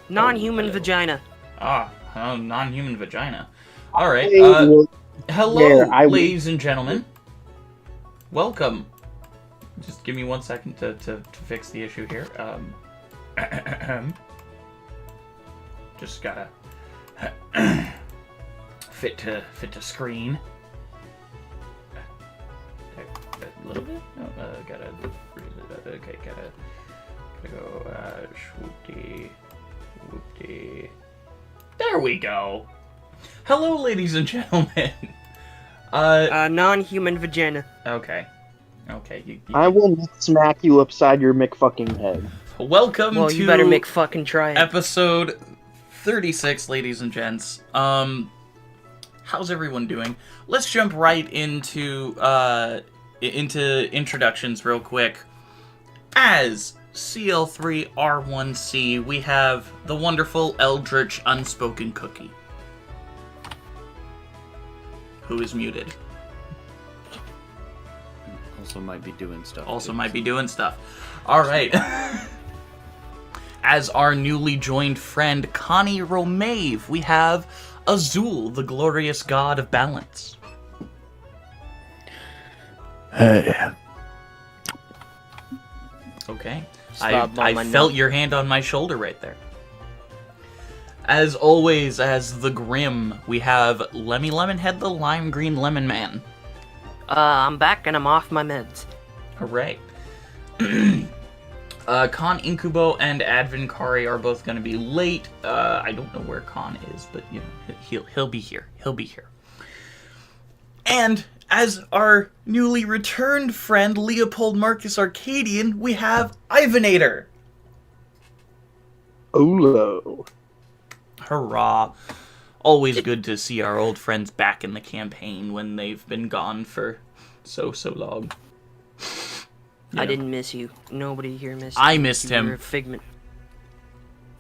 Non-human vagina. Non-human vagina. All right. Hello, ladies and gentlemen. Welcome. Just give me 1 second to fix the issue here. Just gotta fit to screen. A little bit. No, gotta go. Swoopty. There we go. Hello, ladies and gentlemen. Non-human vagina. Okay. I will smack you upside your McFucking head. Welcome to you better make fucking try it. Episode 36, ladies and gents. How's everyone doing? Let's jump right into introductions real quick. As CL3R1C, we have the wonderful Eldritch Unspoken Cookie, who is muted. Also might be doing stuff. All right. As our newly joined friend Connie Romave, we have Azul, the glorious god of balance. Hey. Okay. I felt your hand on my shoulder right there. As always, as the Grim, we have Lemmy Lemonhead, the Lime Green Lemon Man. I'm back and I'm off my meds. Hooray. Khan Incubo and Advin Kari are both going to be late. I don't know where Khan is, but you know he'll be here. And as our newly returned friend Leopold Marcus Arcadian, we have Ivanator. Olo. Hurrah. Always good to see our old friends back in the campaign when they've been gone for so long. I didn't miss you. Nobody here missed I you. missed him. You're a figment.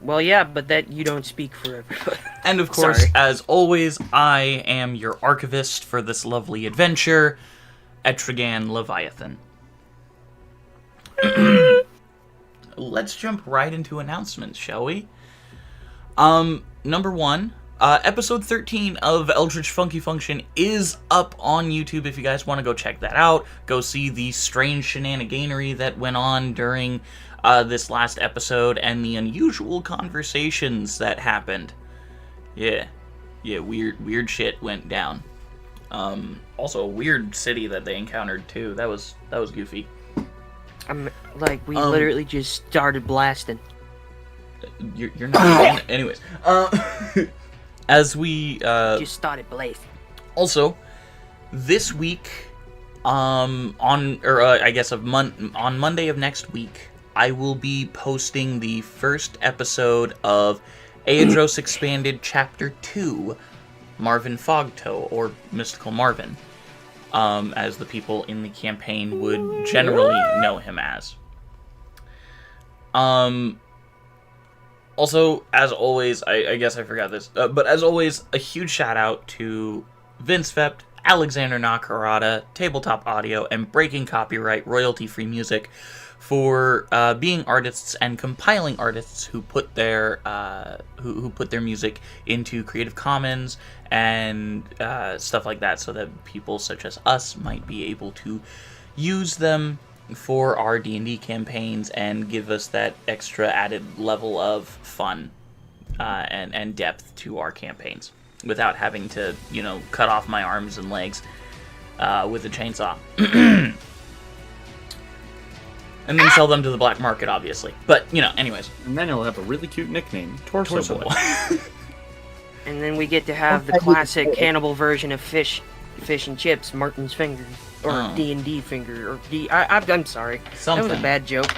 Well, yeah, but that you don't speak for everybody. And of course, as always, I am your archivist for this lovely adventure, Echragan Leviathan. Let's jump right into announcements, shall we? Number one, episode 13 of Eldritch Funky Function is up on YouTube if you guys want to go check that out. Go see the strange shenaniganery that went on during this last episode and the unusual conversations that happened. Yeah, weird shit went down. Also a weird city that they encountered too. That was goofy. We literally just started blasting. You're not. Anyways, as we just started blazing. Also, this week, on Monday of next week, I will be posting the first episode of Aeidros Expanded Chapter 2, Marvin Fogtoe, or Mystical Marvin, as the people in the campaign would generally know him as. Also, as always, I guess I forgot this, but as always, a huge shout out to vindsvept, Alexander Nakarada, Tabletop Audio, and Breaking Copyright royalty-free music for being artists and compiling artists who put their who put their music into Creative Commons and stuff like that, so that people such as us might be able to use them for our D&D campaigns and give us that extra added level of fun and depth to our campaigns without having to, cut off my arms and legs with a chainsaw. And then sell them to the black market, obviously. But, anyways. And then he'll have a really cute nickname, Torso Boy. And then we get to have the classic cannibal version of fish and chips, Martin's Finger. Or D&D Finger, or I'm sorry. Something. That was a bad joke.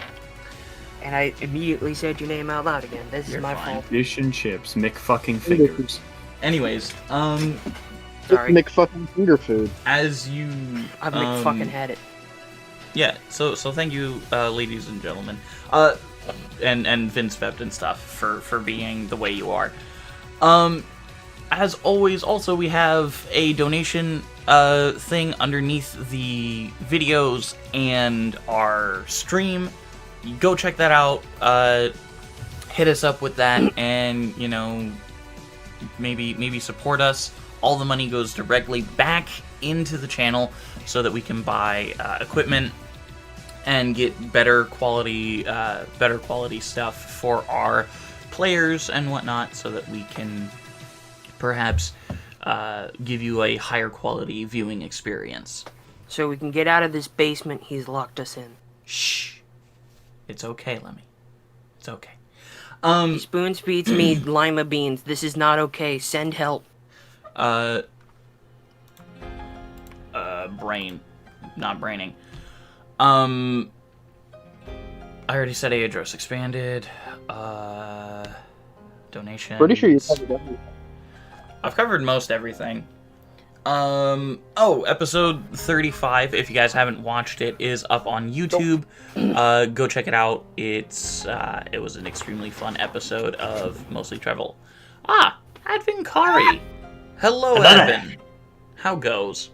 And I immediately said your name out loud again. This is my fault. Fish and chips, McFucking Fingers. Anyways, sorry. McFucking finger food. As you... I've McFucking had it. Yeah, so thank you, ladies and gentlemen. And vindsvept and stuff for being the way you are. As always, also we have a donation thing underneath the videos and our stream. Go check that out. hit us up with that, and maybe support us. All the money goes directly back into the channel so that we can buy equipment and get better quality stuff for our players and whatnot, so that we can perhaps give you a higher quality viewing experience. So we can get out of this basement he's locked us in. Shh. It's okay, Lemmy. It's okay. He spoon feeds me lima beans. This is not okay. Send help. Brain. Not braining. I already said Aeidros expanded. Donation. Pretty sure you covered everything. I've covered most everything. Episode 35, if you guys haven't watched it, is up on YouTube. Go check it out. It was an extremely fun episode of Mostly Travel. Advin Kari. Hello, Advin. How goes?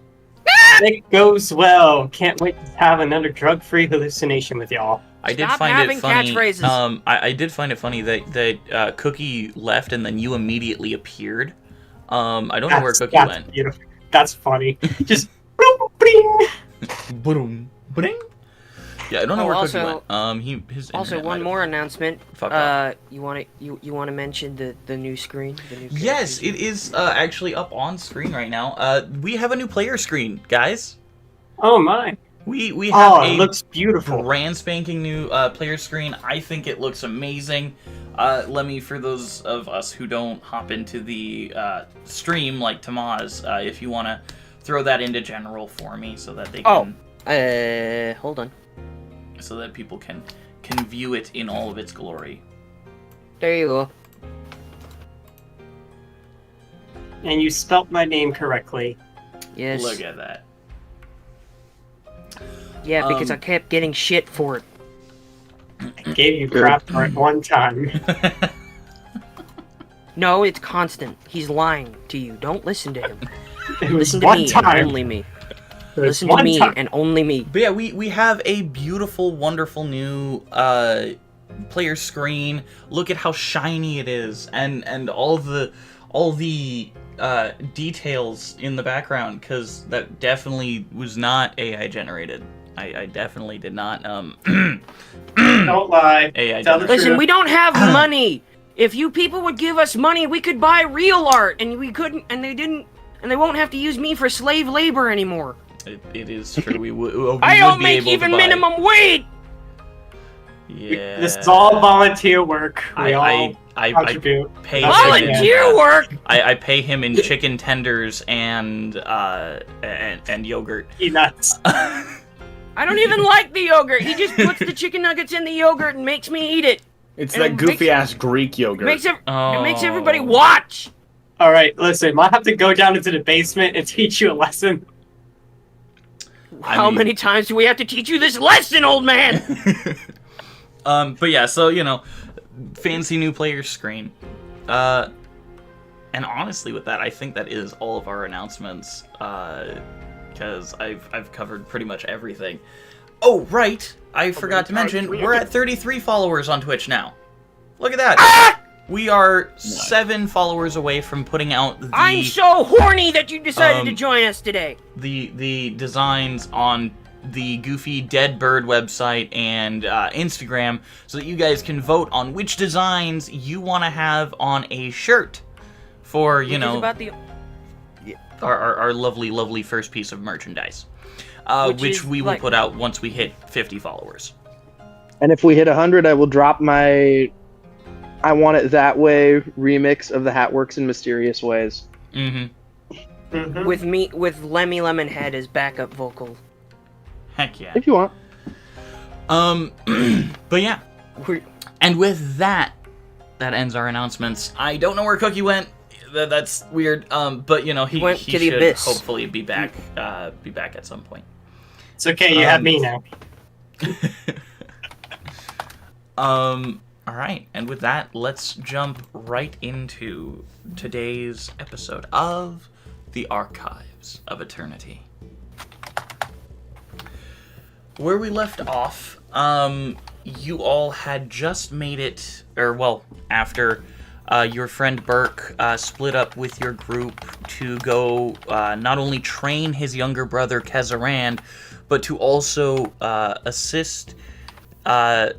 It goes well. Can't wait to have another drug-free hallucination with y'all. I did Stop find having it funny. catchphrases. I did find it funny that Cookie left and then you immediately appeared. I don't know where Cookie went. Beautiful. That's funny. Just boom, bing. Boom, bing. Yeah, I don't know where also, Cookie went. His Also, internet one might more have announcement. fucked up. You want to mention the new screen? The new Yes, it is actually up on screen right now. We have a new player screen, guys. Oh my. We have it looks beautiful. brand spanking new player screen. I think it looks amazing. Let me, for those of us who don't hop into the stream like Tamaz, if you want to throw that into general for me so that they can... hold on. So that people can view it in all of its glory. There you go. And you spelt my name correctly. Yes. Look at that. Yeah, because I kept getting shit for it. I gave you crap for it one time. No, it's constant. He's lying to you. Don't listen to him. It was Listen to one me time. and only me. It was Listen to one me time. and only me. But yeah, we have a beautiful, wonderful new player screen. Look at how shiny it is, and all the details in the background, because that definitely was not AI generated. I definitely did not Don't lie. AI Tell the generated. Listen, truth. we don't have money. If you people would give us money, we could buy real art, and we couldn't, and they didn't, and they won't have to use me for slave labor anymore. It is true. We would I be don't make able to even buy- minimum wage. Yeah. This is all volunteer work. We all I contribute. pay That's him okay. in- Volunteer work. I pay him in chicken tenders and yogurt. Peanuts. I don't even like the yogurt. He just puts the chicken nuggets in the yogurt and makes me eat it. It's And that it goofy makes- ass Greek yogurt. It makes Oh. everybody watch. All right, listen. I'll have to go down into the basement and teach you a lesson. How many times do we have to teach you this lesson, old man? But yeah, so fancy new player screen. And honestly, with that, I think that is all of our announcements. Because I've covered pretty much everything. Oh right, I forgot to mention we're at 33 followers on Twitch now. Look at that. We are 7 followers away from putting out the I'm so horny that you decided to join us today. the designs on the Goofy Dead Bird website and Instagram, so that you guys can vote on which designs you want to have on a shirt for About the, our lovely first piece of merchandise, Which which is we will like- put out once we hit 50 followers. And if we hit 100, I will drop my I Want It That Way remix of the Hat Works in Mysterious Ways. Mm-hmm. Mhm. with Lemmy Lemonhead as backup vocal. Heck yeah. If you want. But yeah. We're, And with that ends our announcements. I don't know where Cookie went. That's weird. But he went he to the should abyss. hopefully be back. Be back at some point. It's okay. You have me now. All right. And with that, let's jump right into today's episode of The Archives of Eternity. Where we left off, you all had just made it, after your friend Burke split up with your group to go not only train his younger brother Kezarand, but to also assist Mystical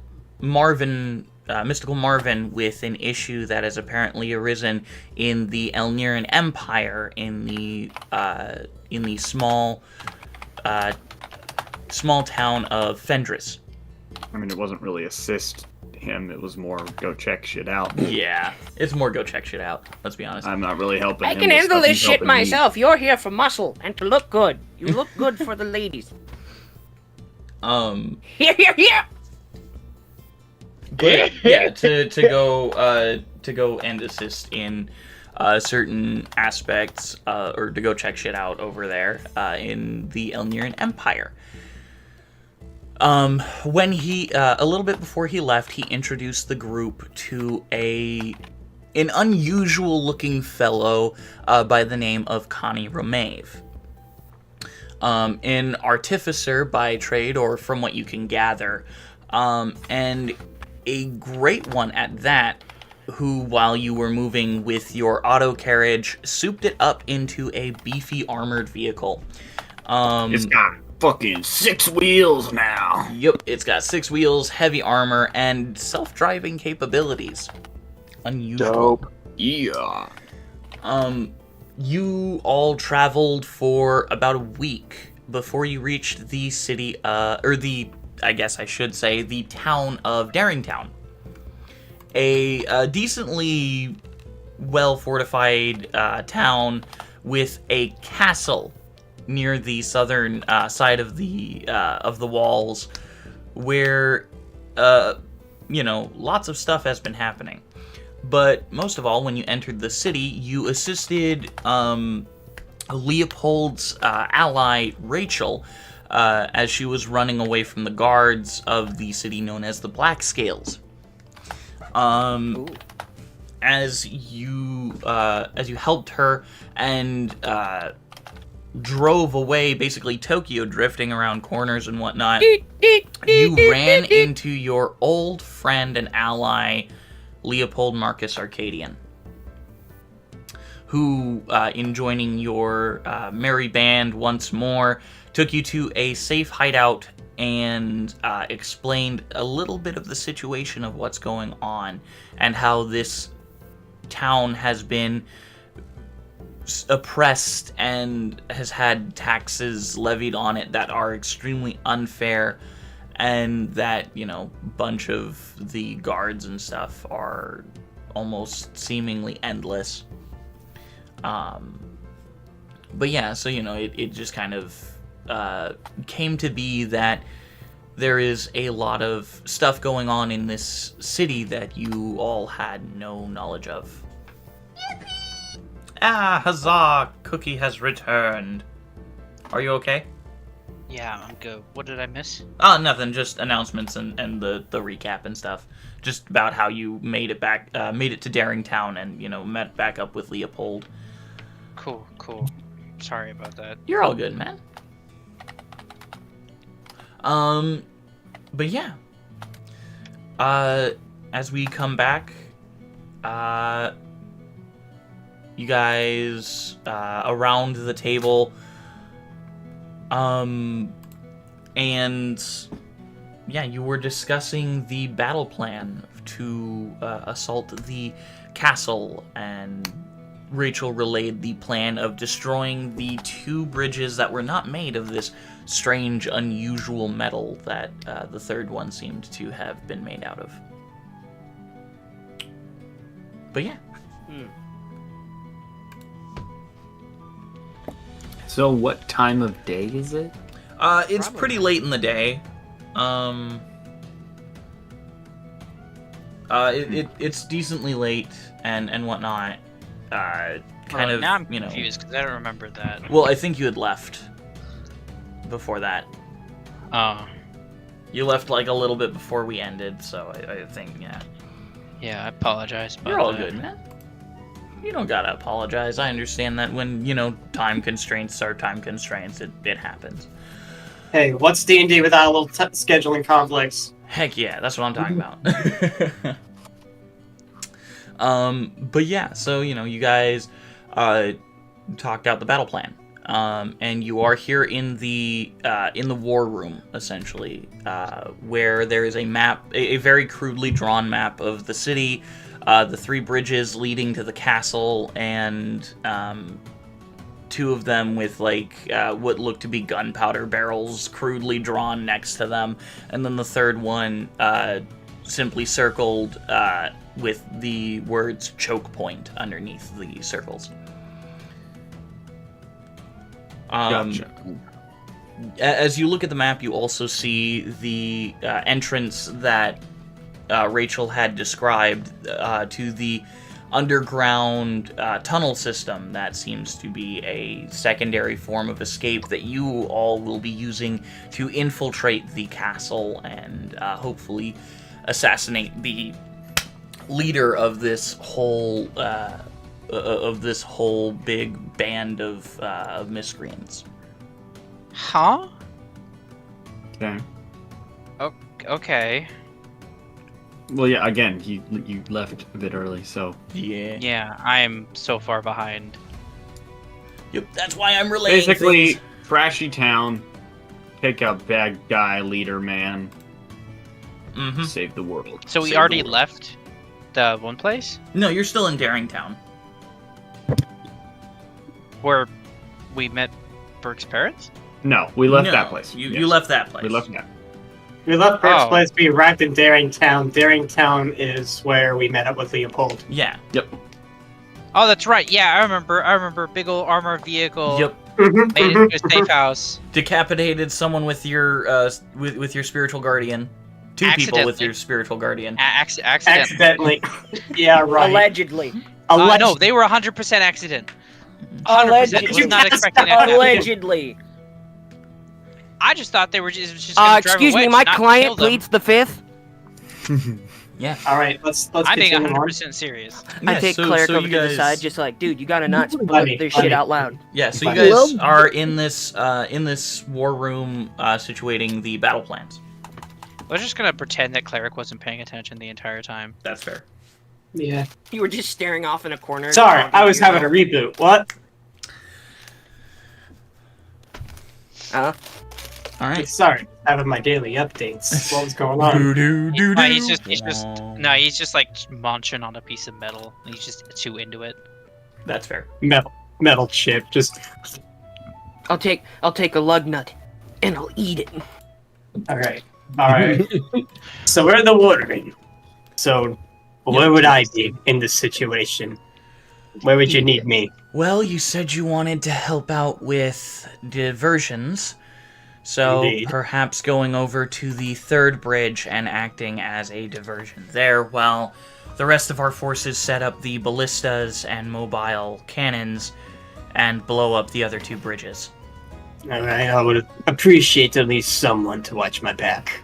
Marvin with an issue that has apparently arisen in the Elniran Empire in the small town of Fendris. I mean, it wasn't really assist him, it was more go check shit out. Yeah, it's more go check shit out, let's be honest. I'm not really helping I him. can with handle stuff, this he's shit helping me. myself. You're here for muscle and to look good. You look good for the ladies. Here. But yeah, to go and assist in certain aspects, or to go check shit out over there in the Elniran Empire. When he a little bit before he left, he introduced the group to an unusual looking fellow by the name of Connie Romave. An artificer by trade, or from what you can gather, and a great one at that, who, while you were moving with your auto carriage, souped it up into a beefy armored vehicle. It's got fucking 6 wheels now. Yep, it's got 6 wheels, heavy armor, and self-driving capabilities. Unusual. Dope. Yeah. You all traveled for about a week before you reached the city, the town of Darringtown. A decently well-fortified town with a castle near the southern side of the walls, where lots of stuff has been happening. But most of all, when you entered the city, you assisted Leopold's ally Rachel as she was running away from the guards of the city known as the Black Scales. As you helped her and drove away, basically Tokyo drifting around corners and whatnot, you ran into your old friend and ally, Leopold Marcus Arcadian, who, in joining your merry band once more, took you to a safe hideout and explained a little bit of the situation of what's going on and how this town has been oppressed and has had taxes levied on it that are extremely unfair, and that, bunch of the guards and stuff are almost seemingly endless. But yeah, so, it just kind of came to be that there is a lot of stuff going on in this city that you all had no knowledge of. Yippee! Ah, huzzah! Cookie has returned. Are you okay? Yeah, I'm good. What did I miss? Oh, nothing. Just announcements and the recap and stuff. Just about how you made it to Darringtown and, met back up with Leopold. Cool. Sorry about that. You're all good, man. But yeah. As we come back, you guys, around the table, and yeah, you were discussing the battle plan to assault the castle, and Rachel relayed the plan of destroying the 2 bridges that were not made of this strange, unusual metal that the third one seemed to have been made out of. But yeah. So what time of day is it? It's pretty late in the day. It's decently late and whatnot. Now I'm confused because I don't remember that. Well, I think you had left before that. Oh. You left like a little bit before we ended, so I think, yeah. Yeah, I apologize. You're all good, man. You don't gotta apologize. I understand that when, time constraints are time constraints, it happens. Hey, what's D&D without a little scheduling conflicts? Heck yeah, that's what I'm talking about. But yeah, so you guys talked out the battle plan, and you are here in the war room essentially, where there is a map, a very crudely drawn map of the city, the 3 bridges leading to the castle, and 2 of them with what look to be gunpowder barrels crudely drawn next to them, and then the 3rd one simply circled with the words choke point underneath the circles. Gotcha. As you look at the map, you also see the entrance that Rachel had described to the underground tunnel system that seems to be a secondary form of escape that you all will be using to infiltrate the castle and hopefully assassinate the leader of this whole big band of miscreants. Huh? Okay. Okay. Well, yeah. Again, you left a bit early, so Yeah. Yeah, I'm so far behind. Yep. That's why I'm relaying basically things. trashy town. Take out bad guy, leader man. Mm-hmm. Save the world. So we Save already the world. left the one place No, you're still in Daringtown. where we met Burke's parents? No, we left No, that place. You Yes. left that place. We left that. We left first Oh. place. We arrived in Daringtown. Daringtown is where we met up with Leopold. Yeah. Oh, that's right. Yeah, I remember. Big old armored vehicle. Yep. Made it to a safe house. Decapitated someone with your with your spiritual guardian. 2 people with your spiritual guardian. Accident. Accidentally. Yeah, right. Allegedly. No, they were 100% accident. 100%. Was not expecting that. Allegedly. I just thought they were just gonna drive Excuse away, me, my not client kill them. pleads the 5th. Yeah. All right, let's I think continue on. 100% serious. I take Cleric over you to the guys- side, just like, dude, you gotta not Buddy, split this buddy. shit out loud. Yeah, so you Hello? guys are in this war room situating the battle plans. We're just gonna pretend that Cleric wasn't paying attention the entire time. That's fair. Yeah. You were just staring off in a corner. Sorry, talking I to was having a yourself. reboot. What? All right. Sorry, having my daily updates. What was going on? He's just like munching on a piece of metal. He's just too into it. That's fair. Metal chip. Just I'll take a lug nut, and I'll eat it. all right. So we're in the watering. So where would I be in this situation? Where would you need me? Well, you said you wanted to help out with diversions, so Indeed. perhaps going over to the 3rd bridge and acting as a diversion there, while the rest of our forces set up the ballistas and mobile cannons and blow up the other 2 bridges. All right, I would appreciate at least someone to watch my back.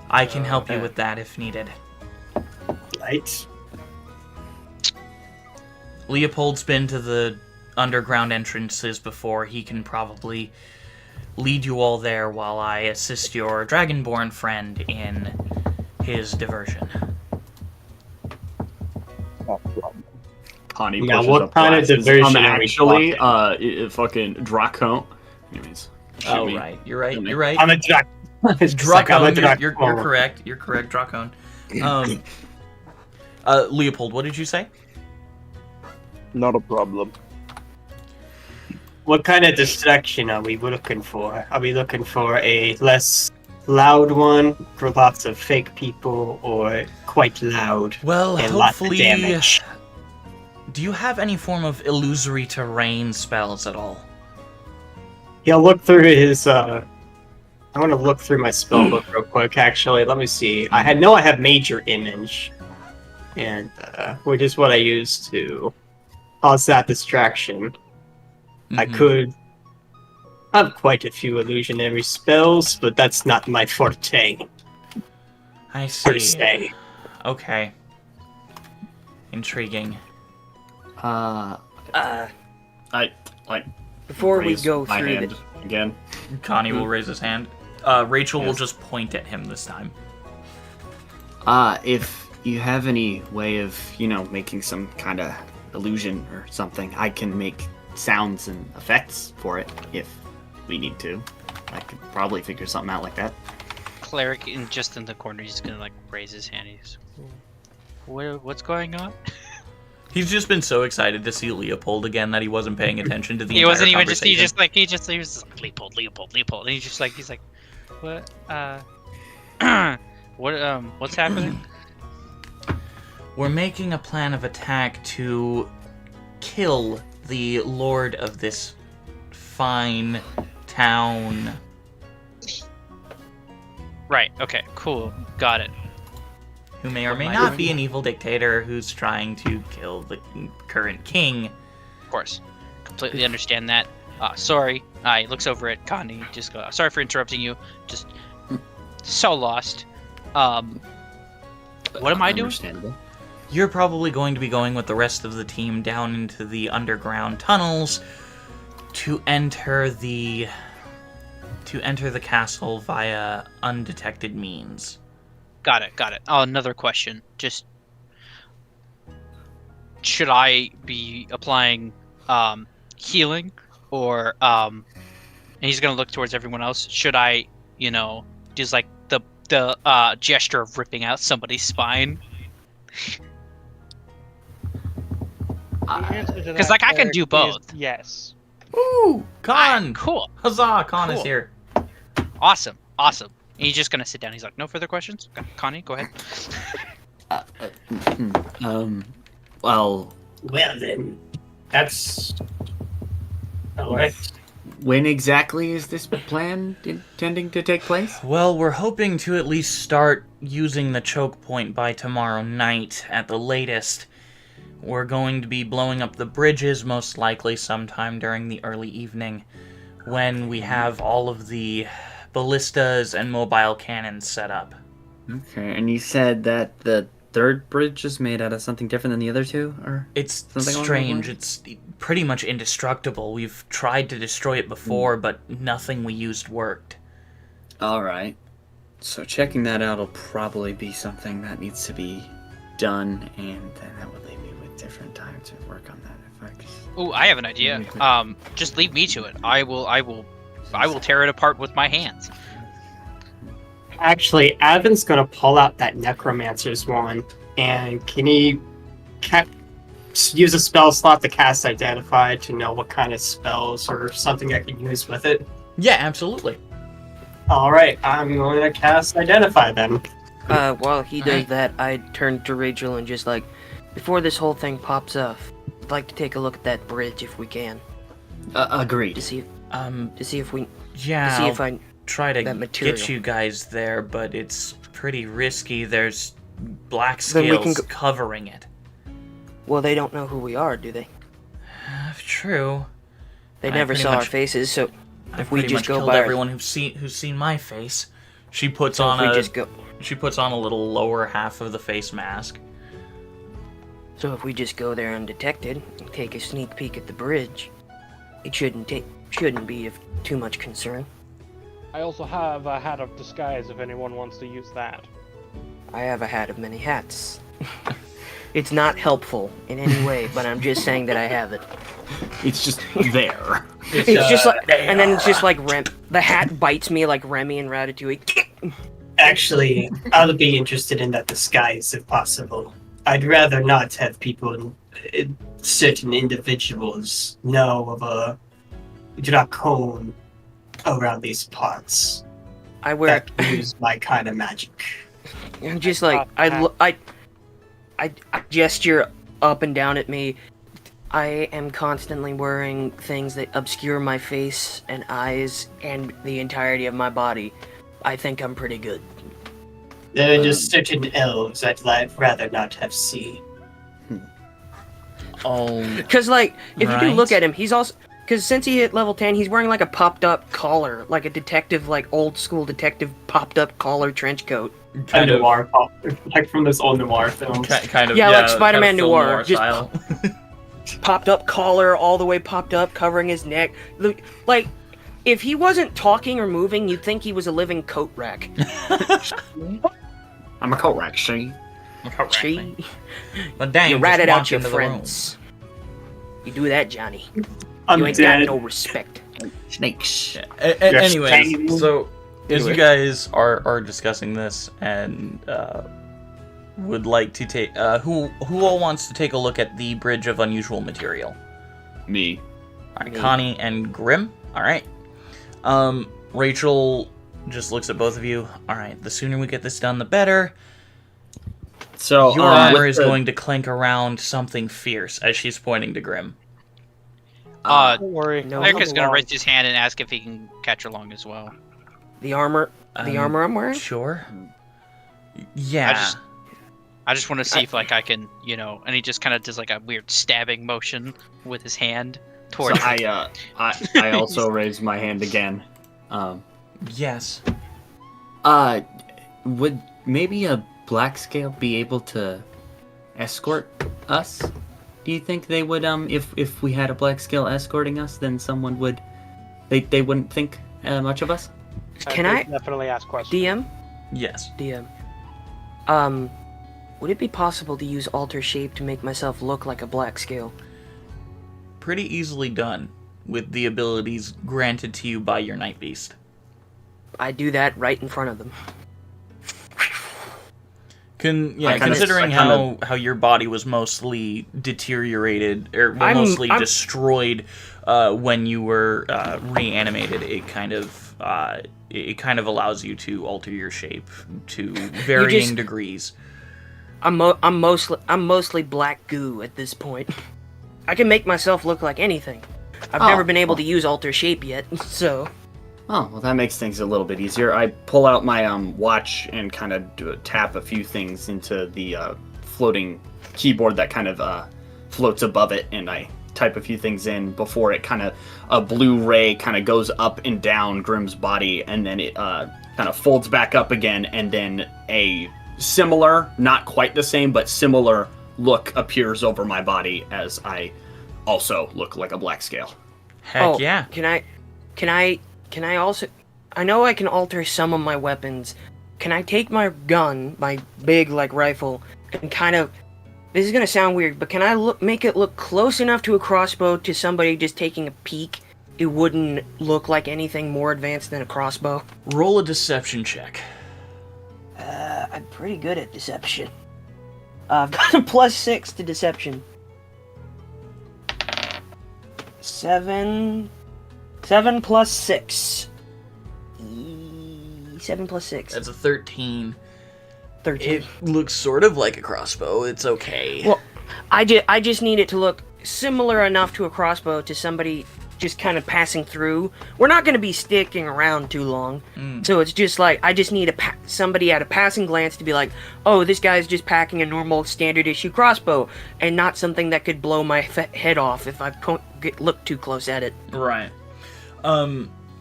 I can help you with that if needed. Right? Leopold's been to the underground entrances before. He can probably lead you all there while I assist your dragonborn friend in his diversion. Connie Now, pushes what up kind of glasses. diversion are we actually, talking? fucking Dracon. Anyways. shoot me. Right. You're right. Shoot me. You're right. I'm a Drac. It's just like I'm a Dracon, you're Drac- correct. You're correct, Dracon. Leopold, what did you say? Not a problem. What kind of distraction are we looking for? Are we looking for a less loud one for lots of fake people, or quite loud Well, and lots of hopefully. damage? Do you have any form of illusory terrain spells at all? He'll look through his. I want to look through my spell book real quick. Actually, let me see. I have major image, and which is what I use to cause that distraction. I Mhm. could have quite a few illusionary spells, but that's not my forte I per see. se. Okay. Intriguing. Before we Raise go my through hand this, again. Connie will raise his hand. Rachel will Yes. just point at him this time. If you have any way of, making some kind of illusion or something, I can make sounds and effects for it if we need to. I could probably figure something out like that. Cleric just in the corner, he's gonna like raise his hand. He's, what's going on? He's just been so excited to see Leopold again that he wasn't paying attention to the He entire wasn't even just. He conversation. was like Leopold, and he's like, what? What's happening? We're making a plan of attack to kill the lord of this fine town. Right. Okay. Cool. Got it. Who may or What may am I not doing? be an evil dictator who's trying to kill the current king. Of course. Completely understand that. Sorry. He looks over at Connie. Just go. Sorry for interrupting you. Just so lost. What am I doing? Understandable. You're probably going to be going with the rest of the team down into the underground tunnels to enter the castle via undetected means. Got it. Oh, another question. Just should I be applying healing, or and he's gonna look towards everyone else. Should I, just like the gesture of ripping out somebody's spine? Because like I can do both. Yes. Ooh, Khan! Cool. Huzzah, Khan is Cool. here. Awesome. And he's just gonna sit down. He's like, no further questions. Connie, go ahead. Well, Well then, that's alright. when exactly is this plan intending to take place? Well, we're hoping to at least start using the choke point by tomorrow night at the latest. We're going to be blowing up the bridges most likely sometime during the early evening when we have all of the ballistas and mobile cannons set up. Okay, and you said that the third bridge is made out of something different than the other two, or It's something along those strange. lines? It's pretty much indestructible. We've tried to destroy it before, but nothing we used worked. All right. So checking that out will probably be something that needs to be done, and then that would leave me with different time to work on that. If I could... Oh, I have an idea. Just leave me to it. I will tear it apart with my hands. Actually, Advin's gonna pull out that Necromancer's wand, and can he use a spell slot to cast Identify to know what kind of spells or something I can use with it? Yeah, absolutely. Alright, I'm going to cast Identify then. While he does that, I turn to Rachel and just like, before this whole thing pops off, I'd like to take a look at that bridge if we can, Agreed. to see if we Yeah, to see I'll if I try to that material. get you guys there, but it's pretty risky. There's black Then we can scales covering it. Well, they don't know who we are, do they? True. They I never pretty saw our much- faces, so I if we pretty just much go killed by our- everyone who's seen my face. She puts so on if we a just go she puts on a little lower half of the face mask. so if we just go there undetected and take a sneak peek at the bridge, it shouldn't be of too much concern. I also have a hat of disguise if anyone wants to use that. I have a hat of many hats. It's not helpful in any way, but I'm just saying that I have it. It's just there. It's just like, and then it's just like the hat bites me like Remy and Ratatouille. Actually, I'll be interested in that disguise if possible. I'd rather not have people, certain individuals, know of a dracon around these parts I wear. that use my kind of magic. I'm just like I gesture up and down at me. I am constantly wearing things that obscure my face and eyes and the entirety of my body. I think I'm pretty good. There are just certain elves I'd rather not have seen. Oh, Cause like, if you do look Right. at him, he's also. Cause since he hit level 10, he's wearing like a popped up collar, like a detective, like old school detective popped up collar trench coat. A noir pop, like from those old noir films. Kind of Yeah, like Spider-Man film Noir, just style. Popped up collar, all the way popped up, covering his neck. Like, If he wasn't talking or moving, you'd think he was a living coat rack. I'm a coat rack, see? See? But dang, You just ratted walk out your into the room. friends. You do that, Johnny. I'm You ain't dead. got no respect. Snakes. Anyways, stable. so as you Anyway. guys are discussing this and would like to take who all wants to take a look at the Bridge of Unusual Material? Me. All right, Me. Connie and Grim. All right. Rachel just looks at both of you. All right, the sooner we get this done, the better. So, Your armor with is the- going to clank around something fierce as she's pointing to Grim. Don't worry. no, I'll Eric is come gonna along. raise his hand and ask if he can catch along as well. The armor I'm wearing? Sure. Yeah. I just want to see if like I can, you know, and he just kind of does like a weird stabbing motion with his hand So towards. I also raised my hand again. Yes. Would maybe a black scale be able to escort us? Do you think they would if we had a black scale escorting us, then someone would they wouldn't think much of us? Can They I- definitely ask questions? DM? Yes. DM. Would it be possible to use alter shape to make myself look like a black scale? Pretty easily done with the abilities granted to you by your Night Beast. I do that right in front of them. Considering I how your body was mostly deteriorated or I'm- mostly I'm- destroyed when you were reanimated, it kind of allows you to alter your shape to varying degrees. I'm mostly black goo at this point. I can make myself look like anything. I've never been able to use alter shape yet, so Oh, well, that makes things a little bit easier. I pull out my watch and kind of tap a few things into the floating keyboard that kind of floats above it, and I type a few things in before it kind of a blue ray kind of goes up and down Grim's body, and then it kind of folds back up again, and then a similar, not quite the same, but similar look appears over my body as I also look like a black scale. Heck yeah. Can I also? I know I can alter some of my weapons. Can I take my gun, my big like rifle, and kind of? This is gonna sound weird, but can I make it look close enough to a crossbow to somebody just taking a peek? It wouldn't look like anything more advanced than a crossbow. Roll a deception check. I'm pretty good at deception. I've got a +6 to deception. 7 plus 6. 7 plus 6. That's a 13. 13. It looks sort of like a crossbow. It's okay. Well, I just need it to look similar enough to a crossbow to somebody just kind of passing through. We're not going to be sticking around too long. So it's just like, I just need somebody at a passing glance to be like, oh, this guy's just packing a normal standard issue crossbow, and not something that could blow my head off if I look too close at it. Right.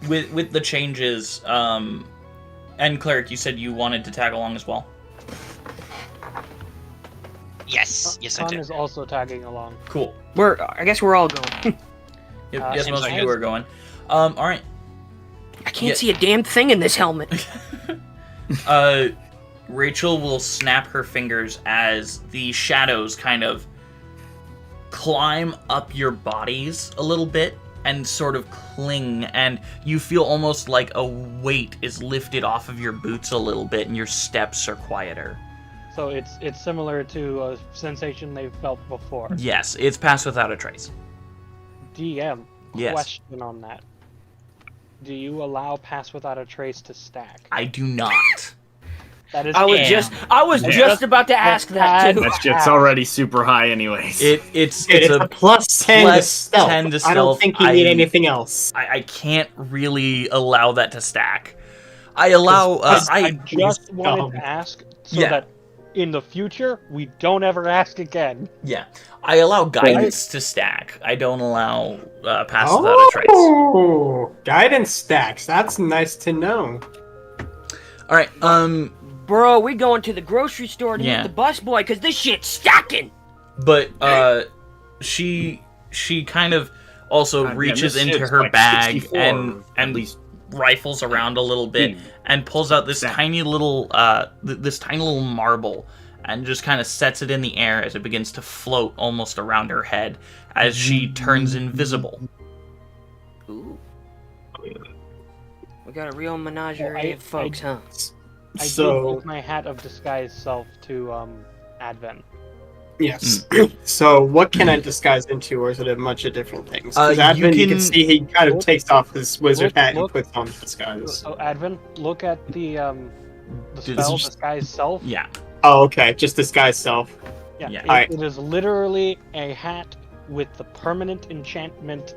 With the changes, and Cleric, you said you wanted to tag along as well? Yes, I Tom did. is also tagging along. Cool. I guess we're all going. Yes, seems most of like you it. are going. Alright. I can't Yeah. see a damn thing in this helmet. Rachel will snap her fingers as the shadows kind of climb up your bodies a little bit and sort of cling, and you feel almost like a weight is lifted off of your boots a little bit and your steps are quieter. So it's similar to a sensation they've felt before. Yes, it's passed without a trace. DM, Yes. question on that. Do you allow pass without a trace to stack? I do not. That is I was Damn. just about to ask that too. That's just already super high, anyways. It's It's a plus 10 to plus stealth. 10 to I stealth. don't think you need anything else. I can't really allow that to stack. I allow. I just wanted dumb. to ask so Yeah. that in the future we don't ever ask again. Yeah, I allow guidance to stack. I don't allow pass without a trace. Oh, guidance stacks. That's nice to know. All right. Bro, we going to the grocery store to Yeah. meet the bus boy because this shit's stacking. But she kind of also God damn, reaches this into ship's her like bag 64 and at least. rifles around a little bit and pulls out this tiny little marble and just kind of sets it in the air as it begins to float almost around her head as she turns invisible. Ooh. We got a real menagerie of folks, huh? I So- did use my hat of disguise self to Advent. Yes. So what can I disguise into, or is it a bunch of different things? Because You Advent, you can- can see he kind of Look- takes off his wizard hat and look- puts on disguise. So Advent, look at the This spell is- disguise self. Yeah. Oh, okay. Just disguise self. Yeah, Yeah. it is literally a hat with the permanent enchantment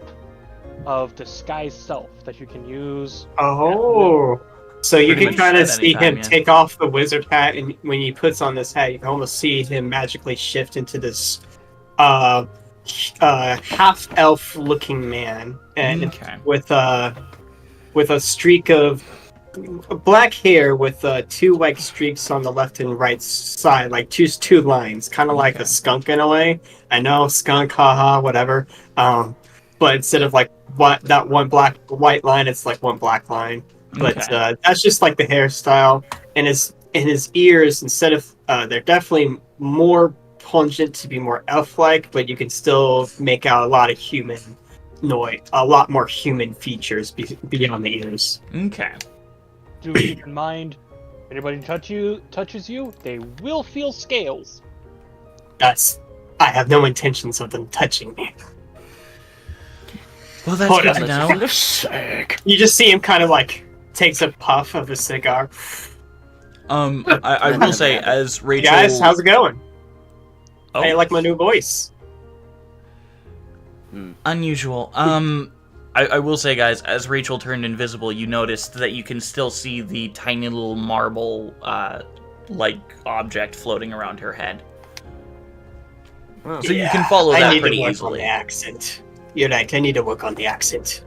of disguise self that you can use. Oh. So you Pretty can much kind of at see any time, him yeah. take off the wizard hat, and when he puts on this hat, you can almost see him magically shift into this half-elf looking man, and Okay. with a streak of black hair with two white streaks on the left and right side, like two lines, kind of like Okay. a skunk in a way. I know skunk, haha, whatever. But instead of like that one white line, it's like one black line. But Okay. that's just like the hairstyle, and his ears, instead of they're definitely more pungent to be more elf-like, but you can still make out a lot of human noise, a lot more human features beyond the ears. Okay. Do keep in mind, anybody touches you, they will feel scales. I have no intentions of them touching me. Well, that's Hold good on. to know. For the sake. You just see him kind of like takes a puff of a cigar. I will say, as Hey Rachel... guys, how's it going? Oh, Hey, like my new voice. unusual. I will say, guys, as Rachel turned invisible, you noticed that you can still see the tiny little marble, like, object floating around her head. Wow. So you can follow I that need pretty to work easily. on the accent. You're right, I need to work on the accent.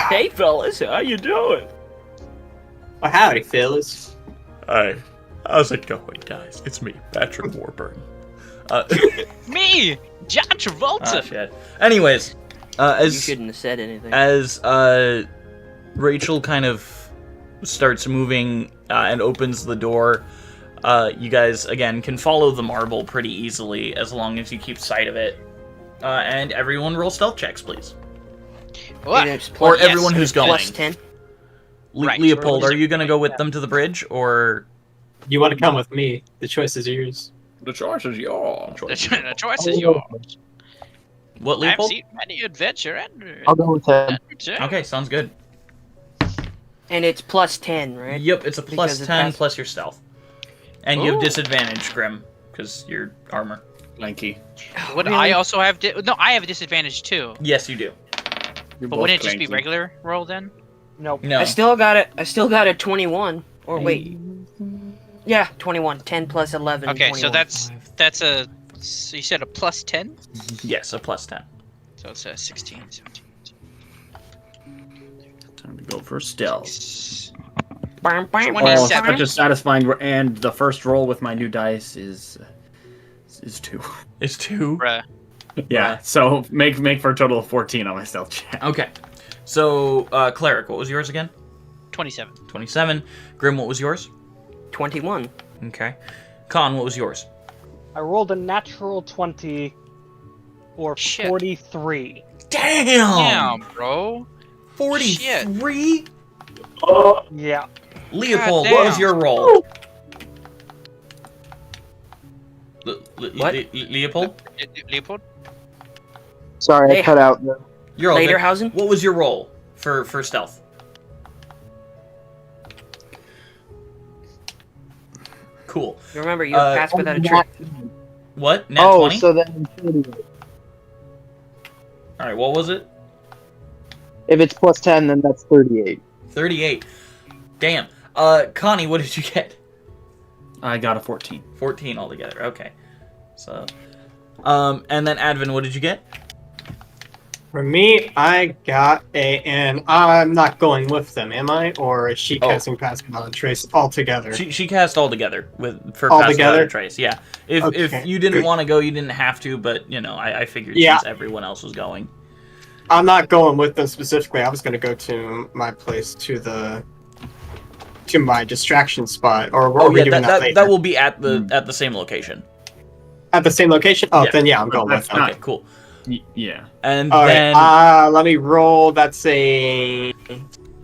Hey, fellas, how you doing? Well, howdy, fellas. Hi. How's it going, guys? It's me, Patrick Warburton. Me, John Travolta. Shit. Anyways, You as shouldn't have said anything. as Rachel kind of starts moving and opens the door, you guys again can follow the marble pretty easily as long as you keep sight of it. And everyone roll stealth checks, please. What? It's Or plus- everyone who's going. plus 10. Right. Leopold, are you gonna go with them to the bridge, or You want to come with me? The choice is yours. The choice is yours. The choice is yours. what, I've Leopold? seen many adventure and I'll go with him. Okay, sounds good. And it's plus 10, right? Yep, it's a plus Because it 10 has- plus your stealth, and you have Ooh. disadvantage, Grim, because your armor. Lanky. Would Really? I also have no? I have a disadvantage too. Yes, you do. You're But both wouldn't it just be clanky. regular roll then? Nope. No. I still got a 21. Or wait. Yeah, 21. 10 plus 11. Okay, 21. so that's a. So you said a plus 10, Yes, a plus 10. so it's a 16, 17. Time to go for stealth. Bam, bam, Well, bam, Oh, Seven. bam. such a satisfying, and the first roll with my new dice is 2. Is 2. Bruh. Yeah, so make for a total of 14 on my stealth check. Okay. So, Cleric, what was yours again? 27. 27. Grim, what was yours? 21. Okay. Con, what was yours? I rolled a natural 20 or Shit. 43. Damn! Damn, bro. 43? Yeah. Leopold, God what was damn. your roll? What? Leopold? Leopold? Sorry, I Hey. cut out. The... You're all good. Lederhausen? What was your roll for stealth? Cool. Remember, you're passed without a trick. What? Nat Oh, 20? so then Alright, what was it? if it's plus 10, then that's 38. 38. Damn. Connie, what did you get? I got a 14. 14 altogether. Okay. So, and then Advin, what did you get? For me, I got and I'm not going with them, am I? Or is she casting Pass Without a Trace altogether? She cast all together for All Pass Without together? a Trace. Yeah. If Okay. you didn't want to go, you didn't have to. But I figured since everyone else was going. I'm not going with them specifically. I was going to go to my place to my distraction spot. Or are we doing that later? That will be at the same location. At the same location? Oh, Yeah. then yeah, I'm going with them. Okay, cool. Yeah. And All then right, let me roll. That's a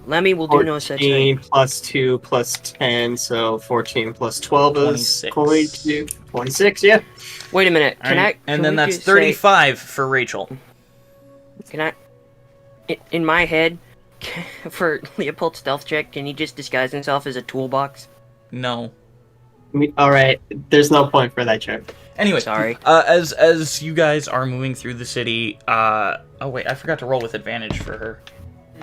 Lemmy will do no such 14 thing. plus 2 plus 10, so 14 plus 12 is 26. going to 26, yeah. Wait a minute. all right, and then we that's just say- 35 for Rachel. Can I? In my head, for Leopold's stealth check, can he just disguise himself as a toolbox? No. Alright, there's no point for that check. Anyway, Sorry. as you guys are moving through the city, oh wait, I forgot to roll with advantage for her.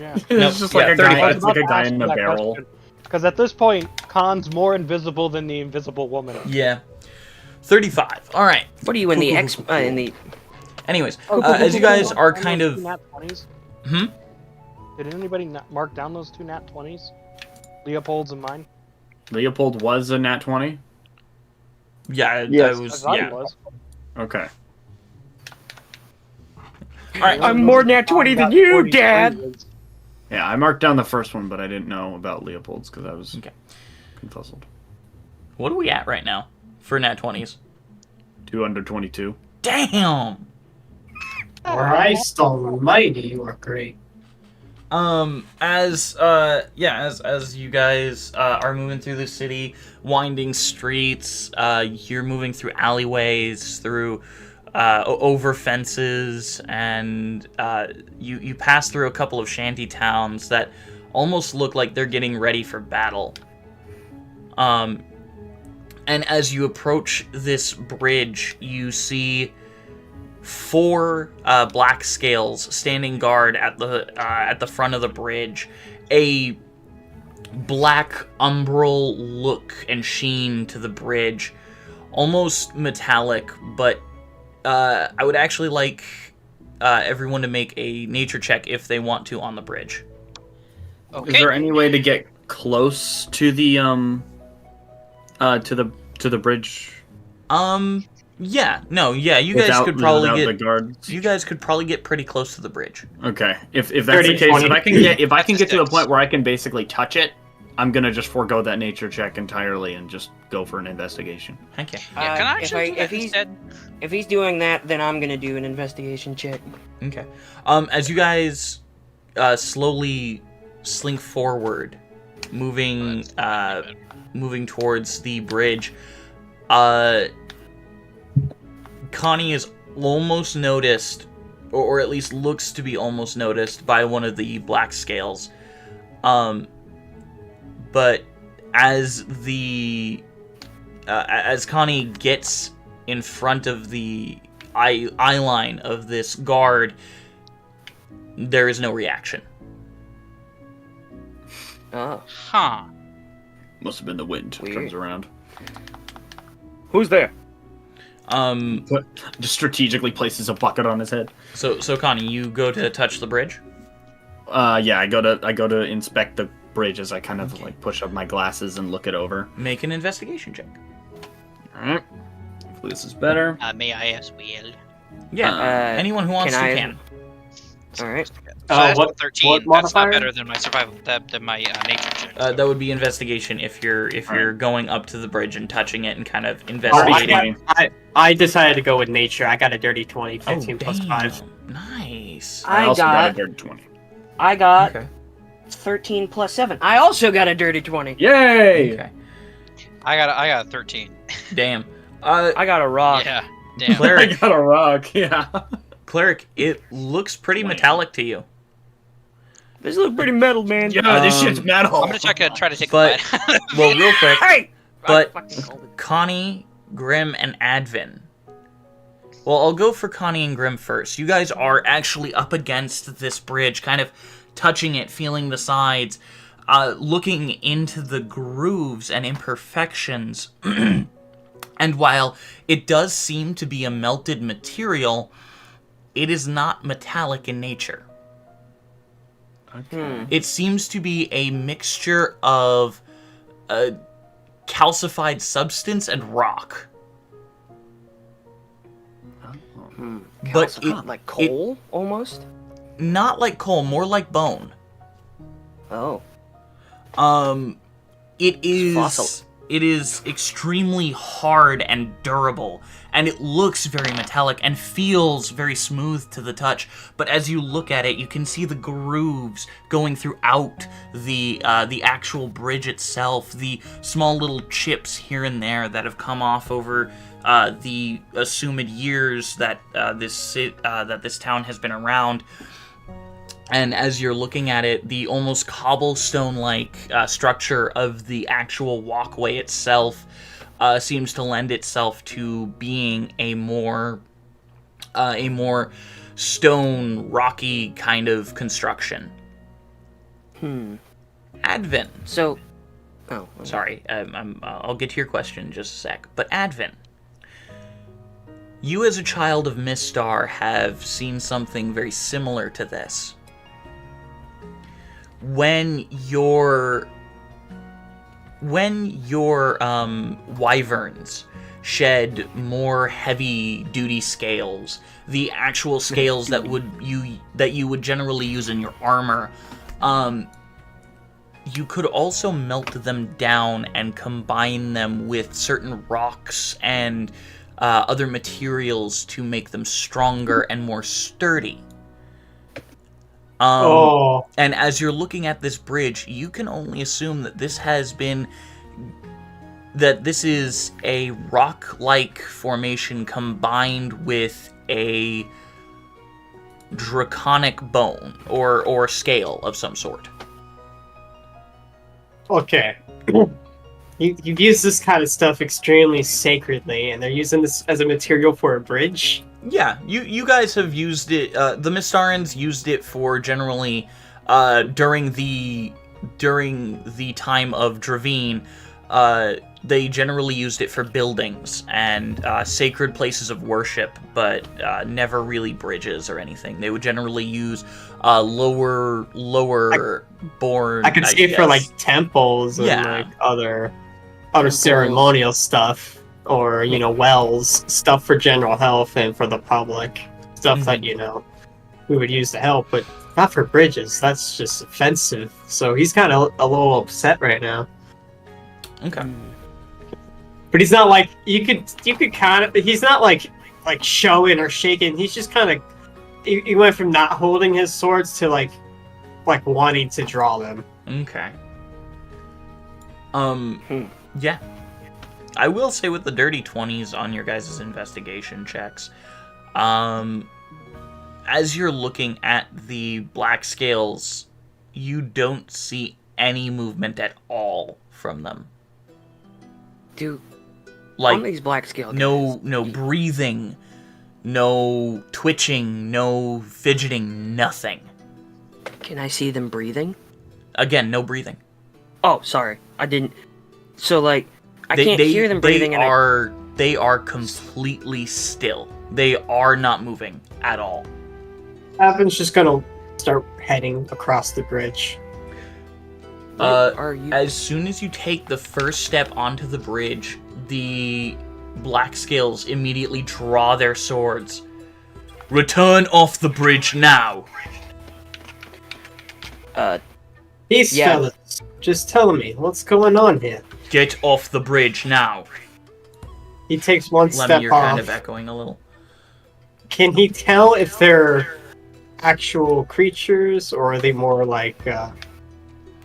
Yeah. Nope, It's just yeah, like a 35. guy. It's like a guy in a barrel. Because at this point, Khan's more invisible than the invisible woman. Yeah. 35. All right. What are you in the in the? Anyways, as you guys are Mark kind down of those two nat 20s? Hmm? Did anybody mark down those two nat 20s? Leopold's and mine? Leopold was a nat 20. yeah, Yes. I I was thought yeah. he was. Okay. All right. I'm more nat 20 than you, Dad. Yeah, I marked down the first one, but I didn't know about Leopold's because I was Okay. confuzzled. What are we at right now for nat 20s? 2 under 22. Damn. Christ almighty, you are great. As you guys are moving through the city, winding streets, you're moving through alleyways, through over fences, and you pass through a couple of shanty towns that almost look like they're getting ready for battle. And as you approach this bridge, you see 4 black scales standing guard at the front of the bridge. A black umbral look and sheen to the bridge, almost metallic, but I would actually like everyone to make a nature check if they want to on the bridge. Okay. Is there any way to get close to the to the bridge? Yeah, you guys without- could probably without get the guards? you guys could probably get pretty close to the bridge. Okay, if that's 30, the case, 20. if I can That's get to the six. point where I can basically touch it, I'm gonna just forego that nature check entirely and just go for an investigation. Heck yeah. Yeah, can I if actually do that if he's instead? if he's doing that, then I'm gonna do an investigation check. Okay. As you guys slowly slink forward, moving towards the bridge, Connie is almost noticed, or at least looks to be almost noticed by one of the black scales. But as Connie gets in front of the eye line of this guard, there is no reaction. Oh, Huh. Must have been the wind. Weird. Turns around. Who's there? Just strategically places a bucket on his head. So Connie, you go to touch the bridge. Yeah, I go to inspect the bridge as I kind of like push up my glasses and look it over. Make an investigation check. All right. Hopefully this is better. May I as well? Yeah, anyone who wants to can I- can. all right. So that's what 13. what That's not modifier? better than my survival than my nature check. That would be investigation if you're going up to the bridge and touching it and kind of Oh, investigating. I decided to go with nature. I got a dirty 20, 15 plus 5. Nice. I also got a dirty 20. I got Okay. 13 plus 7. I also got a dirty 20. Yay! Okay. I got a 13. Damn. I got a rock. Yeah. Damn. I Cleric, got a rock. Yeah. Cleric, it looks pretty metallic to you. This looks pretty metal, man. Yeah, this shit's metal. I'm gonna try to take But- a bite. Well, real quick, Hey! But- I fucking called it. Connie, Grim, and Advin. Well, I'll go for Connie and Grim first. You guys are actually up against this bridge, kind of touching it, feeling the sides, looking into the grooves and imperfections. And while it does seem to be a melted material, it is not metallic in nature. Okay. It seems to be a mixture of calcified substance and rock. But like coal, almost? Not like coal, more like bone. Oh. It is Fossil. It is extremely hard and durable, and it looks very metallic and feels very smooth to the touch. But as you look at it, you can see the grooves going throughout the actual bridge itself, the small little chips here and there that have come off over the assumed years that this town has been around. And as you're looking at it, the almost cobblestone-like structure of the actual walkway itself seems to lend itself to being a more stone, rocky kind of construction. Advin. So, okay. Sorry, I'll get to your question in just a sec. But Advin, you as a child of Mistar have seen something very similar to this. When your wyverns shed more heavy-duty scales, the actual scales that you would generally use in your armor, you could also melt them down and combine them with certain rocks and other materials to make them stronger and more sturdy. And as you're looking at this bridge, you can only assume that this is a rock-like formation combined with a draconic bone or scale of some sort. Okay. You've used this kind of stuff extremely sacredly, and they're using this as a material for a bridge? Yeah, you guys have used it. The Mistarans used it for generally during the time of Dravine. They generally used it for buildings and sacred places of worship, but never really bridges or anything. They would generally use lower born. I could see it for like temples and like other ceremonial stuff. Or, wells, stuff for general health and for the public. Stuff that, we would use to help, but not for bridges. That's just offensive. So he's kind of a little upset right now. Okay. But he's not like, you could kind of, he's not like showing or shaking. He's just kind of, he went from not holding his swords to like wanting to draw them. Okay. Yeah. I will say with the dirty 20s on your guys' investigation checks, as you're looking at the black scales, you don't see any movement at all from them. Dude, like on these black scales, no breathing, no twitching, no fidgeting, nothing. Can I see them breathing? Again, no breathing. Oh, sorry, I didn't. So I can't hear them breathing. They are completely still. They are not moving at all. Avin's just gonna start heading across the bridge. As soon as you take the first step onto the bridge, the black scales immediately draw their swords. Return off the bridge now. These fellas, just tell me what's going on here. Get off the bridge now. He takes one step off. You're kind of echoing a little. Can he tell if they're actual creatures, or are they more like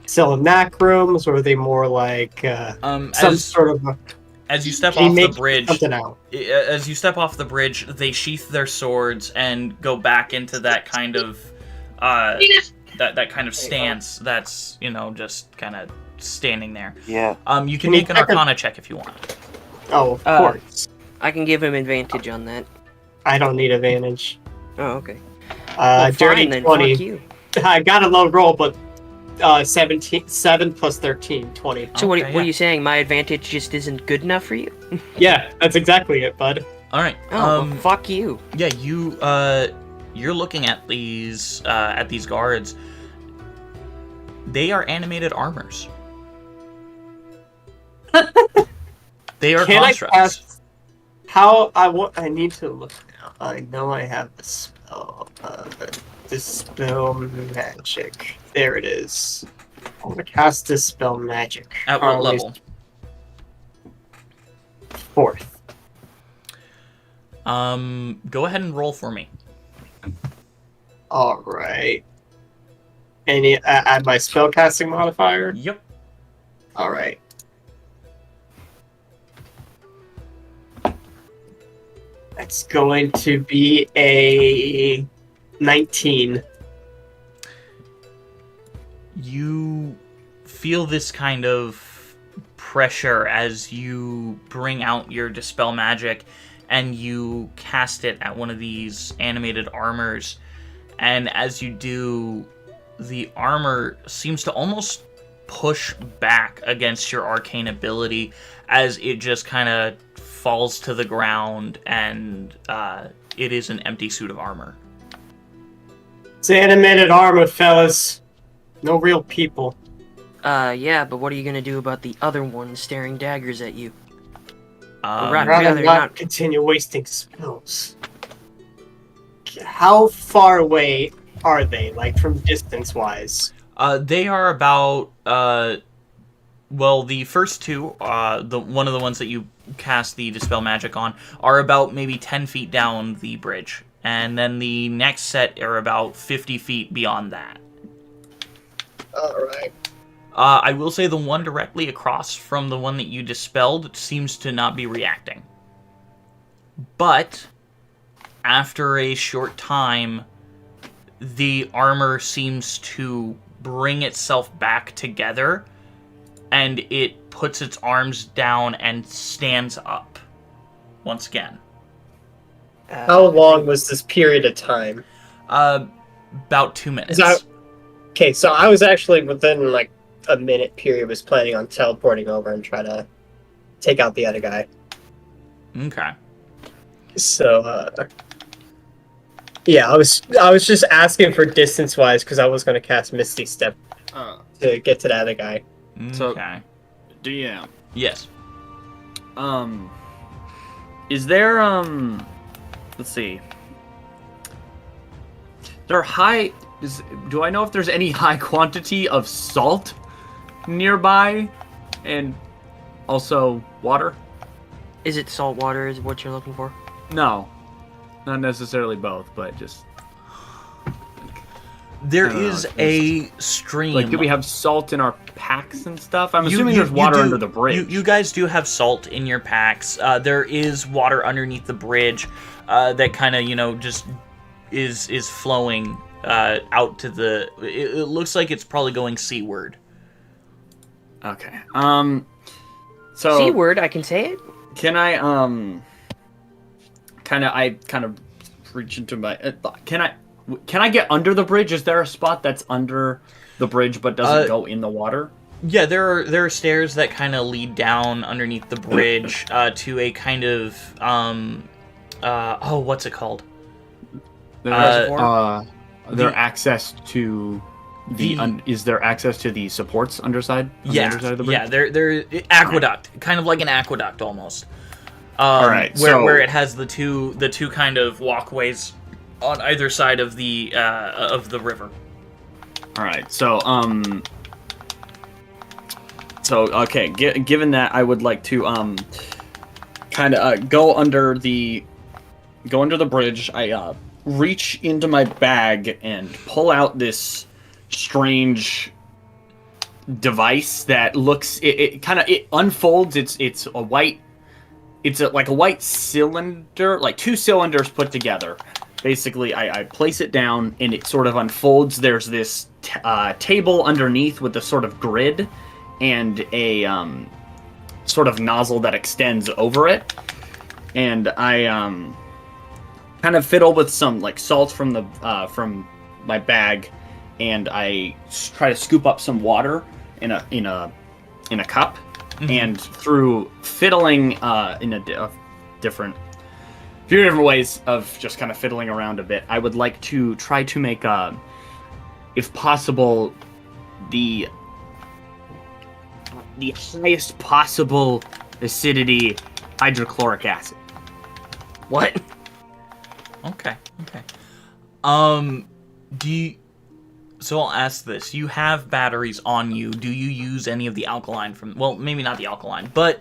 simulacrums, or are they more like some sort of? As you step off the bridge, out. As you step off the bridge, they sheath their swords and go back into that kind of that kind of stance. That's just kind of standing there. Yeah. You can make an Arcana check if you want. Oh, of course. I can give him advantage on that. I don't need advantage. Oh, okay. Dirty fine, then. 20. Fuck you. I got a low roll, but 7 plus 13, 20. So what are you saying? My advantage just isn't good enough for you? Yeah, that's exactly it, bud. All right. Oh, well, fuck you. Yeah, you you're looking at these guards. They are animated armors. They are Can I constructs. cast? How I need to look now. I know I have the spell. Dispel magic. There it is. I'm gonna cast Dispel magic. At what level? 4th. Go ahead and roll for me. All right. Any add my spellcasting modifier? Yep. All right. That's going to be a 19. You feel this kind of pressure as you bring out your Dispel Magic and you cast it at one of these animated armors. And as you do, the armor seems to almost push back against your arcane ability as it just kind of falls to the ground, and it is an empty suit of armor. It's animated armor, fellas. No real people. Yeah, but what are you gonna do about the other ones staring daggers at you? Um, Right. I'd rather rather not not- continue wasting spells. How far away are they, like from distance-wise? They are about, well, the first two, one of the ones that you cast the Dispel Magic on, are about maybe 10 feet down the bridge. And then the next set are about 50 feet beyond that. Alright. I will say the one directly across from the one that you dispelled seems to not be reacting. But after a short time, the armor seems to bring itself back together, and it puts its arms down and stands up once again. How long was this period of time? About 2 minutes. Okay, so I was actually within like a minute period was planning on teleporting over and try to take out the other guy. Okay. So yeah, I was just asking for distance wise because I was going to cast Misty Step to get to the other guy. So- Okay. DM. Yes. Is there let's see. Do I know if there's any high quantity of salt nearby and also water? Is it salt water? Is what you're looking for? No. Not necessarily both, but just There I don't know, is it's a stream. like, do we have salt in our packs and stuff? I'm You- assuming you- there's you water do- under the bridge. You guys do have salt in your packs. There is water underneath the bridge that kind of, just is flowing out to the... It looks like it's probably going seaward. Okay. So C word, I can say it. can I kind of reach into my can I get under the bridge? Is there a spot that's under the bridge but doesn't go in the water? Yeah, there are stairs that kind of lead down underneath the bridge to a kind of what's it called? There access to is there access to the supports underside? On the underside of the bridge? Yeah, they're aqueduct, kind of like an aqueduct almost. All right, where it has the two kind of walkways on either side of the river. All right. So okay, given that, I would like to kind of go under the bridge. I reach into my bag and pull out this strange device that looks it unfolds. It's a white. It's like a white cylinder, like two cylinders put together. Basically, I place it down and it sort of unfolds. There's this table underneath with a sort of grid and a sort of nozzle that extends over it. And I kind of fiddle with some like salt from my bag, and I try to scoop up some water in a cup. Mm-hmm. And through fiddling in a different few different ways of just kind of fiddling around a bit. I would like to try to make, if possible, the highest possible acidity hydrochloric acid. What? Okay. So I'll ask this. You have batteries on you. Do you use any of the alkaline from... Well, maybe not the alkaline, but...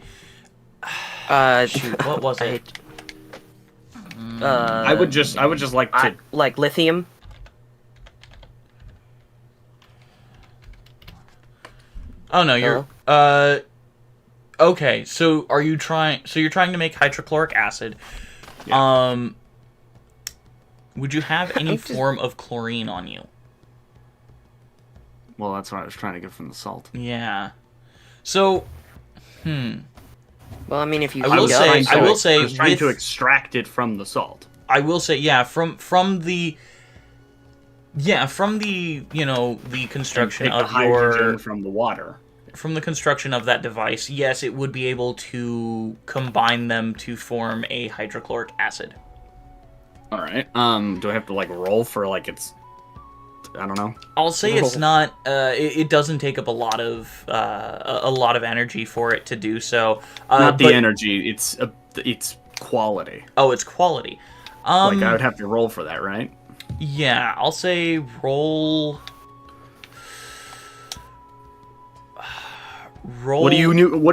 Shoot, what was it? I would just like to... like lithium? Oh, no, you're... Okay, so are you trying... So you're trying to make hydrochloric acid. Yeah. Would you have any form of chlorine on you? Well, that's what I was trying to get from the salt. Yeah. So, Well, I mean, if you... I will say I was trying with- to extract it from the salt. I will say, yeah, from the... Yeah, from the, the construction Take the of hydrogen from the water. From the construction of that device, yes, it would be able to combine them to form a hydrochloric acid. All right. Do I have to roll for it's? I don't know. I'll say it's not. It doesn't take up a lot of energy for it to do so. Not the energy. It's quality. Oh, it's quality. I would have to roll for that, right? Yeah, I'll say roll. Roll. What do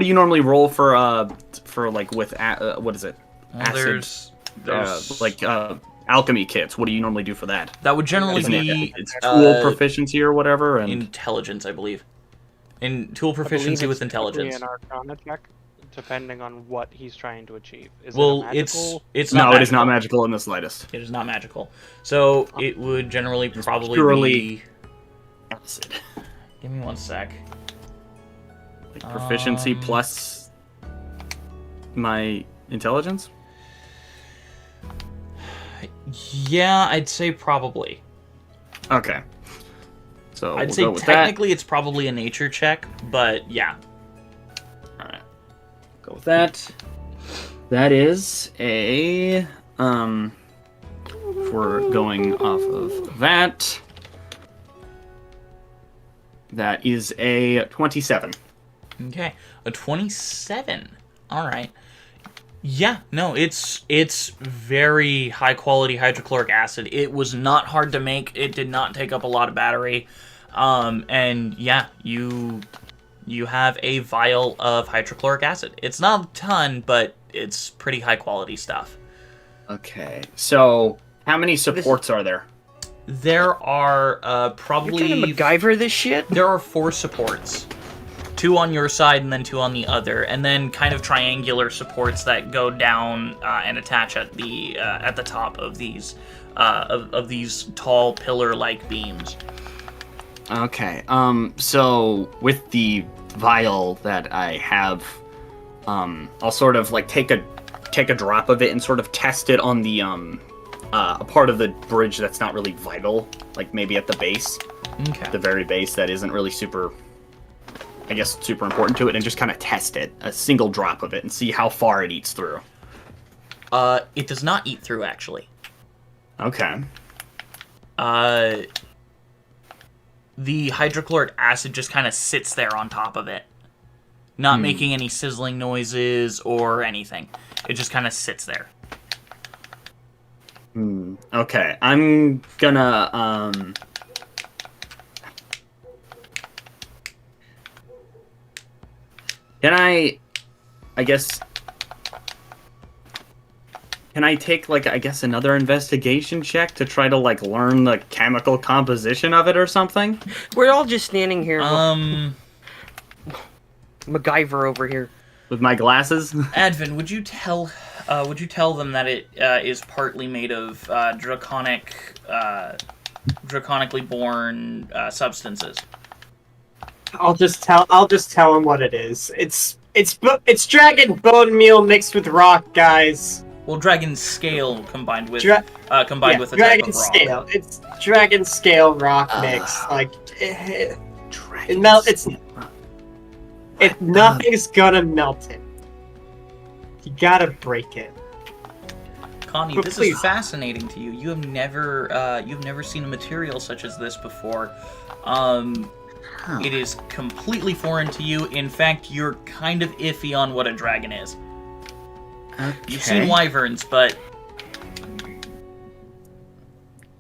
you normally roll for with what is it? Well, Acid. there's Alchemy kits. What do you normally do for that? that would generally Isn't be it's tool proficiency or whatever, and intelligence, I believe. In tool I believe proficiency it's with typically intelligence. an Arcana check, depending on what he's trying to achieve. Is Well, it a magical? it's not. no, it is not magical. magical in the slightest. It is not magical. So it would generally probably purely- be. Acid. Give me one sec. Proficiency plus my intelligence. Yeah, I'd say probably. Okay. So I'd we'll say go with technically it's probably a nature check, but yeah. that. All right. Go with that. That is a if we're going off of that. That is a 27. Okay, a 27. All right. Yeah, no, it's very high quality hydrochloric acid. It was not hard to make. It did not take up a lot of battery. And yeah, you have a vial of hydrochloric acid. It's not a ton, but it's pretty high quality stuff. Okay. So how many supports are there? There are You're probably trying to MacGyver this shit? there are 4 supports. 2 on your side and then 2 on the other, and then kind of triangular supports that go down and attach at the top of these of these tall pillar-like beams. Okay. So with the vial that I have, I'll sort of take a drop of it and sort of test it on the a part of the bridge that's not really vital, like maybe at the base, Okay. the very base that isn't really super important to it, and just kind of test it, a single drop of it, and see how far it eats through. It does not eat through, actually. Okay. The hydrochloric acid just kind of sits there on top of it, not making any sizzling noises or anything. It just kind of sits there. Okay. I'm gonna Can I take another investigation check to try to learn the chemical composition of it or something? We're all just standing here. MacGyver over here. With my glasses? Advin, would you tell them that it is partly made of draconically born substances? I'll just tell him what it is. It's dragon bone meal mixed with rock, guys. Well, dragon scale combined with with a type dragon of rock. scale. It's dragon scale rock mix. Nothing's gonna melt it. You gotta break it. Connie, But this please. is fascinating to you. You've never seen a material such as this before. It is completely foreign to you. In fact, you're kind of iffy on what a dragon is. Okay. You've seen wyverns, but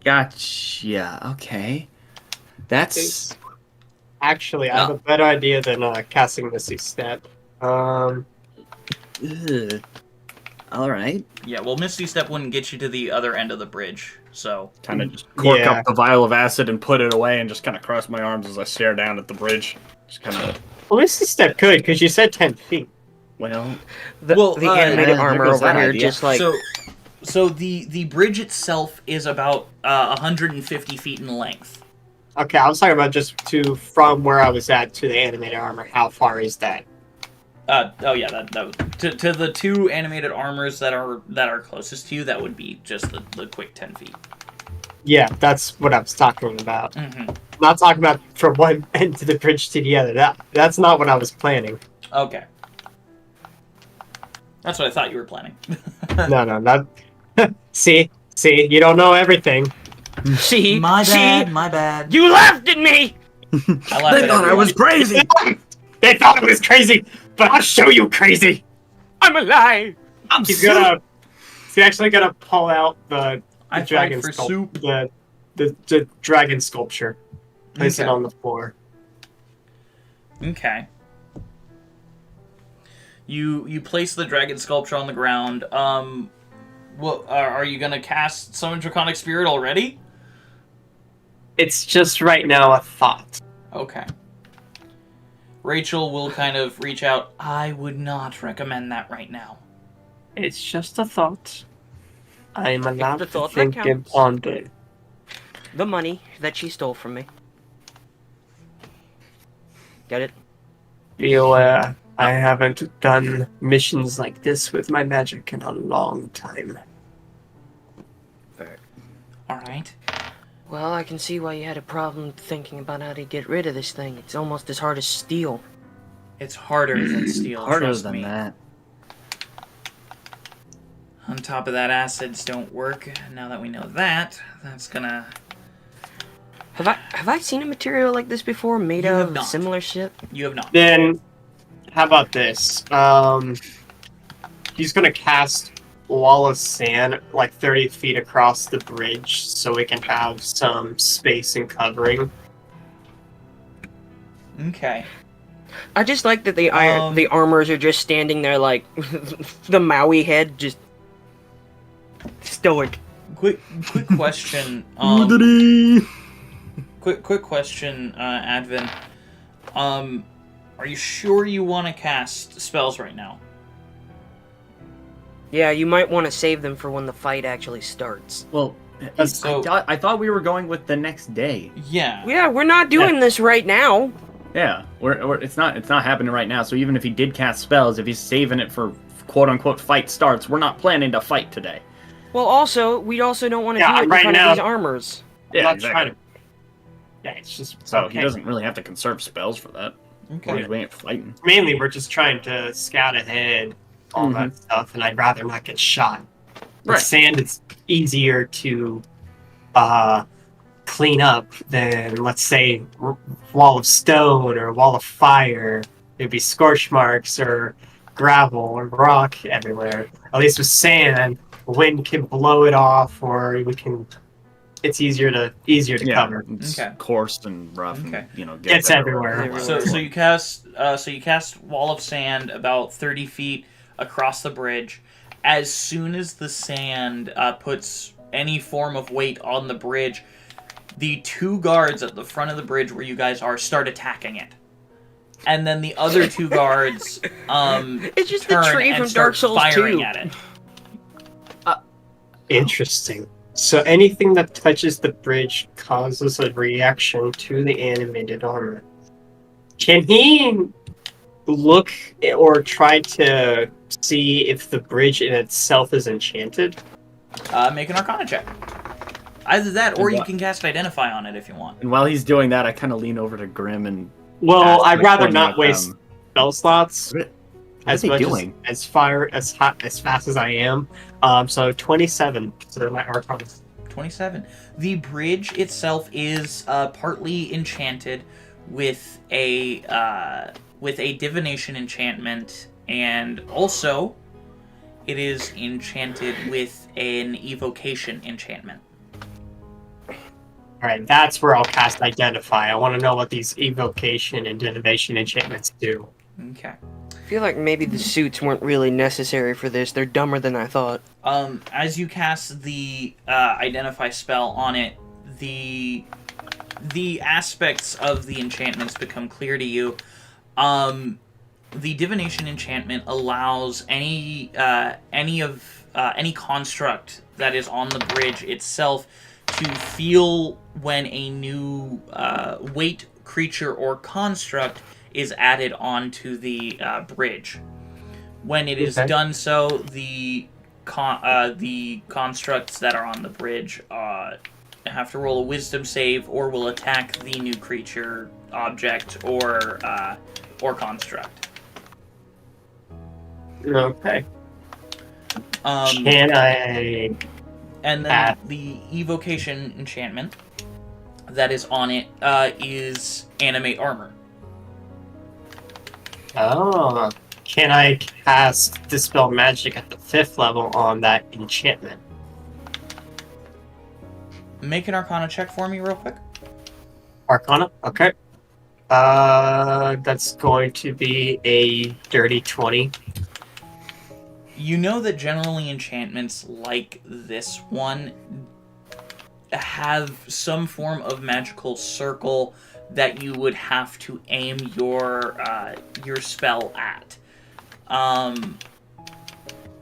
Gotcha. Okay. That's Actually, I have a better idea than casting Misty Step. ugh. All right. yeah. Well, Misty Step wouldn't get you to the other end of the bridge, so Kind of just cork Yeah. up the vial of acid and put it away, and just kind of cross my arms as I stare down at the bridge. Just kind of. Well, Misty Step could, because you said 10 feet. Well, The animated there armor goes over that here, idea. just like so the bridge itself is about 150 feet in length. Okay, I was talking about just from where I was at to the animated armor. How far is that? Oh yeah, that to the two animated armors that are closest to you, that would be just the quick 10 feet. Yeah, that's what I was talking about. Mm-hmm. Not talking about from one end to the bridge to the other. That's not what I was planning. Okay. That's what I thought you were planning. No, not. See, you don't know everything. see, My see, bad. you laughed at me. I laughed at everyone. crazy. They thought it was crazy, but I'll show you crazy. I'm alive. He's actually gonna pull out the I dragon fight for soup. the dragon sculpture. Place it Okay. on the floor. Okay. You place the dragon sculpture on the ground. Well, are you gonna cast Summon Draconic Spirit already? It's just right now a thought. Okay. Rachel will kind of reach out. I would not recommend that right now. It's just a thought. I'm allowed the to thought that think and counts. ponder. The money that she stole from me. Get it? Be aware, I haven't done missions like this with my magic in a long time. All right. Well, I can see why you had a problem thinking about how to get rid of this thing. It's almost as hard as steel. It's harder than steel. Harder trust than me. that. On top of that, acids don't work. Now that we know that, that's gonna. Have I seen a material like this before, made You have of not. similar shit? You have not. Then, how about this? He's gonna cast wall of sand like 30 feet across the bridge so we can have some space and covering. Okay. I just like that the armors are just standing there like the Maui head, just stoic. Quick question. Quick question, Advin. Are you sure you want to cast spells right now? Yeah, you might want to save them for when the fight actually starts. Well, So- I thought we were going with the next day. Yeah. Yeah, we're not doing this right now. Yeah, it's not happening right now. So even if he did cast spells, if he's saving it for quote unquote fight starts, we're not planning to fight today. Well, also, we also don't want to Yeah, do it in right front now- of these armors. I'm not trying to. Yeah, it's just. So okay. he doesn't really have to conserve spells for that. Okay. We ain't fighting. Mainly, we're just trying to scout ahead, all that stuff, and I'd rather not get shot. With Right. sand, it's easier to clean up than, let's say, wall of stone or wall of fire. It'd be scorch marks or gravel or rock everywhere. At least with sand, wind can blow it off, or we can. It's easier to cover. It's Okay. coarse and rough, Okay. and Gets everywhere. So you cast wall of sand about 30 feet across the bridge. As soon as the sand puts any form of weight on the bridge, the two guards at the front of the bridge where you guys are start attacking it, and then the other two guards It's just the turn tree and from start Dark Souls firing 2. at it. Interesting. So anything that touches the bridge causes a reaction to the animated armor. Can he look or try to see if the bridge in itself is enchanted? Make an Arcana check. Either that, or you can cast Identify on it if you want. And while he's doing that, I kind of lean over to Grim and Well, ask I'd the rather question not of, waste spell slots. as are they much doing? as fast as I am. So 27 for my Arcana. 27. The bridge itself is partly enchanted with a divination enchantment, and also it is enchanted with an evocation enchantment. All right, that's where I'll cast Identify. I want to know what these evocation and divination enchantments do. Okay. I feel like maybe the suits weren't really necessary for this. They're dumber than I thought. As you cast the Identify spell on it, the aspects of the enchantments become clear to you. The divination enchantment allows any construct that is on the bridge itself to feel when a new weight, creature, or construct is added onto the bridge. When it is done so, the constructs that are on the bridge have to roll a wisdom save, or will attack the new creature, object, or construct. Okay. Can I? And then the evocation enchantment that is on it is animate armor. Oh, can I cast Dispel Magic at the 5th level on that enchantment? Make an Arcana check for me real quick. Arcana? Okay. That's going to be a dirty 20. You know that generally enchantments like this one have some form of magical circle that you would have to aim your spell at.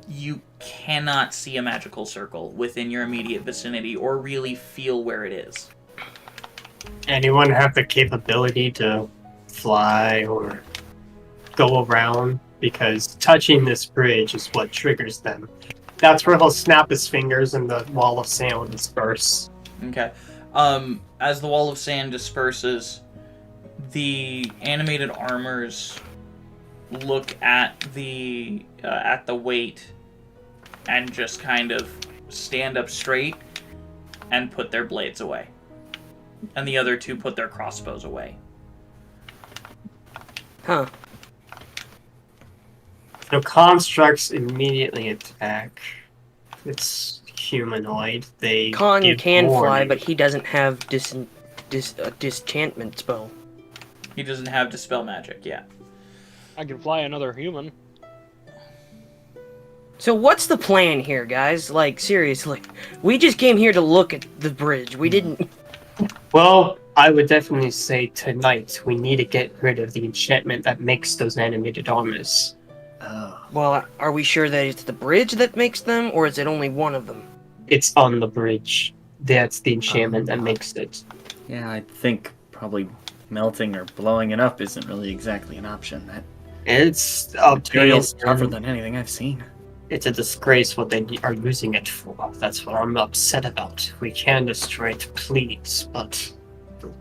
You cannot see a magical circle within your immediate vicinity or really feel where it is. Anyone have the capability to fly or go around? Because touching this bridge is what triggers them. That's where he'll snap his fingers and the wall of sand will disperse. Okay. As the wall of sand disperses, the animated armors look at the weight and just kind of stand up straight and put their blades away. And the other two put their crossbows away. Huh. So constructs immediately attack. It's humanoid. They Khan give can fly, warning. but he doesn't have disenchantment spell. He doesn't have Dispel Magic yet. I can fly another human. So what's the plan here, guys? Like, seriously. We just came here to look at the bridge. We didn't... Well, I would definitely say tonight we need to get rid of the enchantment that makes those animated armors. Well, are we sure that it's the bridge that makes them, or is it only one of them? It's on the bridge. That's the enchantment that makes it. Yeah, I think probably melting or blowing it up isn't really exactly an option. That It's up to material's you. tougher than anything I've seen. It's a disgrace what they are using it for. That's what I'm upset about. We can destroy it, please, but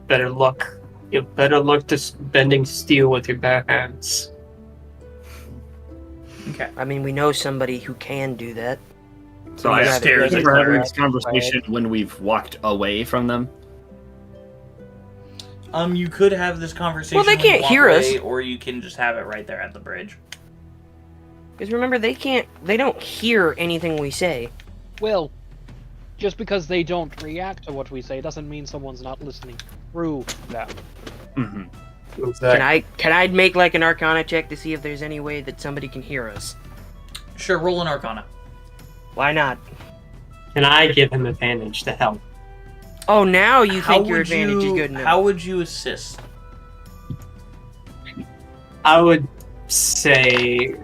better luck. You better luck to bending steel with your bare hands. Okay. I mean, we know somebody who can do that. So You I got it. stare That's at right. having this conversation when we've walked away from them. You could have this conversation. Well, they when you can't walk hear us. away, or you can just have it right there at the bridge. Because remember, they don't hear anything we say. Well, just because they don't react to what we say doesn't mean someone's not listening through them. Mm-hmm. Can I make like an Arcana check to see if there's any way that somebody can hear us? Sure, roll an Arcana. Why not? Can I give him advantage to help? Oh, now you How think your would advantage is you- good enough. How would you assist? I would say,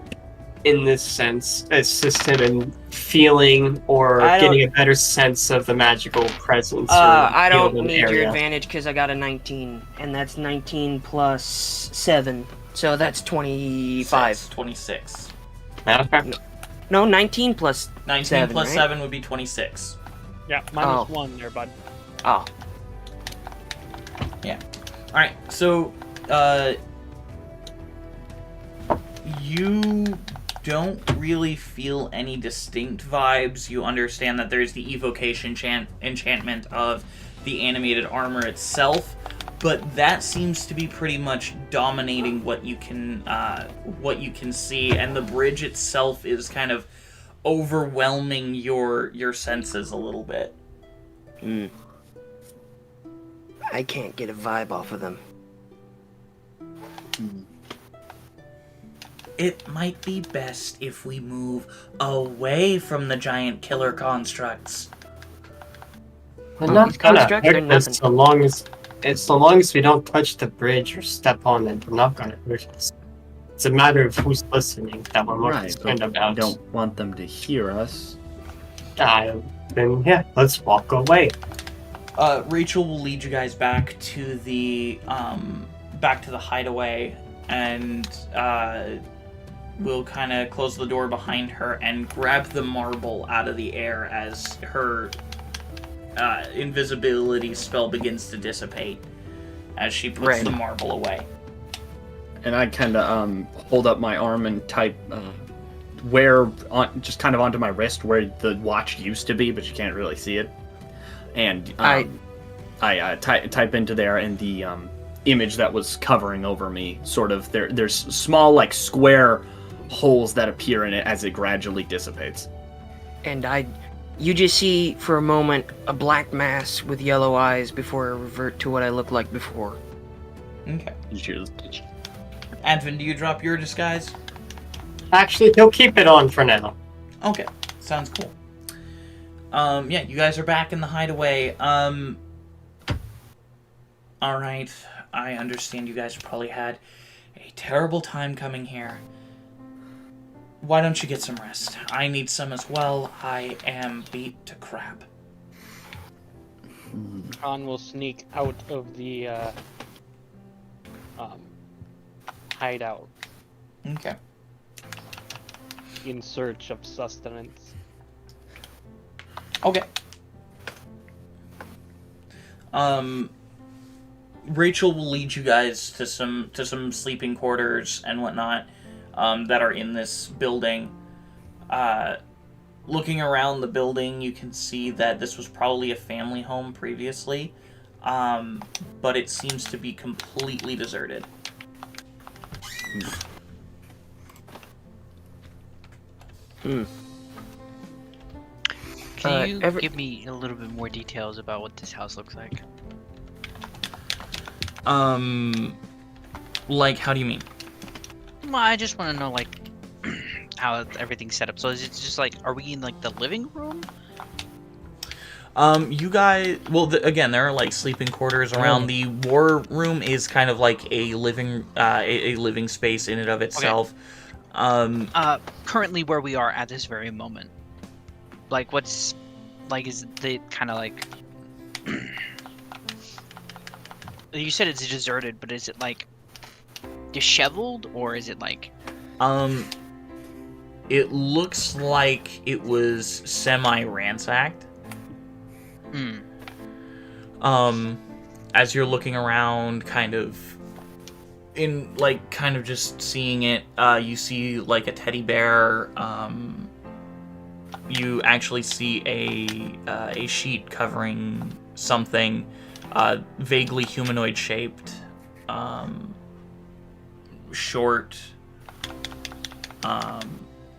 in this sense, assist him in feeling or I don't- getting a better sense of the magical presence. or I don't field in need area. your advantage because I got a 19, and that's 19 plus 7, so that's 25. 26. Okay. No, 19 plus 19 7, plus right? 7 would be 26. Yeah, Oh. -1 there, bud. Oh, Alright, so, You don't really feel any distinct vibes. You understand that there's the evocation enchantment of the animated armor itself, but that seems to be pretty much dominating what you can see, and the bridge itself is kind of overwhelming your senses a little bit. I can't get a vibe off of them. It might be best if we move away from the giant killer constructs. We're not These gonna constructs are hurt us nothing. so long as we don't touch the bridge or step on it. We're not gonna hurt us. It's a matter of who's listening that we're more concerned about. I don't want them to hear us. Then yeah, let's walk away. Rachel will lead you guys back to the hideaway, and we'll kind of close the door behind her and grab the marble out of the air as her invisibility spell begins to dissipate as she puts the marble away. And I kind of hold up my arm and type just kind of onto my wrist where the watch used to be, but you can't really see it. And I type into there, and the image that was covering over me, sort of there's small like square holes that appear in it as it gradually dissipates. And you just see for a moment a black mass with yellow eyes before I revert to what I looked like before. Okay. Advin, do you drop your disguise? Actually, he'll keep it on for now. Okay, sounds cool. Yeah, you guys are back in the hideaway. Alright, I understand you guys probably had a terrible time coming here. Why don't you get some rest? I need some as well. I am beat to crap. Khan will sneak out of the hideout Okay. in search of sustenance. Okay. Rachel will lead you guys to some sleeping quarters and whatnot that are in this building. Looking around the building, you can see that this was probably a family home previously, but it seems to be completely deserted. Can you give me a little bit more details about what this house looks like? Like, how do you mean? Well, I just want to know, like, how everything's set up. So is it just like, are we in like the living room? You guys, well, again, there are like sleeping quarters around. The war room is kind of like a living, a living space in and of itself. Okay. Currently where we are at this very moment, like, what's, like, is the kind of like, you said it's deserted, but is it like disheveled, or is it like? It looks like it was semi-ransacked. As you're looking around, kind of just seeing it, you see like a teddy bear. You actually see a sheet covering something vaguely humanoid shaped, short.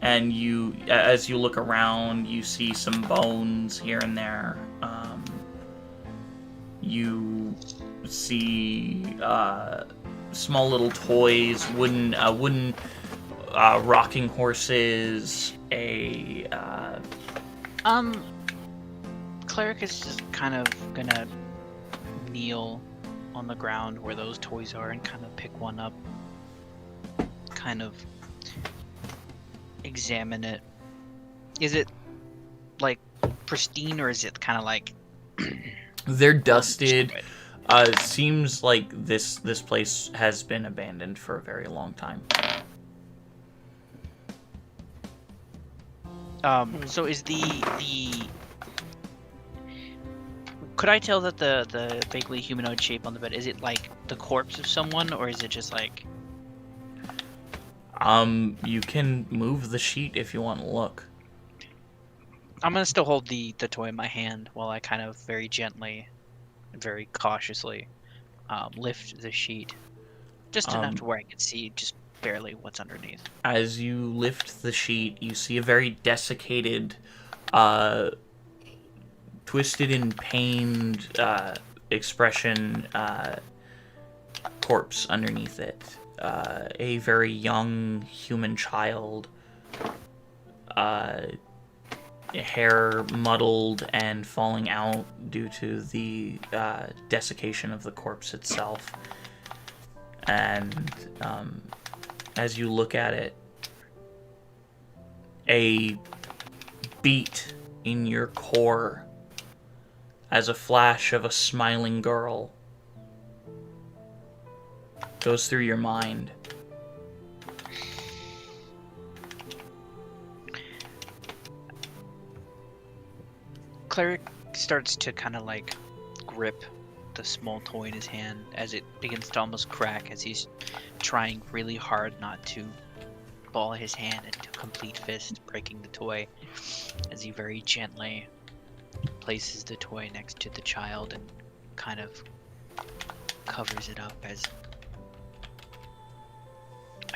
And as you look around, you see some bones here and there. You see small little toys, wooden rocking horses. Cleric is just kind of gonna kneel on the ground where those toys are and kind of pick one up, kind of examine it. Is it like pristine, or is it kind of like they're dusted? It seems like this place has been abandoned for a very long time. So is the could I tell that the vaguely humanoid shape on the bed, is it like the corpse of someone, or is it just like? You can move the sheet if you want to look. I'm gonna still hold the toy in my hand while I kind of very gently, very cautiously lift the sheet, just enough to where I can see just barely what's underneath. As you lift the sheet, you see a very desiccated, twisted in pain expression corpse underneath it. A very young human child, hair muddled and falling out due to the desiccation of the corpse itself. And as you look at it, a beat in your core as a flash of a smiling girl goes through your mind. Cleric starts to kind of like grip the small toy in his hand as it begins to almost crack as he's trying really hard not to ball his hand into a complete fist, breaking the toy, as he very gently places the toy next to the child and kind of covers it up. As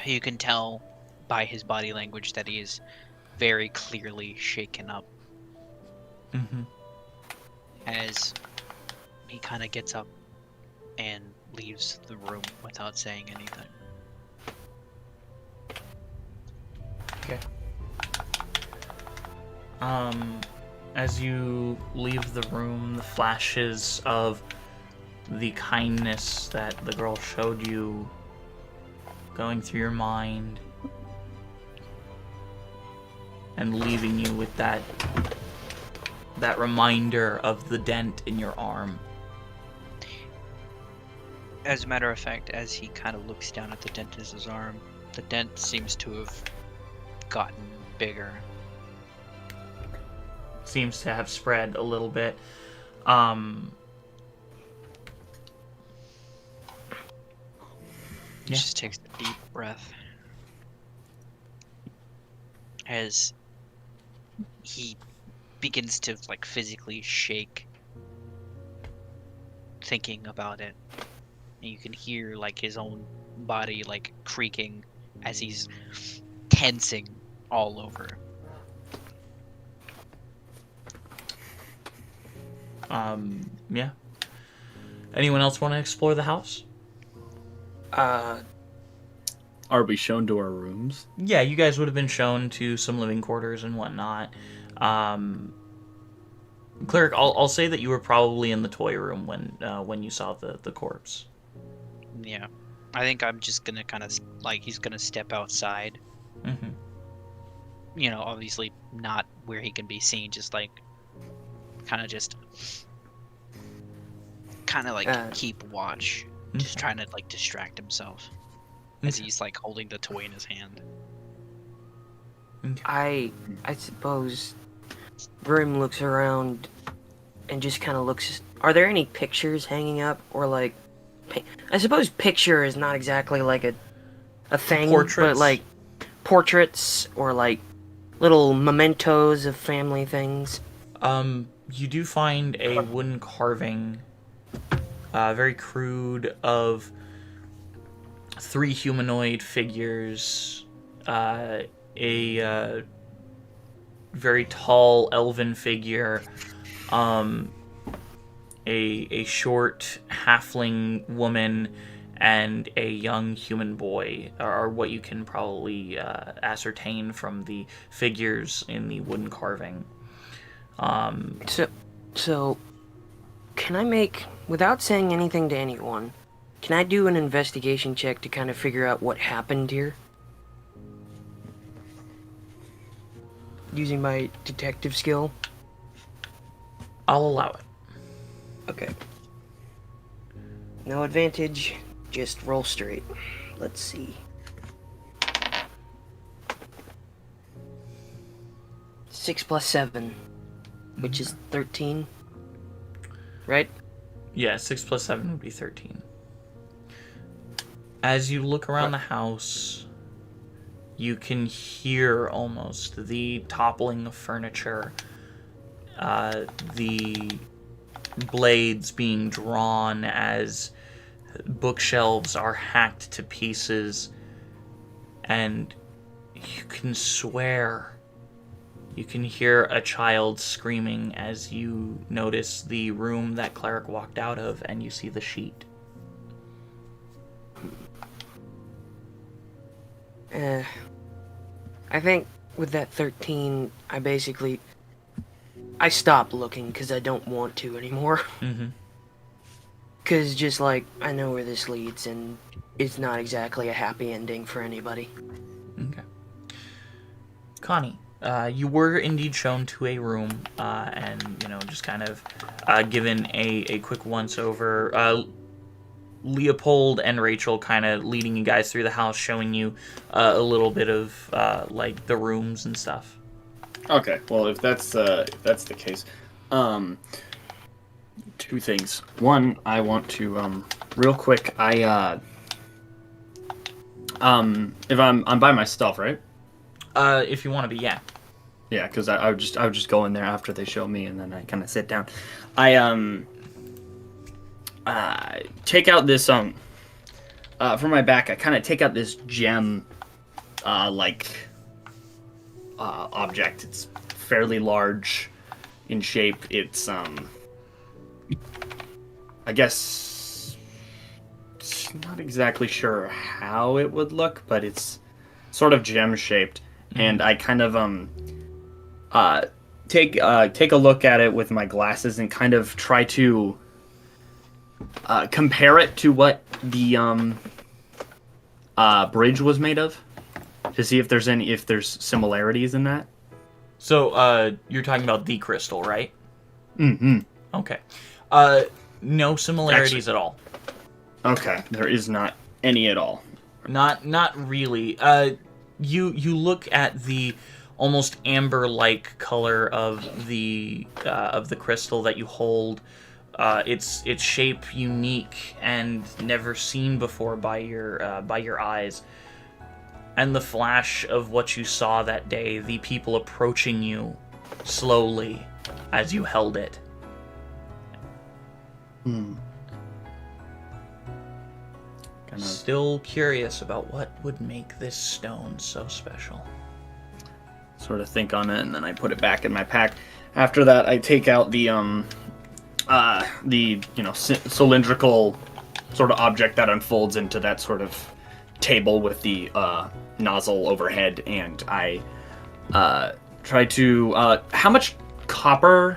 you can tell by his body language that he is very clearly shaken up. Mm-hmm. As he kind of gets up and leaves the room without saying anything. Okay. As you leave the room, the flashes of the kindness that the girl showed you going through your mind and leaving you with that reminder of the dent in your arm. As a matter of fact, as he kind of looks down at the dent in his arm, the dent seems to have gotten bigger. Seems to have spread a little bit. He just takes a deep breath as he begins to like physically shake, thinking about it. And you can hear like his own body like creaking as he's tensing all over. Yeah. Anyone else want to explore the house? Are we shown to our rooms? Yeah, you guys would have been shown to some living quarters and whatnot. Cleric, I'll say that you were probably in the toy room when you saw the corpse. Yeah. I think I'm just gonna kind of like, he's gonna step outside. Mm-hmm. You know, obviously not where he can be seen, just like kind of keep watch, just trying to like distract himself as he's like holding the toy in his hand. I suppose Grim looks around and just kind of looks. Are there any pictures hanging up, or like? I suppose picture is not exactly like a thing, Portraits. but like portraits or like little mementos of family things. You do find a wooden carving, very crude, of 3 humanoid figures, a very tall elven figure, a short halfling woman, and a young human boy are what you can probably ascertain from the figures in the wooden carving. So, can I make, without saying anything to anyone, can I do an investigation check to kind of figure out what happened here? Using my detective skill? I'll allow it. Okay. No advantage, just roll straight. Let's see. 6 plus 7, which is 13. Right? Yeah, 6 plus 7 would be 13. As you look around the house, You can hear almost the toppling of furniture, the blades being drawn as bookshelves are hacked to pieces, and you can swear you can hear a child screaming as you notice the room that Cleric walked out of, and you see the sheet. I think with that 13, I stop looking because I don't want to anymore. Mm-hmm. Because just like, I know where this leads, and it's not exactly a happy ending for anybody. Okay. Connie, you were indeed shown to a room, and, just kind of given a quick once-over. Leopold and Rachel kind of leading you guys through the house, showing you a little bit of, the rooms and stuff. Okay, well, if that's the case, two things. One, I want to real quick. If I'm by myself, right? If you want to be, yeah. Yeah, because I would just go in there after they show me, and then I kind of sit down. I take out this from my back. I kind of take out this gem object. It's fairly large in shape. It's I guess not exactly sure how it would look, but it's sort of gem shaped. Mm-hmm. And I kind of take a look at it with my glasses and kind of try to compare it to what the bridge was made of, to see if there's similarities in that. So you're talking about the crystal, right? Mm-hmm. Okay. No similarities at all. Okay, there is not any at all. Not really. You look at the almost amber-like color of the crystal that you hold. Its shape unique and never seen before by your eyes. And the flash of what you saw that day, the people approaching you slowly as you held it. Still curious about what would make this stone so special. Sort of think on it, and then I put it back in my pack. After that, I take out the cylindrical sort of object that unfolds into that sort of table with the nozzle overhead, and I try to how much copper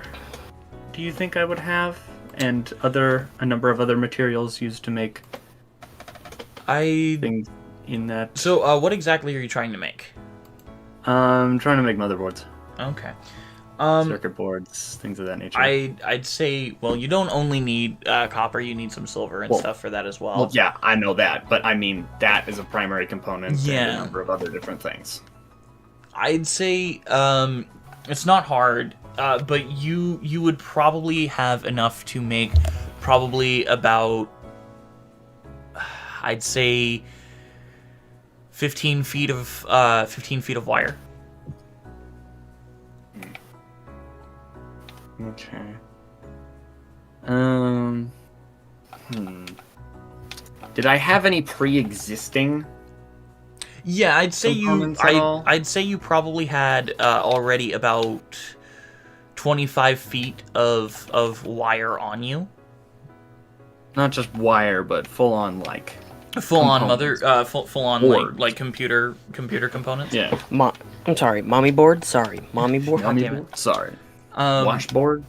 do you think I would have, and a number of other materials used to make things in that. So what exactly are you trying to make? I'm trying to make motherboards. Okay. Circuit boards, things of that nature. I'd say, well, you don't only need copper, you need some silver and stuff for that as well. Well, yeah, I know that, but I mean, that is a primary component and a number of other different things. I'd say it's not hard, but you would probably have enough to make probably about, I'd say, 15 feet of wire. Okay. Did I have any pre-existing? Yeah, I'd say I'd say you probably had already about 25 feet of wire on you. Not just wire, but full on full on computer components. Yeah. I'm sorry, mommy board. Sorry, mommy board. Mommy board? Sorry. Washboard?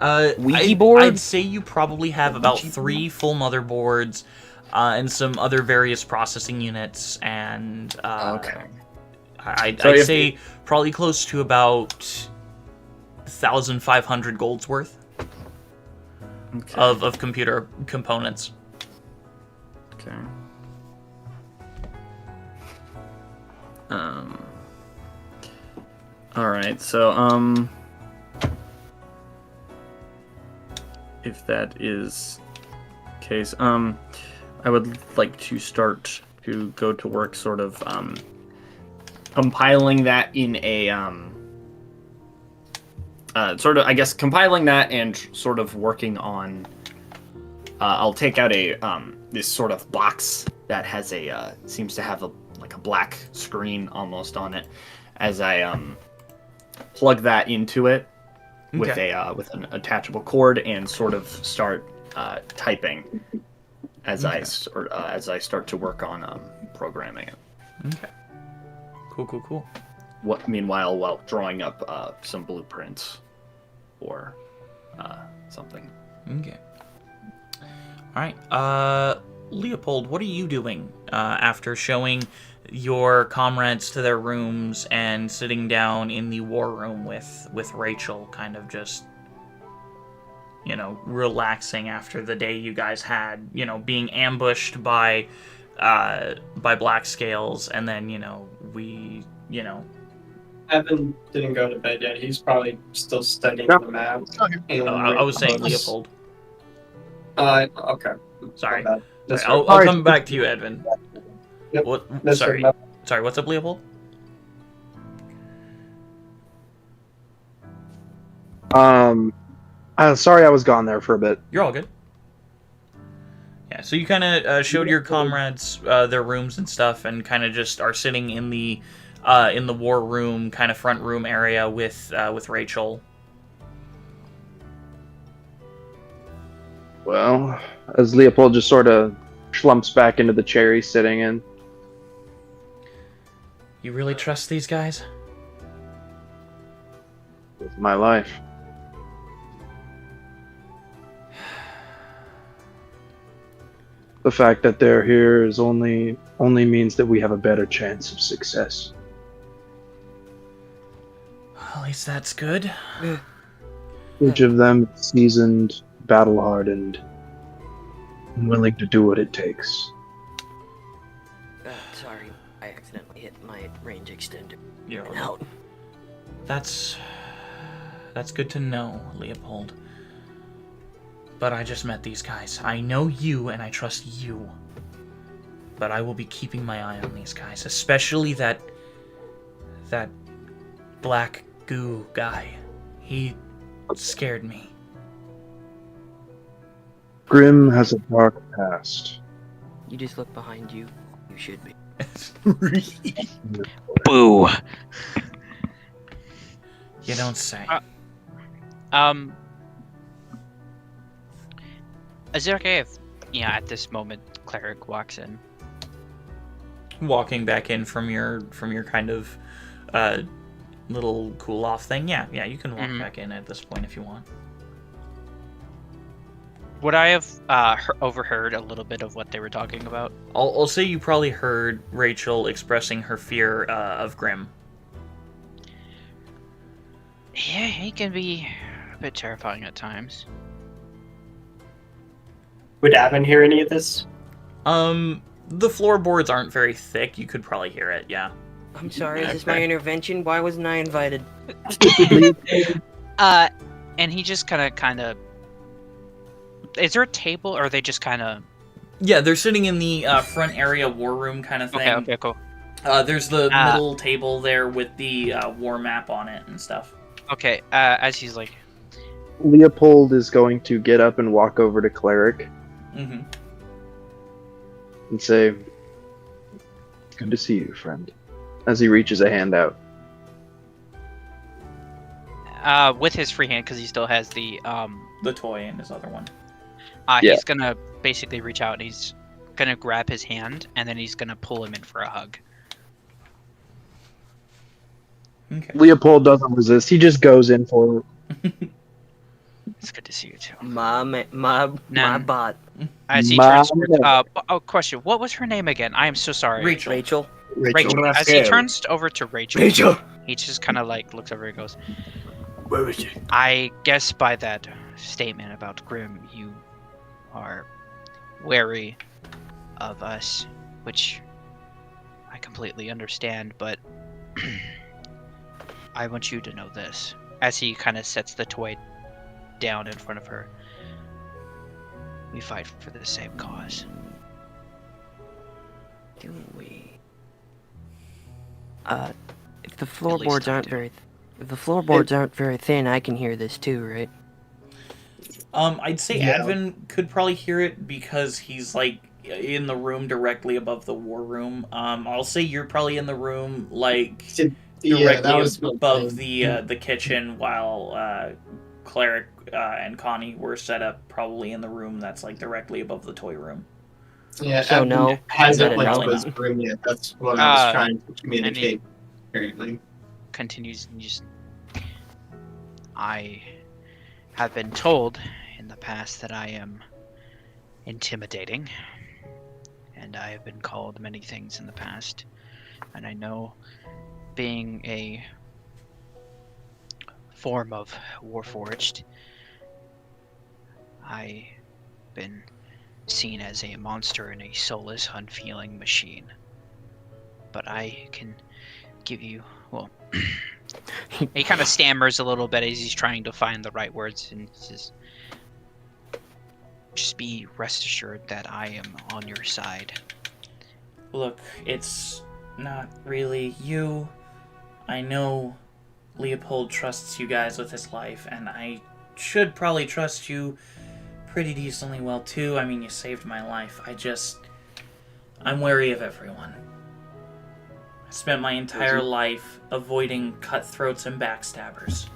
Ouija board? I'd say you probably have about 3 full motherboards, and some other various processing units, and okay. I'd say probably close to about 1,500 gold's worth of computer components. Okay. All right. So if that is the case, I would like to start to go to work sort of compiling that in a sort of, I guess, compiling that and sort of working on. I'll take out a this sort of box that has a seems to have a black screen almost on it, as I plug that into it with an attachable cord and sort of start typing as I start to work on programming it. Okay. Cool. Meanwhile, while drawing up some blueprints or something. Okay. All right. Leopold, what are you doing after showing your comrades to their rooms and sitting down in the war room with Rachel, kind of just, relaxing after the day you guys had, being ambushed by black scales, and then, Evan didn't go to bed yet. He's probably still studying the map. I was saying Leopold. Okay. Sorry. That's I'll come back to you, Edvin. Yep. Sorry. Sorry, what's up, Leopold? Sorry I was gone there for a bit. You're all good. Yeah, so you kind of showed your comrades their rooms and stuff, and kind of just are sitting in the war room, kind of front room area with Rachel. Well, as Leopold just sort of slumps back into the chair he's sitting in. You really trust these guys? With my life. The fact that they're here is only means that we have a better chance of success. At least that's good. Each of them is seasoned, battle-hardened, and willing to do what it takes. Sorry, I accidentally hit my range extender. You're all Out. That's good to know, Leopold. But I just met these guys. I know you, and I trust you. But I will be keeping my eye on these guys, especially that black goo guy. He scared me. Grim has a dark past. You just look behind you. You should be. Boo. You don't say. Is it okay if, at this moment, Cleric walks in? Walking back in from your kind of little cool off thing. Yeah, you can walk back in at this point if you want. Would I have overheard a little bit of what they were talking about? I'll say you probably heard Rachel expressing her fear of Grim. Yeah, he can be a bit terrifying at times. Would Avin hear any of this? The floorboards aren't very thick. You could probably hear it, yeah. I'm sorry, is this my intervention? Why wasn't I invited? And he just kind of... Is there a table, or are they just kind of... Yeah, they're sitting in the front area war room kind of thing. Okay, cool. There's the middle table there with the war map on it and stuff. Okay, as he's like... Leopold is going to get up and walk over to Cleric. Mm-hmm. And say, "Good to see you, friend," as he reaches a hand out. With his free hand, because he still has the toy in his other one. Yeah. He's gonna basically reach out and he's gonna grab his hand, and then he's gonna pull him in for a hug. Okay. Leopold doesn't resist. He just goes in for it. It's good to see you too. My bot. As he turns towards, question, what was her name again? I am so sorry. Rachel. Rachel. As he turns over to Rachel, he just kind of looks over and goes, Where is she? I guess by that statement about Grim, you are wary of us, which I completely understand, but I want you to know this. As he kind of sets the toy down in front of her. We fight for the same cause. Do we? If the least floorboards I aren't do. very, if the floorboards aren't very thin, I can hear this too, right? I'd say Yeah. Advin could probably hear it because he's like in the room directly above the war room. I'll say you're probably in the room like Yeah, that directly was my above thing. the kitchen, while Cleric and Connie were set up probably in the room that's like directly above the toy room. Yeah, So Evan no, hasn't is that a went no? to his room yet. That's what I was trying to communicate. Apparently. Continues and just. I have been told in the past that I am intimidating, and I have been called many things in the past, and I know being a form of Warforged, I've been seen as a monster and a soulless, unfeeling machine. But I can give you, well, he kind of stammers a little bit as he's trying to find the right words, and says, just be rest assured that I am on your side. Look, it's not really you. I know Leopold trusts you guys with his life, and I should probably trust you pretty decently well too. I mean, you saved my life. I'm wary of everyone. I spent my entire life avoiding cutthroats and backstabbers.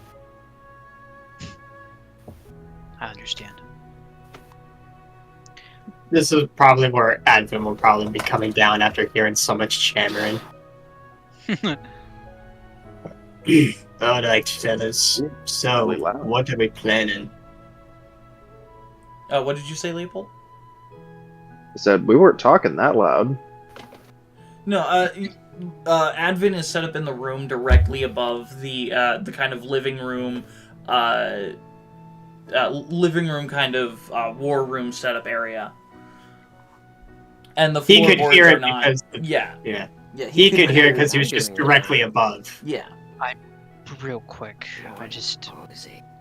I understand. This is probably where Advin will probably be coming down after hearing so much chattering. Alright, fellas. So, Really loud. what are we planning? What did you say, Leopold? I said we weren't talking that loud. No, Advin is set up in the room directly above the kind of living room kind of war room setup area. And the He could floorboards hear are it not. because Yeah. yeah, Yeah, he could hear it because he I'm was just doing it. directly above. Yeah. Real quick, I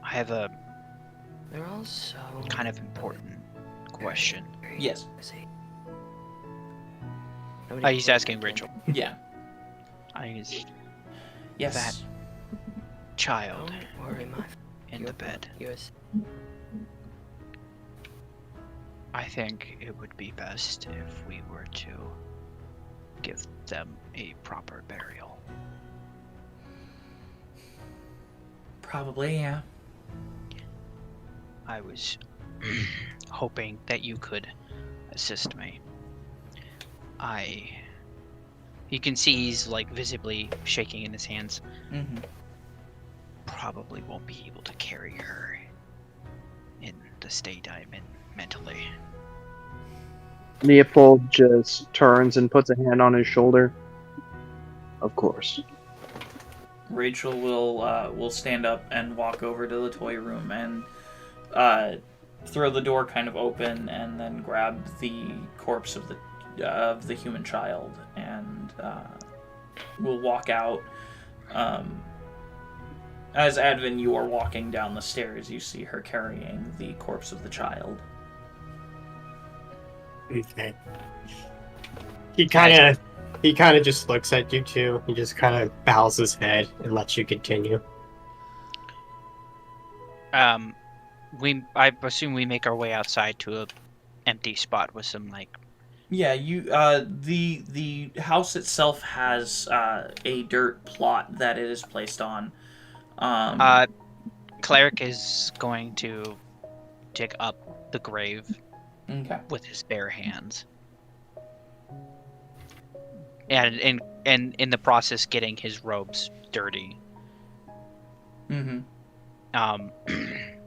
have a They're all so kind of important question. Yes. He's asking Rachel. Yeah. Yes. That child Don't worry, my in the bed. yours. I think it would be best if we were to give them a proper burial. Probably, yeah. I was hoping that you could assist me. You can see he's like visibly shaking in his hands. Mm-hmm. Probably won't be able to carry her in the state I'm in mentally. Leopold just turns and puts a hand on his shoulder. Of course. Rachel will stand up and walk over to the toy room and throw the door kind of open, and then grab the corpse of the human child, and will walk out. As Advin, you are walking down the stairs, you see her carrying the corpse of the child. Okay. He kind of just looks at you two. He just kind of bows his head and lets you continue. I assume we make our way outside to a empty spot with some like. Yeah, you the house itself has a dirt plot that it is placed on. Cleric is going to dig up the grave with his bare hands, and in the process getting his robes dirty. Mm-hmm.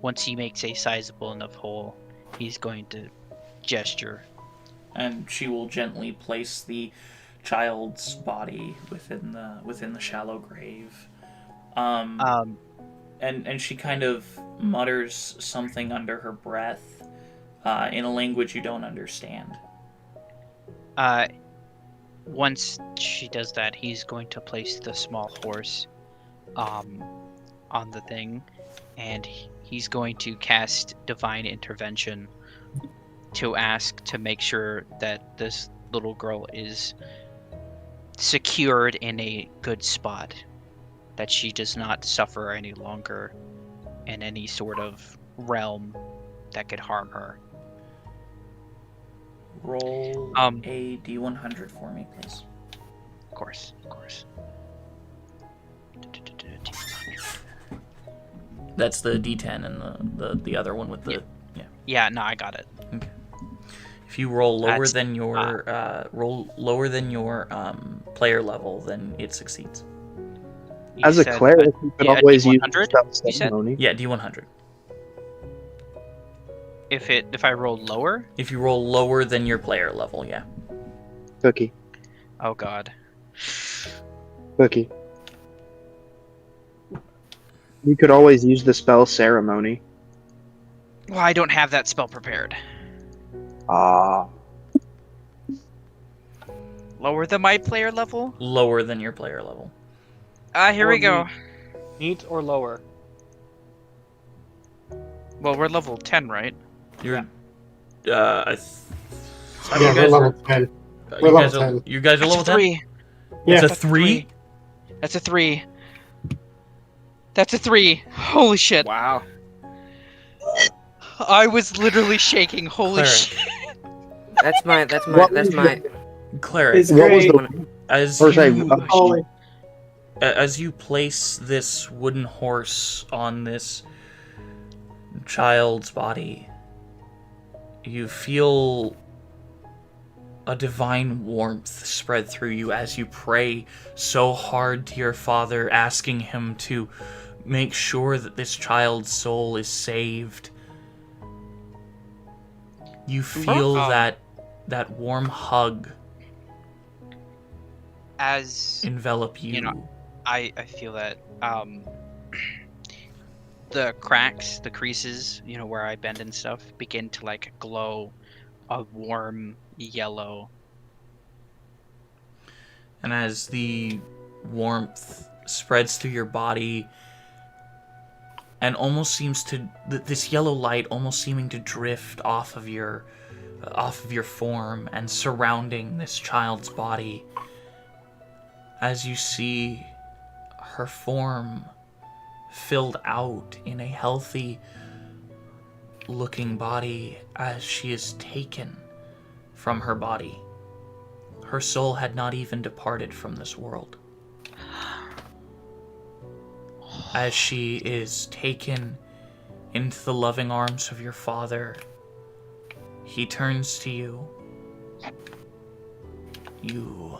Once he makes a sizable enough hole, he's going to gesture. And she will gently place the child's body within the shallow grave. And she kind of mutters something under her breath in a language you don't understand. Once she does that, he's going to place the small horse on the thing, and he's going to cast Divine Intervention to ask to make sure that this little girl is secured in a good spot, that she does not suffer any longer in any sort of realm that could harm her. Roll Um, a d100 for me, please. Of course, of course. That's the d10 and the other one with the Yeah, no, I got it. Okay. If you roll lower That's- than your player level, then it succeeds. You As a said, cleric, you could yeah, always use D100, spell you said? ceremony. Yeah, d100. if I roll lower, If you roll lower than your player level, yeah. Cookie. oh god. Cookie. You could always use the spell ceremony. Well, I don't have that spell prepared. Ah. Lower than my player level? Lower than your player level. Here Or we go. Neat or lower. Well, we're level 10, right? You're. I Yeah, you we're guys level are. 10. You We're guys level are. 10. You guys are That's level a 10. 3. Yeah. It's a 3. That's a 3. That's a 3. Holy shit. Wow. I was literally shaking. Holy Cleric. shit. That's my Cleric. It's What was great. the As or say, you Holy. as you place this wooden horse on this child's body, you feel a divine warmth spread through you as you pray so hard to your father, asking him to make sure that this child's soul is saved. You feel that warm hug As envelop you. You know, I feel that the cracks, the creases, where I bend and stuff, begin to like glow a warm yellow. And as the warmth spreads through your body and almost seems to this yellow light almost seeming to drift off of your form and surrounding this child's body, as you see her form filled out in a healthy looking body as she is taken from her body. Her soul had not even departed from this world. As she is taken into the loving arms of your father, he turns to you. You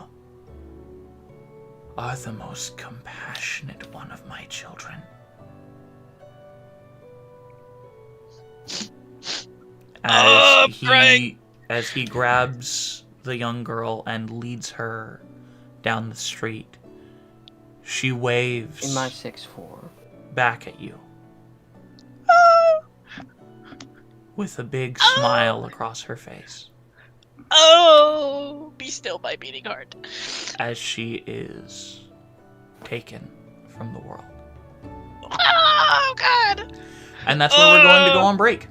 are the most compassionate one of my children. As he grabs the young girl and leads her down the street, she waves in my 6'4". back at you with a big smile across her face Oh, be still, my beating heart. as she is taken from the world. Oh god. And that's where we're going to go on break.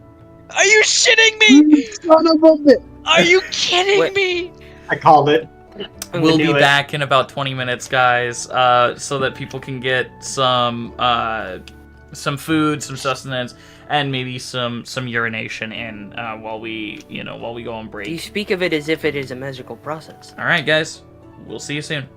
Are you shitting me? Son of a bitch! Are you kidding Wait. me? I called it. We'll be do it. back in about 20 minutes, guys, so that people can get some food, some sustenance, and maybe some urination in while we go on You break. speak of it as if it is a magical process. All right, guys, we'll see you soon.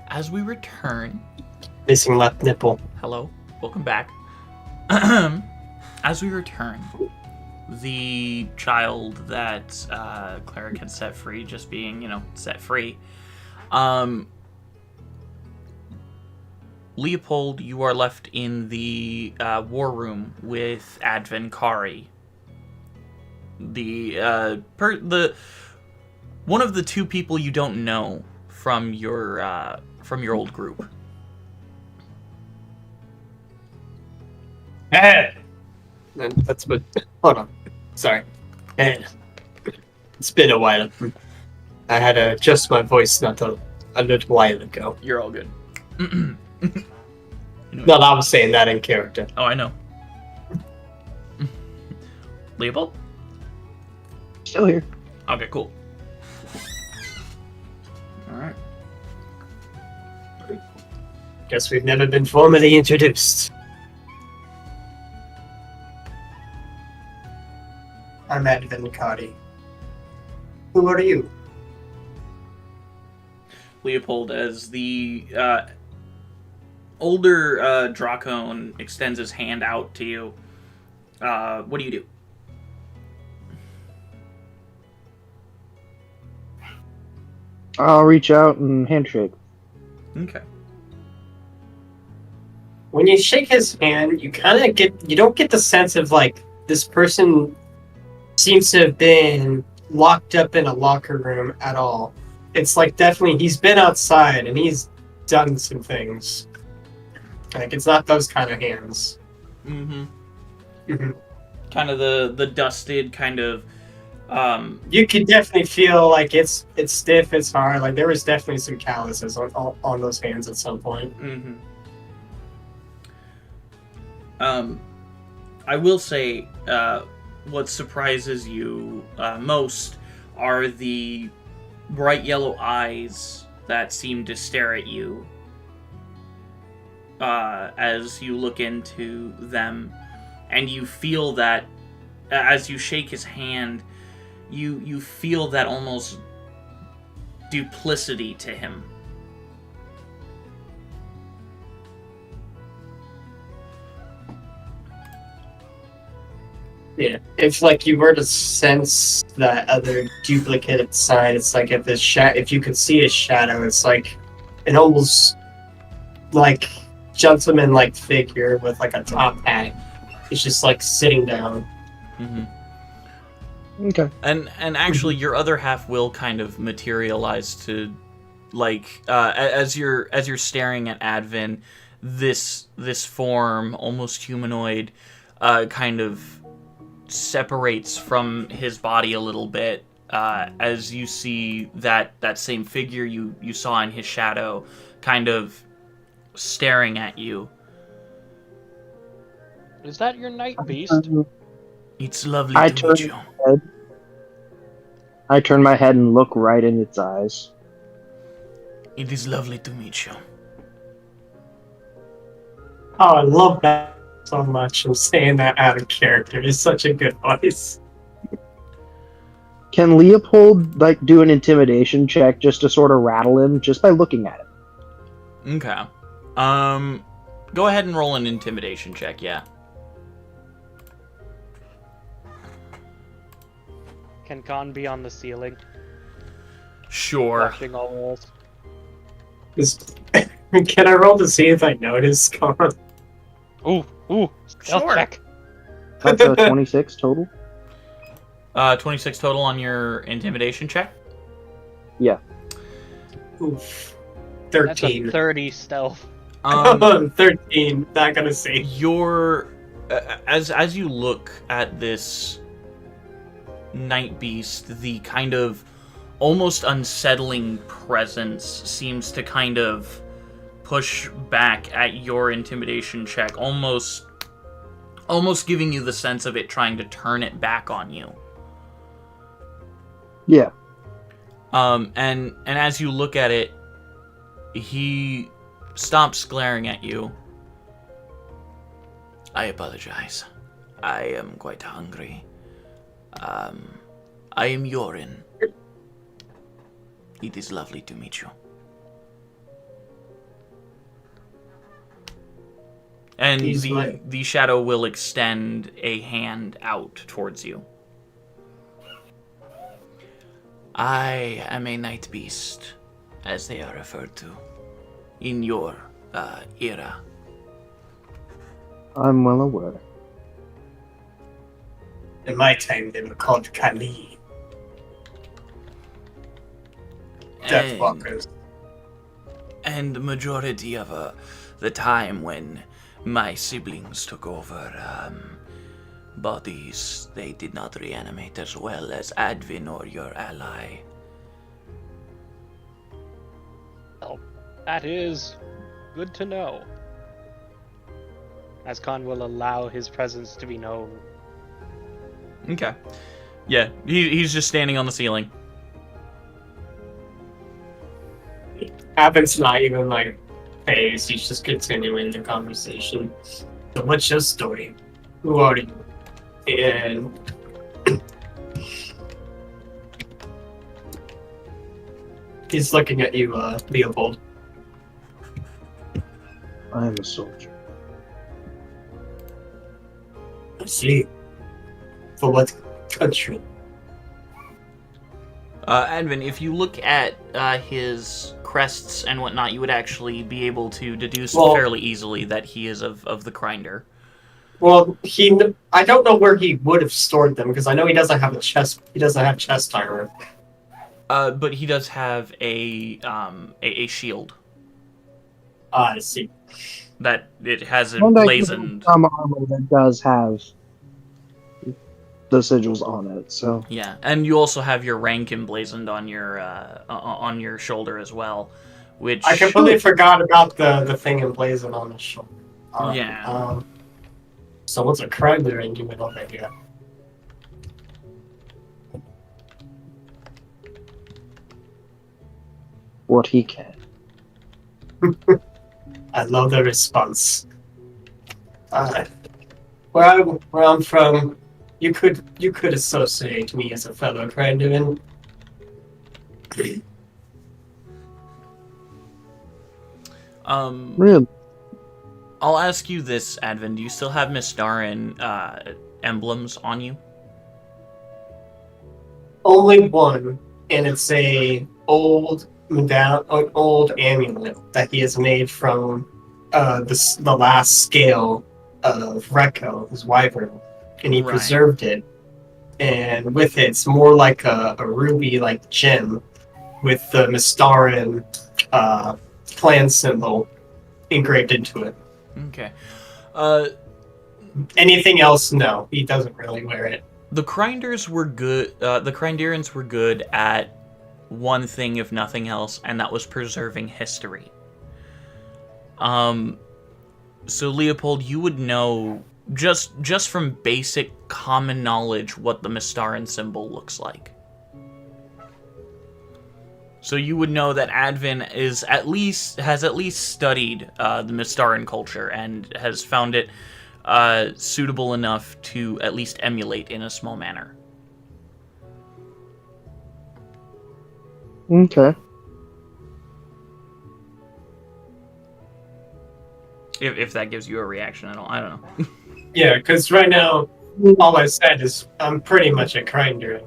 As we return, Missing left nipple. hello, welcome back. As we return, the child that Cleric had set free, just being, set free. Leopold, you are left in the war room with Advin Kari. The one of the two people you don't know from your old group. Ed! And that's what... Hold on. Sorry. Ed. It's been a while. I had to adjust my voice not a little while ago. You're all good. No, I was saying that in character. Oh, I know. Leopold? Still here. Okay, cool. Alright. Guess we've never been formally introduced. I'm Advin Cardi. Who are you? Leopold, as the older Dracone extends his hand out to you, what do you do? I'll reach out and handshake. Okay. When you shake his hand, you don't get the sense of like this person seems to have been locked up in a locker room at all. It's like definitely he's been outside and he's done some things. Like it's not those kind of hands. Mm-hmm. Kind of the dusted kind of. You can definitely feel like it's stiff, it's hard. Like there was definitely some calluses on those hands at some point. Mm-hmm. I will say, what surprises you most are the bright yellow eyes that seem to stare at you as you look into them, and you feel that as you shake his hand, you feel that almost duplicity to him. Yeah, if like you were to sense that other duplicate side, it's like if you could see his shadow, it's like an almost like gentleman-like figure with like a top hat. It's just like sitting down. Mm-hmm. Okay. And actually, your other half will kind of materialize to, like, as you're staring at Advin, this form, almost humanoid, kind of separates from his body a little bit as you see that same figure you saw in his shadow kind of staring at you. Is that your night beast? It's lovely to meet you. I turn my head and look right in its eyes. It is lovely to meet you. Oh, I love that so much. I'm saying that out of character. It's such a good voice. Can Leopold do an intimidation check just to sort of rattle him just by looking at him? Okay. Go ahead and roll an intimidation check, yeah. Can Khan be on the ceiling? Sure. Watching all walls? Can I roll to see if I notice, Con? Ooh, stealth Sure. check. That's a 26 total? 26 total on your intimidation check? Yeah. Oof. That's a 13. 30 stealth. 13. Not gonna see. Your as you look at this night beast, the kind of almost unsettling presence seems to kind of push back at your intimidation check, almost giving you the sense of it trying to turn it back on you. Yeah. And as you look at it, he stops glaring at you. I apologize. I am quite hungry. I am Yorin. It is lovely to meet you. And the shadow will extend a hand out towards you. I am a night beast, as they are referred to, in your era. I'm well aware. In my time, they were called Kali. Deathwalkers. And the majority of the time when my siblings took over, bodies, they did not reanimate as well as Advin or your ally. Well, that is good to know. Ascon will allow his presence to be known. Okay. Yeah, he's just standing on the ceiling. Abbott's not even like phased, he's just continuing the conversation. So what's your story? Who are you? And he's looking at you, Leopold. I am a soldier. I see. For what country? Advin, if you look at his crests and whatnot, you would actually be able to deduce fairly easily that he is of the Grinder. Well, I don't know where he would have stored them because I know he doesn't have a chest. He doesn't have chest armor. But he does have a shield. I see. That it has And I give emblazoned. him some armor that does have the sigils on it, so... Yeah, and you also have your rank emblazoned on your shoulder as well, which... I completely forgot about the thing emblazoned on his shoulder. Yeah. So what's a crime there in doing all that here? What he can. I love the response. Where I'm from, you could associate me as a fellow Granduin. Really? I'll ask you this, Advin. Do you still have Mistaran emblems on you? Only one, and it's a old amulet that he has made from the last scale of Rekko, his wyvern, and he preserved it. And with it, it's more like a ruby-like gem with the Mistaran clan symbol engraved into it. Okay. Anything else? No, he doesn't really wear it. The Grinders were good. The Grinderans were good at one thing, if nothing else, and that was preserving history. So Leopold, you would know just from basic common knowledge what the Mistaran symbol looks like. So you would know that Advin has at least studied the Mistaran culture and has found it suitable enough to at least emulate in a small manner. Okay. If that gives you a reaction at all, I don't know. Yeah, because right now, all I said is I'm pretty much a grinder.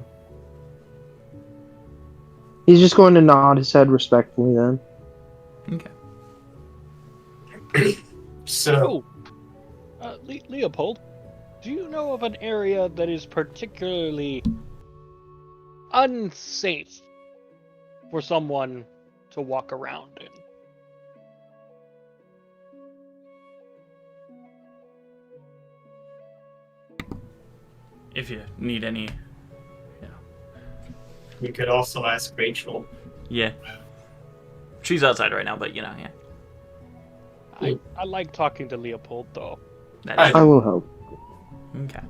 He's just going to nod his head respectfully then. Okay. So, Leopold, do you know of an area that is particularly unsafe for someone to walk around in? If you need any, you could also ask Rachel. Yeah. She's outside right now, but yeah. I like talking to Leopold, though. I will help. Okay.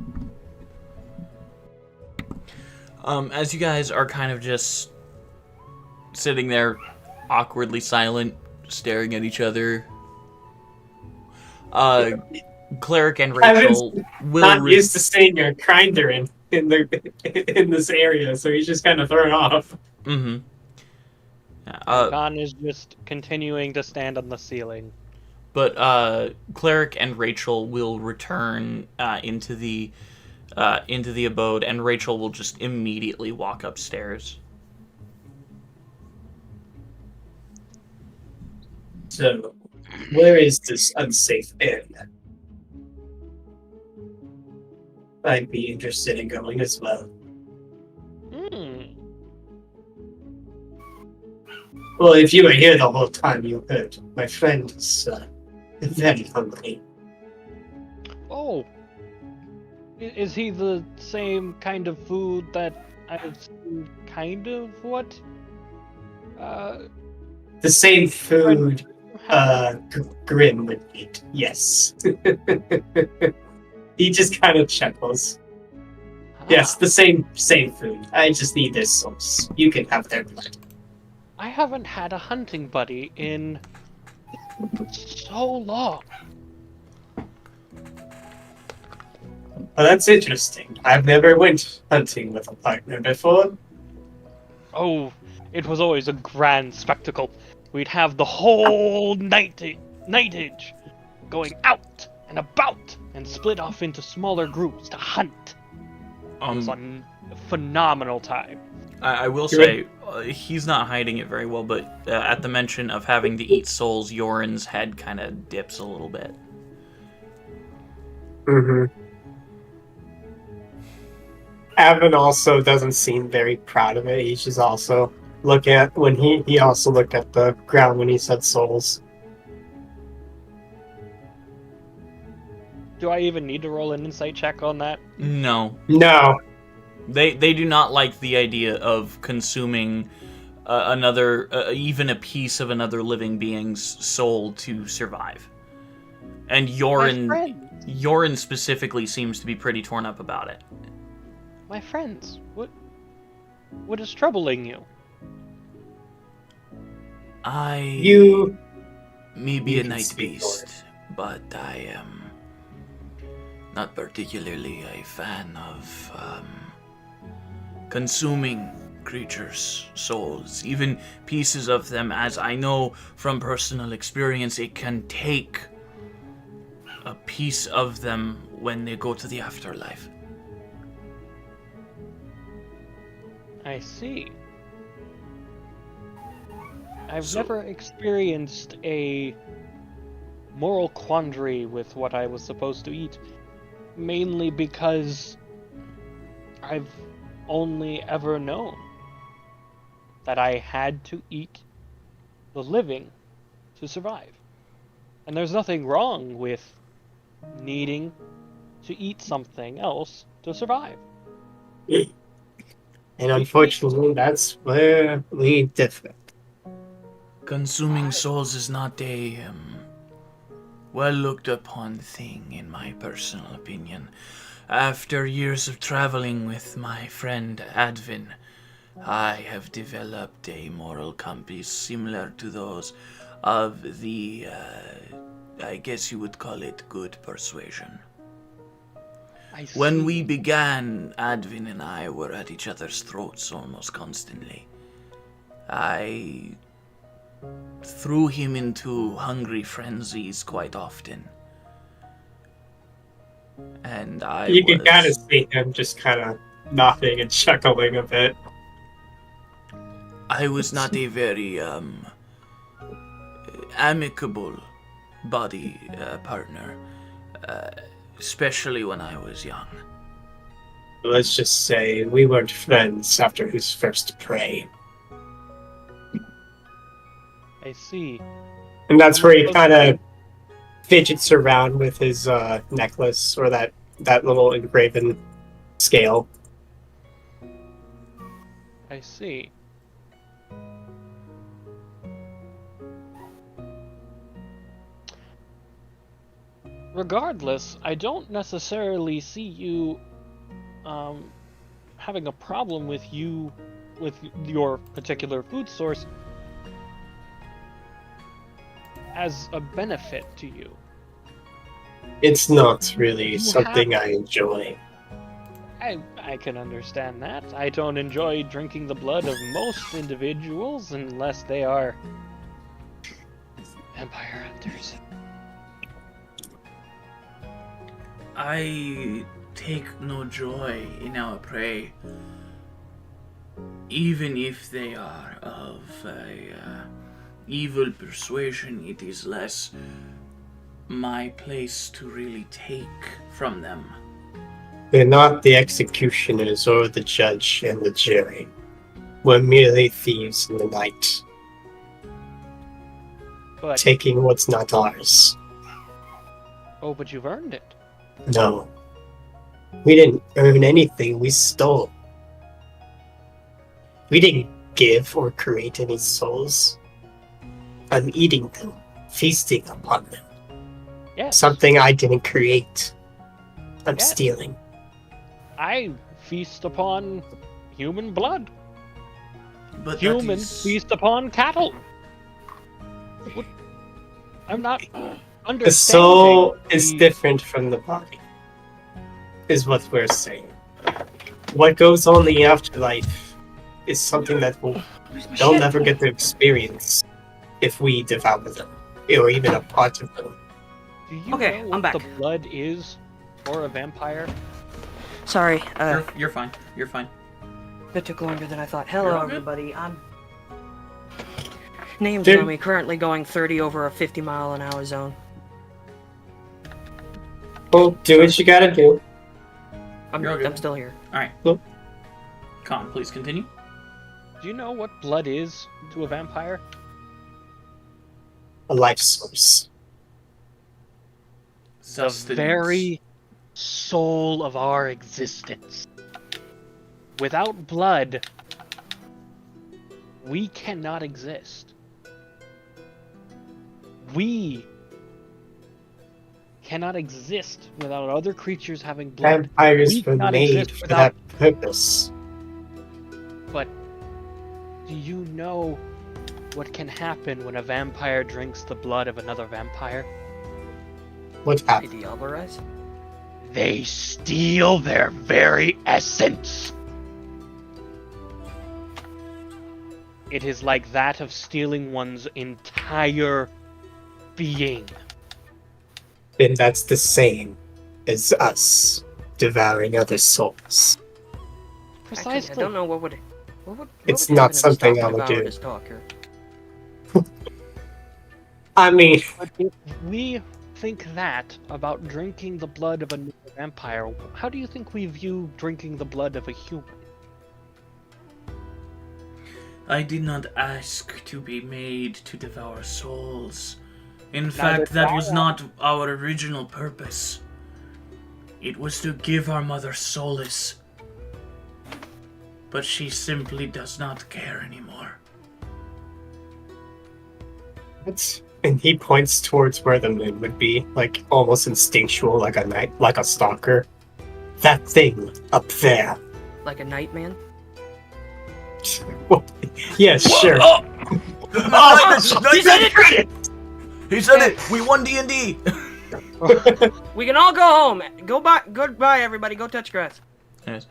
As you guys are kind of just sitting there, awkwardly silent, staring at each other. Cleric and Rachel will not used to seeing a grinder in this area, so he's just kind of thrown off. Mm-hmm. Khan is just continuing to stand on the ceiling. But Cleric and Rachel will return into the abode, and Rachel will just immediately walk upstairs. So, where is this unsafe inn? I'd be interested in going as well. Well, if you were here the whole time, you heard my friend is very hungry. Oh, is he the same kind of food that I've seen? Kind of what? The same food Grim would eat, yes. He just kind of chuckles. Yes, the same food. I just need their sauce. You can have their blood. I haven't had a hunting buddy in so long. Well, that's interesting. I've never went hunting with a partner before. Oh, it was always a grand spectacle. We'd have the whole nightage going out and about and split off into smaller groups to hunt. It was a phenomenal time. I will say, he's not hiding it very well, but at the mention of having to eat souls, Yoren's head kind of dips a little bit. Mm-hmm. Avin also doesn't seem very proud of it. He's just also looking at when he also looked at the ground when he said souls. Do I even need to roll an insight check on that? No. They do not like the idea of consuming even a piece of another living being's soul to survive. And Yoren specifically seems to be pretty torn up about it. My friends, what is troubling you? You may be a night beast, but I am not particularly a fan of consuming creatures' souls, even pieces of them, as I know from personal experience, it can take a piece of them when they go to the afterlife. I see. I've never experienced a moral quandary with what I was supposed to eat, mainly because I've only ever known that I had to eat the living to survive. And there's nothing wrong with needing to eat something else to survive. And unfortunately, that's where we differ. Consuming souls is not a well looked upon thing, in my personal opinion. After years of traveling with my friend Advin, I have developed a moral compass similar to those of the, I guess you would call it good persuasion. When we began, Advin and I were at each other's throats almost constantly. I threw him into hungry frenzies quite often. And you can kind of see him just kind of nodding and chuckling a bit. I was not a very amicable body partner, especially when I was young. Let's just say we weren't friends after his first prey. I see. And that's where he kind of fidgets around with his necklace, or that little engraven scale. I see. Regardless, I don't necessarily see you having a problem with you with your particular food source as a benefit to you. It's not really You something I enjoy. I can understand that. I don't enjoy drinking the blood of most individuals unless they are vampire hunters. I take no joy in our prey, even if they are of a evil persuasion. It is less my place to really take from them. We're not the executioners or the judge and the jury. We're merely thieves in the night, But taking what's not ours. oh, but you've earned it. No. We didn't earn anything, we stole. We didn't give or create any souls. I'm eating them, feasting upon them. Yes. Something I didn't create. I'm Yes. stealing. I feast upon human blood. But Humans feast upon cattle. What? I'm not understanding. The soul is the- different from the body, is what we're saying. What goes on in the afterlife is something that they'll never get to experience if we devour them, or even a part of them. Do you Okay, know what I'm back. the blood is for a vampire? Sorry, You're fine. You're fine. that took longer than I thought. You're Hello, all good. everybody. I'm name's Dude. Tommy. Currently going 30 over a 50-mile-an-hour zone. Well, do what you gotta do. You're all good. I'm still here. All right. Cool. Con, please continue. Do you know what blood is to a vampire? A life source. The Sustenance. very soul of our existence. Without blood, we cannot exist. We cannot exist without other creatures having blood. Vampires We were cannot made exist for without- that purpose. But do you know what can happen when a vampire drinks the blood of another vampire? What Hey, happened? Diablo Rise? They steal their very essence. It is like that of stealing one's entire being. Then that's the same as us devouring other souls. Actually, Precisely. I don't know what would It's would not happen if something Stalker I would devoured do. a Stalker? I mean, But if we think that about drinking the blood of another vampire, how do you think we view drinking the blood of a human? I did not ask to be made to devour souls. In Neither fact, did that I. was not our original purpose. It was to give our mother solace. But she simply does not care anymore. and he points towards where the moon would be, like almost instinctual, like a night, like a stalker. That thing up there. Like a Nightman? Yeah, sure. Oh! He said it! He said it! We won D&D! We can all go home. Goodbye, everybody. Go touch grass. Anyways.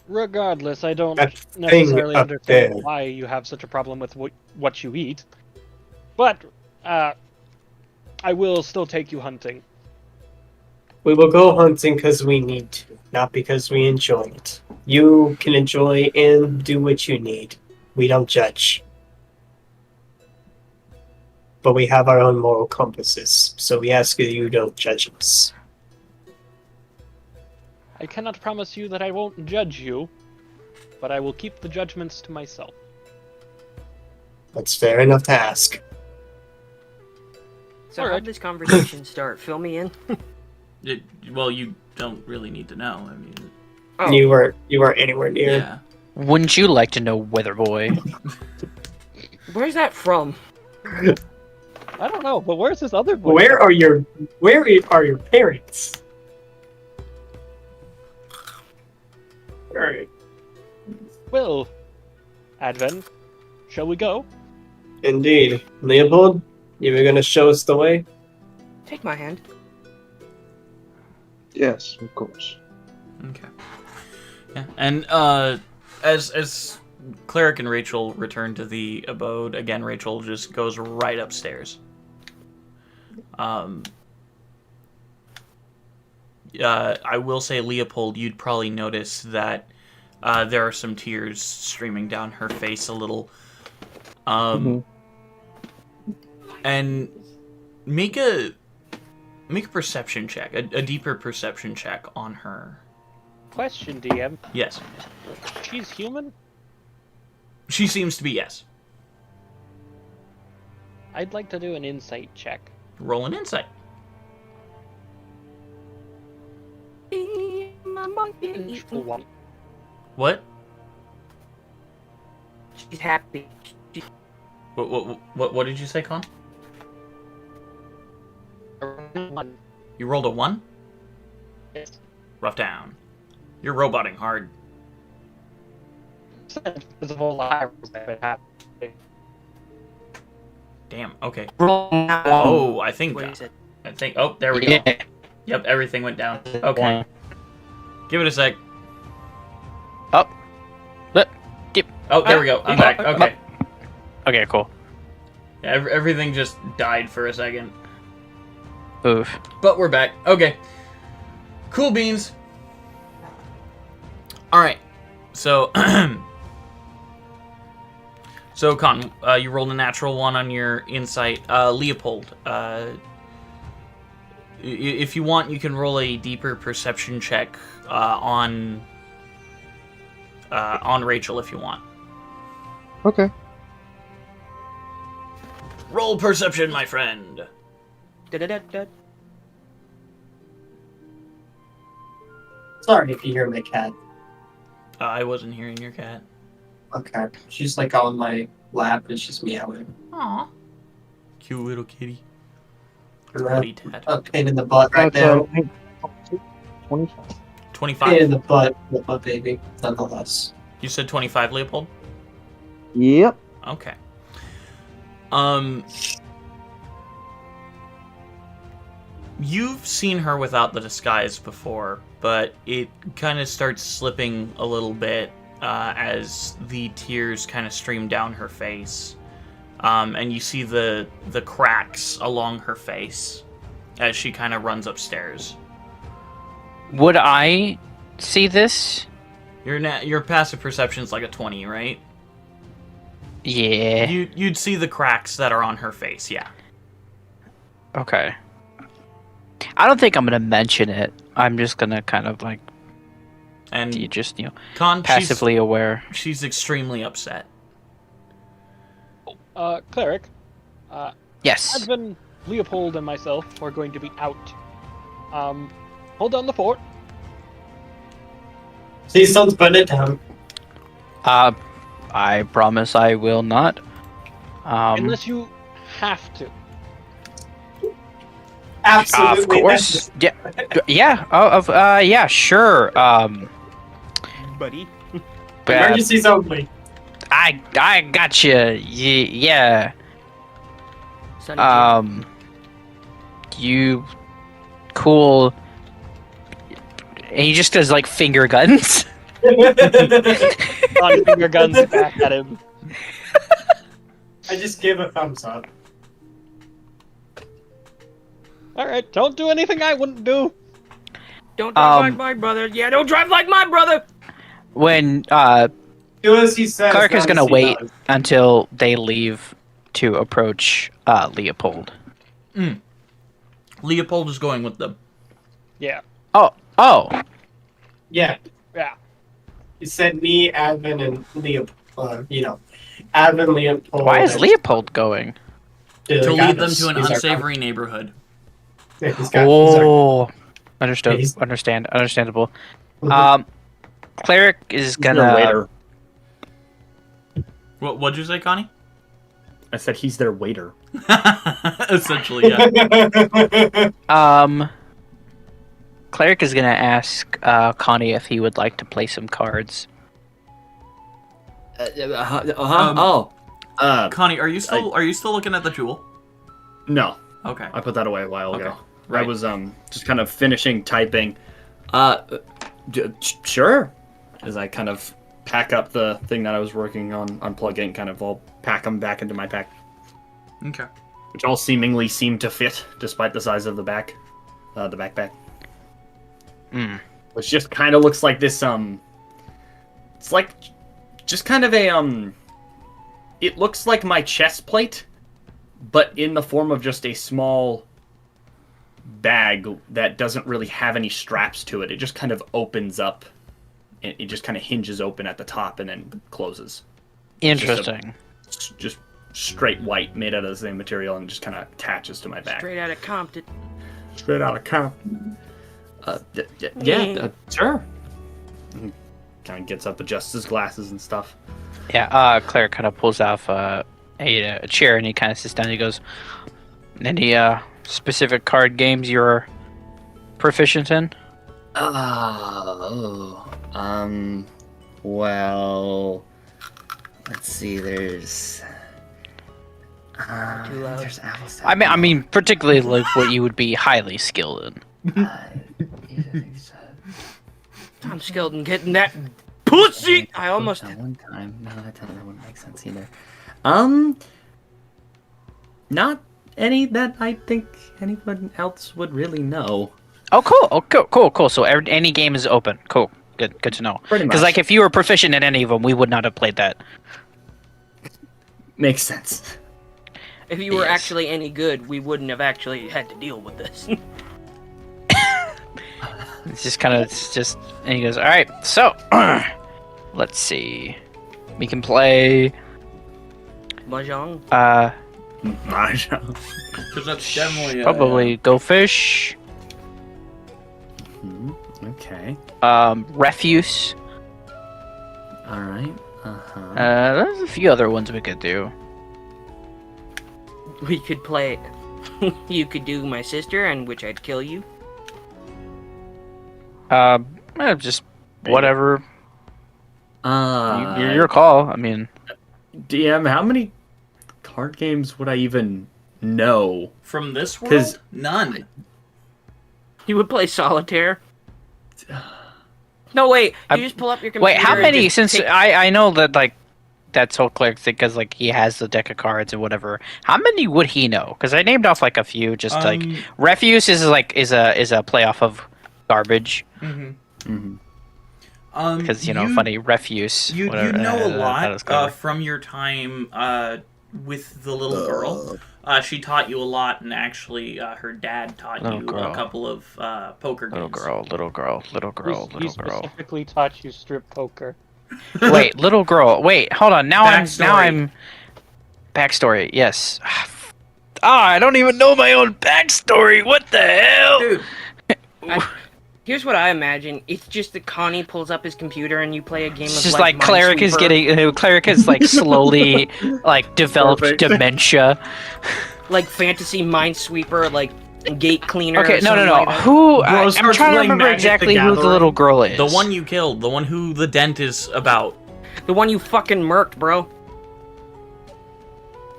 Regardless, I don't That necessarily thing up understand there. why you have such a problem with what you eat. But, I will still take you hunting. We will go hunting because we need to, not because we enjoy it. You can enjoy and do what you need. We don't judge. But we have our own moral compasses, so we ask that you don't judge us. I cannot promise you that I won't judge you, but I will keep the judgments to myself. That's fair enough to ask. So Alright. how'd this conversation start? Fill me in. Well, you don't really need to know. I mean, Oh, You weren't anywhere near. yeah. Wouldn't you like to know, Weather Boy? where's that from? I don't know, but where's this other boy? Where are your parents? Well, Advent, shall we go? Indeed. Leopold, you were going to show us the way? Take my hand. Yes, of course. Okay. Yeah, and as Cleric and Rachel return to the abode, again, Rachel just goes right upstairs. I will say, Leopold, you'd probably notice that there are some tears streaming down her face a little. And make a perception check, a deeper perception check on her. Question, DM. Yes. She's human? She seems to be, yes. I'd like to do an insight check. Roll an insight. What? She's happy. What did you say, Con? One. You rolled a 1? Yes. Rough down. You're roboting hard. Because of all the high rolls that have happened. Damn, okay. Roll Oh, I think... What is it? Oh, there we go. Yep, everything went down. Okay. Give it a sec. Oh. Oh, there we go. I'm back. Okay. Okay, cool. Yeah, everything just died for a second. Oof. But we're back. Okay. Cool beans. Alright. So... So, Con, you rolled a natural 1 on your insight. Leopold, if you want, you can roll a deeper perception check on Rachel if you want. Okay. Roll perception, my friend. Da-da-da-da. Sorry if you hear my cat. I wasn't hearing your cat. Okay. She's like on my lap and she's meowing. Aw. Cute little kitty. A Tat. pain in the butt right now. 25. 25? Pain in the butt with my baby, nonetheless. You said 25, Leopold? Yep. Okay. You've seen her without the disguise before, but it kind of starts slipping a little bit as the tears kind of stream down her face. And you see the cracks along her face as she kind of runs upstairs. Would I see this? Your passive perception's like a 20, right? Yeah. You'd see the cracks that are on her face, yeah. Okay. I don't think I'm gonna mention it. I'm just gonna kind of like, And you just, Con, passively aware. She's extremely upset. Cleric. Yes. Advent, Leopold, and myself are going to be out. Hold down the fort. Please don't burn it down. I promise I will not. Unless you have to. Absolutely. Of course. Yeah. Yeah. Sure. Buddy. Emergencies only. I got you. Yeah. Sonny You cool. And he just does like finger guns. On finger guns back at him. I just gave a thumbs up. Alright, don't do anything I wouldn't do. Don't drive like my brother. Yeah, don't drive like my brother. When Do as he says. Clark is not as gonna he wait does. until they leave to approach Leopold. Leopold is going with them. Yeah. Oh. Yeah. Yeah. He said me, Advent, and Leopold. Advent, Leopold. Why is Leopold going? To lead them to an unsavory neighborhood. Yeah, he's Understood. he's- Understandable. Mhm. Cleric is He's their gonna. waiter. What'd you say, Connie? I said he's their waiter. Essentially, yeah. Cleric is gonna ask Connie if he would like to play some cards. Connie, are you still looking at the jewel? No, Okay. I put that away a while ago. Okay, right. I was just kind of finishing typing. Sure. As I kind of pack up the thing that I was working on, unplug it, and kind of all pack them back into my pack. Okay. Which all seemingly seem to fit, despite the size of the backpack. Which just kind of looks like this, it's like, just kind of a, it looks like my chest plate, but in the form of just a small bag that doesn't really have any straps to it. It just kind of opens up. It just kind of hinges open at the top and then closes. Interesting. Just straight white, made out of the same material, and just kind of attaches to my back. Straight out of Compton. Straight out of Compton. Sure. Kind of gets up, adjusts his glasses and stuff. Yeah, Claire kind of pulls off a chair and he kind of sits down and he goes, any specific card games you're proficient in? Well, let's see. There's Apples. I mean, particularly like what you would be highly skilled in. I'm skilled in getting that pussy. I almost. One time. No, that wouldn't make sense either. Not any that I think anyone else would really know. Oh, cool. Cool. So any game is open. Cool. Good to know. Pretty much. Because like if you were proficient in any of them, we would not have played that. Makes sense. If you were actually any good, we wouldn't have actually had to deal with this. And he goes, all right, so let's see. We can play Mahjong? Mahjong. Because that's definitely probably Go Fish. Okay. Refuse. All right. There's a few other ones we could do. We could play. You could do my sister, and which I'd kill you. Just whatever. Uh, Your call. I mean, DM, how many card games would I even know? From this 'Cause- world? None. You would play solitaire. No, wait. You just pull up your computer. wait, how and many? just Since take- I know that like that's whole clear because like he has the deck of cards and whatever. How many would he know? Because I named off like a few. Just like refuse is a playoff of garbage. Because funny refuse. You whatever, know a that lot was clever. from your time with the little girl. She taught you a lot, and actually, her dad taught Little you girl. a couple of poker games. Little girl. He specifically taught you strip poker. Wait, little girl. Wait, hold on. Now Backstory. I'm backstory. Yes. I don't even know my own backstory. What the hell? Dude, Here's what I imagine. It's just that Connie pulls up his computer and you play a game It's of just like Cleric is like slowly like developed Perfect. dementia. like fantasy Minesweeper, like Gate Cleaner. Okay, or no. something like that. Who? Bro I'm starts trying to playing remember Magic exactly the who the Gathering. little girl is. the one you killed, the one who the dent is about. The one you fucking murked, bro.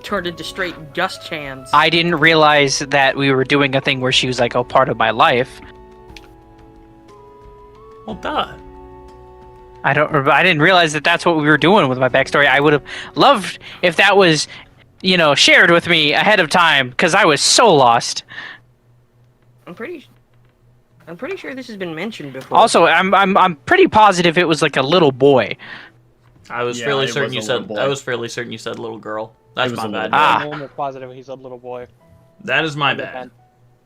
Turned into straight dust chans. I didn't realize that we were doing a thing where she was like a part of my life. Well, duh. I didn't realize that that's what we were doing with my backstory. I would have loved if that was, shared with me ahead of time because I was so lost. I'm pretty sure this has been mentioned before. Also, I'm pretty positive it was like a little boy. I was Yeah, fairly it certain was you a said. little boy. I was fairly certain you said little girl. That's It was my a bad. little Ah. I'm almost positive he's a little boy. That is my bad.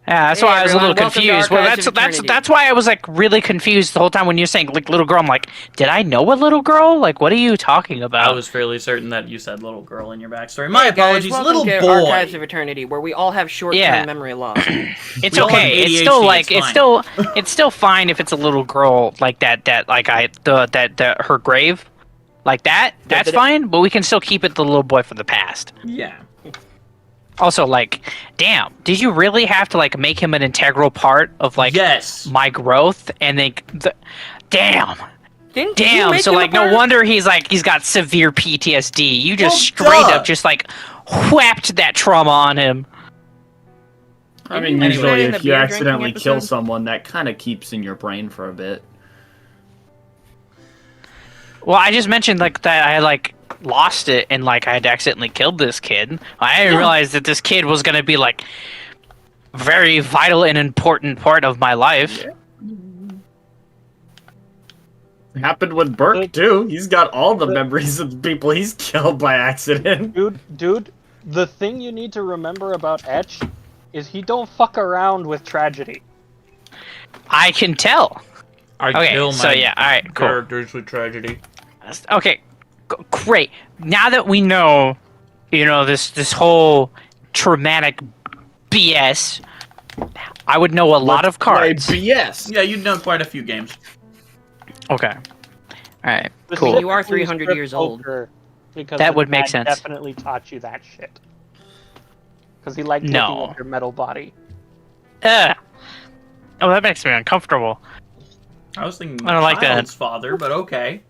Yeah, that's Hey, why I was a everyone, little welcome to confused. Well, Archives of Eternity. that's why I was like really confused the whole time when you're saying like little girl. I'm like, did I know a little girl? Like, what are you talking about? I was fairly certain that you said little girl in your backstory. My Hey, guys, apologies, welcome little to boy. Archives of Eternity, where we all have short-term Yeah. memory loss. It's We all have okay. It's ADHD, still like it's it's still fine if it's a little girl like that her grave like that. That's fine, but we can still keep it the little boy for the past. Yeah. Also, like, damn, did you really have to like make him an integral part of like Yes. my growth? And then, damn. Didn't you Damn, make so him a like no bird? wonder he's got severe PTSD. You just Well, straight duh. up just like whapped that trauma on him. I Didn't mean, you mention usually that in the if you beer accidentally drinking kill episode? someone, that kind of keeps in your brain for a bit. Well, I just mentioned like that I like lost it and like I had accidentally killed this kid. I didn't realize that this kid was gonna be like very vital and important part of my life. It happened with Burke too. He's got all the memories of the people he's killed by accident. Dude, the thing you need to remember about Etch is he don't fuck around with tragedy. I can tell. I Okay, kill so my yeah, all right, cool. characters with tragedy. Okay, great. Now that we know, this whole traumatic BS, I would know a lot of cards. BS. Yeah, you'd know quite a few games. Okay. All right. Listen, Cool. you are 300 years old. Because That his would make dad sense. Definitely taught you that shit. Because he liked looking at your metal body. Oh, that makes me uncomfortable. I was thinking I don't like that. child's father, but okay.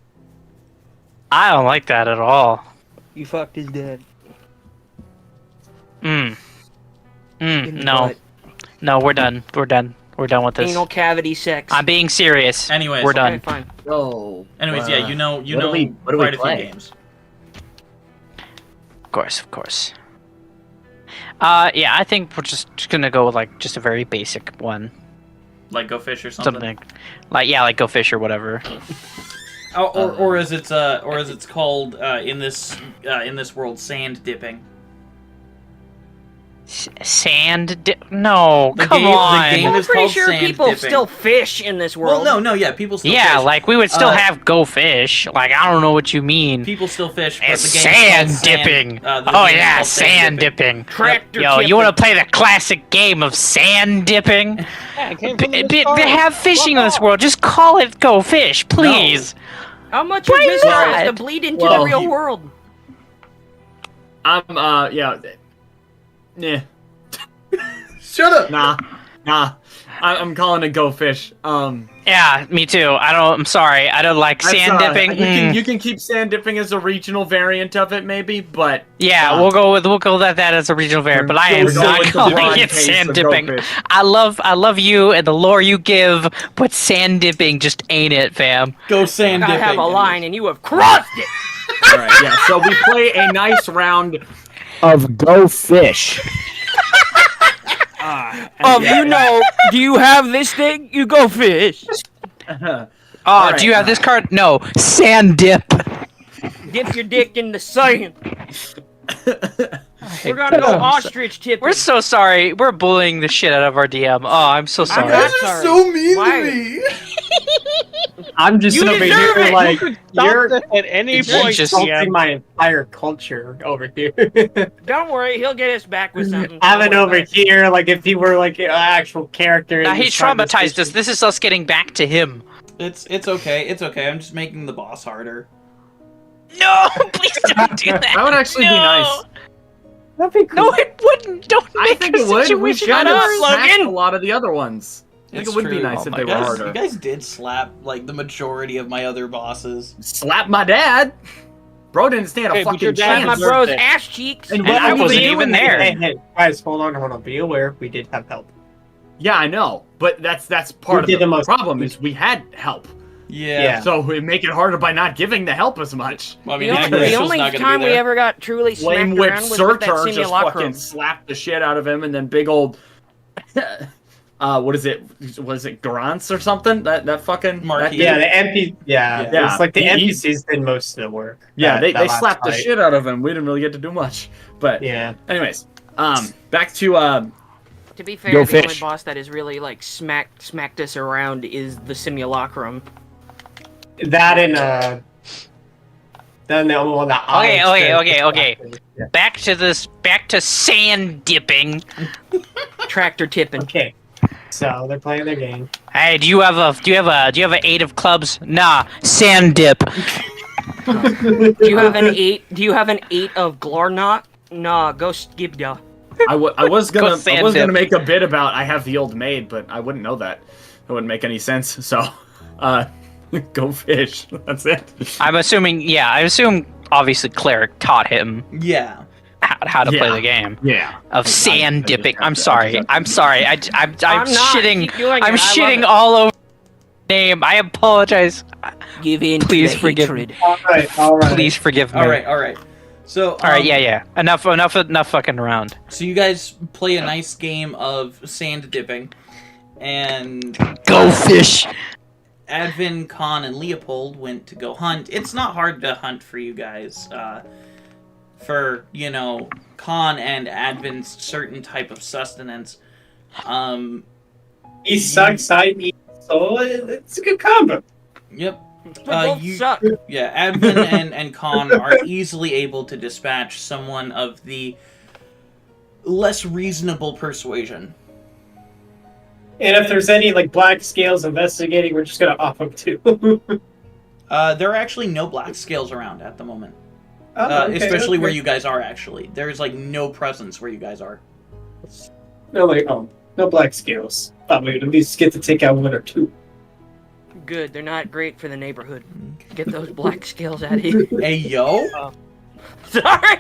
I don't like that at all. You fucked his dad. In the no. butt. No, we're done. We're done. We're done with this. Anal cavity sex. I'm being serious. Anyways, we're Okay, done. fine. Oh. Anyways, yeah, you know what do we quite a few play? games. Of course. Yeah, I think we're just gonna go with like just a very basic one. Like Go Fish or something. Something like Go Fish or whatever. Oh, or as it's called in this world, sand dipping. No, The come game- the on. game I'm is pretty called sure sand people dipping. still fish in this world. Well, no, yeah, people still Yeah, fish. like we would still Uh, have Go Fish. Like I don't know what you mean. People still fish, but It's the game is called sand dipping. the Oh game is yeah, called sand dipping. Tractor Yo, tipping. you want to play the classic game of sand dipping? Yeah, it came from the They start. have fishing in Fuck this off. world. Just call it Go Fish, please. How much Why of this has to not? bleed into Well, the real you- world? Yeah. Shut up. Nah. I'm calling it Go Fish. Yeah, me too. I'm sorry. I don't like That's, sand dipping. You can keep sand dipping as a regional variant of it, maybe, but Yeah, we'll go with that as a regional variant, but I am We're going not with the calling broad it case sand of Go dipping. Fish. I love you and the lore you give, but sand dipping just ain't it, fam. Go sand I dipping. have a line and you have crossed it. all right, yeah. So we play a nice round. Of Go Fish. Do you have this thing? You go fish. Oh, Alright, do you have this card? No, sand dip. Dip your dick in the sand. We're gonna go ostrich tipping. We're so sorry. We're bullying the shit out of our DM. Oh, I'm so sorry. not sorry. mean Why? me. I'm just You over deserve here it! like Stop you're this at any You're point. just- insulting my entire culture over here. Don't worry, he'll get us back with something. Having Don't worry over about it. here, like if he were like an actual character. Nah, in he this traumatized conversation. us. This is us getting back to him. It's okay. It's okay. I'm just making the boss harder. No, please don't do that. That would actually be nice. That'd be cool. No, it wouldn't. Don't I make think a it would. We situation shut up, worse. Logan. A lot of the other ones. I think It's it would be true. nice Oh if my they were God. harder. You guys did slap like the majority of my other bosses. Slap my dad. Bro didn't stand Hey, a but your fucking dad Slap my chance. deserved bro's it. ass cheeks. And And what I were you wasn't doing even there? there. Hey, guys, hold on. Be aware, we did have help. Yeah, I know, but that's part did of the the most- problem is we had help. Yeah. So we make it harder by not giving the help as much. Well, I The mean, only, Aeidros the was only not gonna time be we there. ever got truly smacked Flame Whip around was with that Surtur just simulacrum. fucking slapped the shit out of him, and then big old, what is it? Was it Garance or something? That fucking Marquis. that Yeah, dude? the NPC. Yeah, Yeah. it's like the He- NPCs did most of the work. Yeah, that they last slapped the fight. shit out of him. We didn't really get to do much. But Yeah. anyways, back to To be fair, Go the only fish. boss that has really like smacked us around is the simulacrum. That and then the other one that. Okay. Yeah. Back to sand dipping. Tractor tipping. Okay. So they're playing their game. Hey, do you have an 8 of clubs? Nah, sand dip. Do you have an 8? Do you have an 8 of Glarnot? Nah, go skibda. I was Go gonna sand dip. make a bit about I have the old maid, but I wouldn't know that. It wouldn't make any sense. So, Go fish. That's it. I'm assuming, I assume obviously Cleric taught him Yeah. how to play the game Yeah. of sand I just dipping. have I'm to- sorry. I'm sorry. I'm not. shitting. Keep doing I'm it. I love shitting it. all over the name. I apologize. Give in. Please to the forgive hatred. me. All right. Please forgive me. All right. So, All right. Yeah. Enough fucking around. So you guys play a nice game of sand dipping, and Go fish. Advin, Khan, and Leopold went to go hunt. It's not hard to hunt for you guys. For, Khan and Advin's certain type of sustenance. He sucks, I eat, so it's a good combo. Yep. We both suck. Yeah, Advin and Khan are easily able to dispatch someone of the less reasonable persuasion. And if there's any black scales investigating, we're just gonna off them too. There are actually no black scales around at the moment. Especially where you guys are, actually. There's, no presence where you guys are. No black scales. Thought we'd at least get to take out one or two. Good. They're not great for the neighborhood. Get those black scales out of here. Hey, yo? Sorry.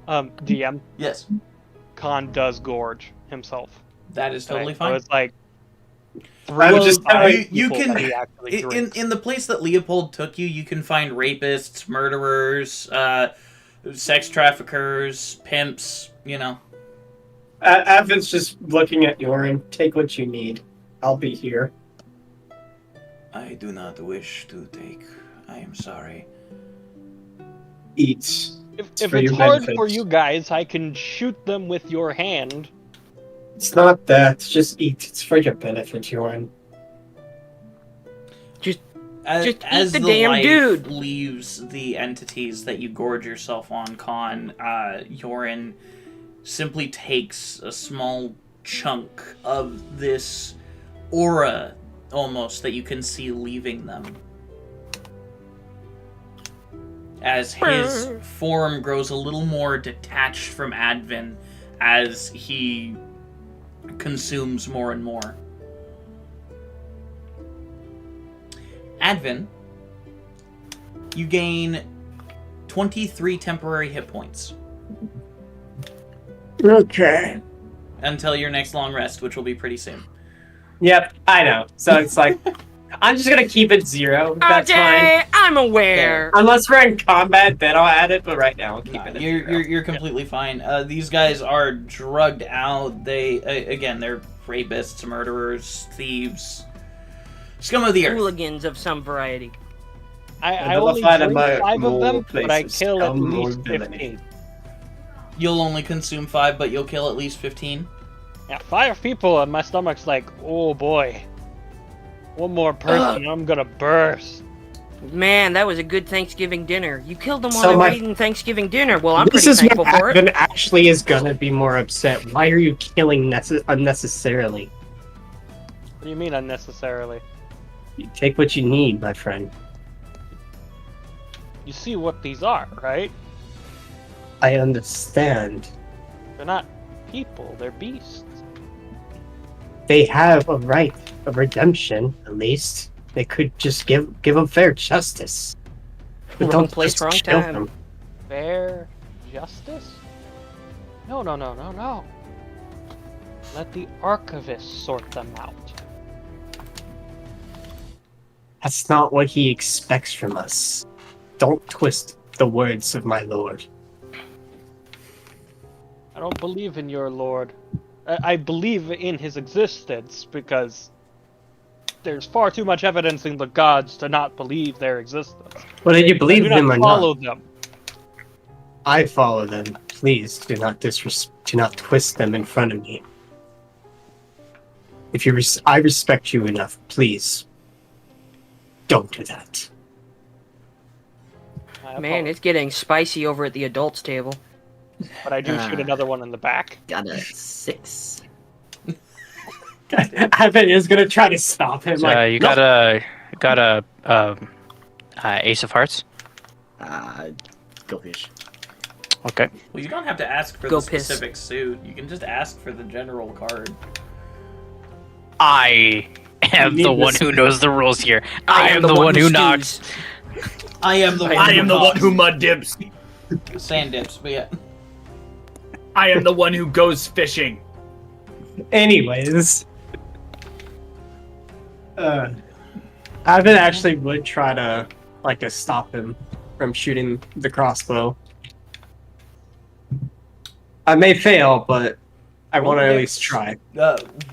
DM, Yes. Khan does gorge himself. That is totally So fine. it's like I was just you people can that he actually drinks. in the place that Leopold took you can find rapists, murderers, sex traffickers, pimps, Advin's just looking at Yorin. Take what you need. I'll be here. I do not wish to take. I am sorry. Eat. If for it's your hard benefit. for you guys, I can shoot them with your hand. It's not that. Just eat. It's for your benefit, Yorin. As Just eat as the the damn life dude. leaves the entities that you gorge yourself on, Khan, Yorin simply takes a small chunk of this aura, almost, that you can see leaving them. As his form grows a little more detached from Advin as he consumes more and more. Advin, you gain 23 temporary hit points Okay. until your next long rest, which will be pretty soon. Yep, I know. So it's I'm just gonna keep it 0. That's okay, fine. I'm aware. Unless we're in combat, then I'll add it. But right now, I'll keep it at 0. You're completely fine. These guys are drugged out. They again, they're rapists, murderers, thieves, scum of the earth. Hooligans of some variety. I only vilified drink among 5 of them, more but I places, kill at scum or least villainy. 15. You'll only consume 5, but you'll kill at least 15. Yeah, 5 people, and my stomach's like, oh boy. One more person, and I'm gonna burst. Man, that was a good Thanksgiving dinner. You killed them while So they were my- eating Thanksgiving dinner. Well, I'm This pretty is where thankful for it. Advin actually is gonna be more upset. Why are you killing unnecessarily? What do you mean unnecessarily? You take what you need, my friend. You see what these are, right? I understand. They're not people, they're beasts. They have a right of redemption, at least. They could just give them fair justice. But Wrong don't place, just wrong kill time. them. Fair justice? No. Let the archivist sort them out. That's not what he expects from us. Don't twist the words of my lord. I don't believe in your lord. I believe in his existence because there's far too much evidence in the gods to not believe their existence. Whether you believe I do him not or follow not, them. I follow them. Please do not do not twist them in front of me. If I respect you enough, please don't do that. I Man, apologize, it's getting spicy over at the adults table. but I do shoot another one in the back. Got a 6. Advin is gonna try to stop him. So, like, you "No." got a Ace of Hearts. Go fish. Okay. Well, you don't have to ask for Go the piss. specific suit. You can just ask for the general card. I am the one who knows the rules here. I am the one who knocks. I am the one who mud dips. Sand dips, but yeah. I am the one who goes fishing. Anyways, Advin actually would try to stop him from shooting the crossbow. I may fail, but I want to at least try.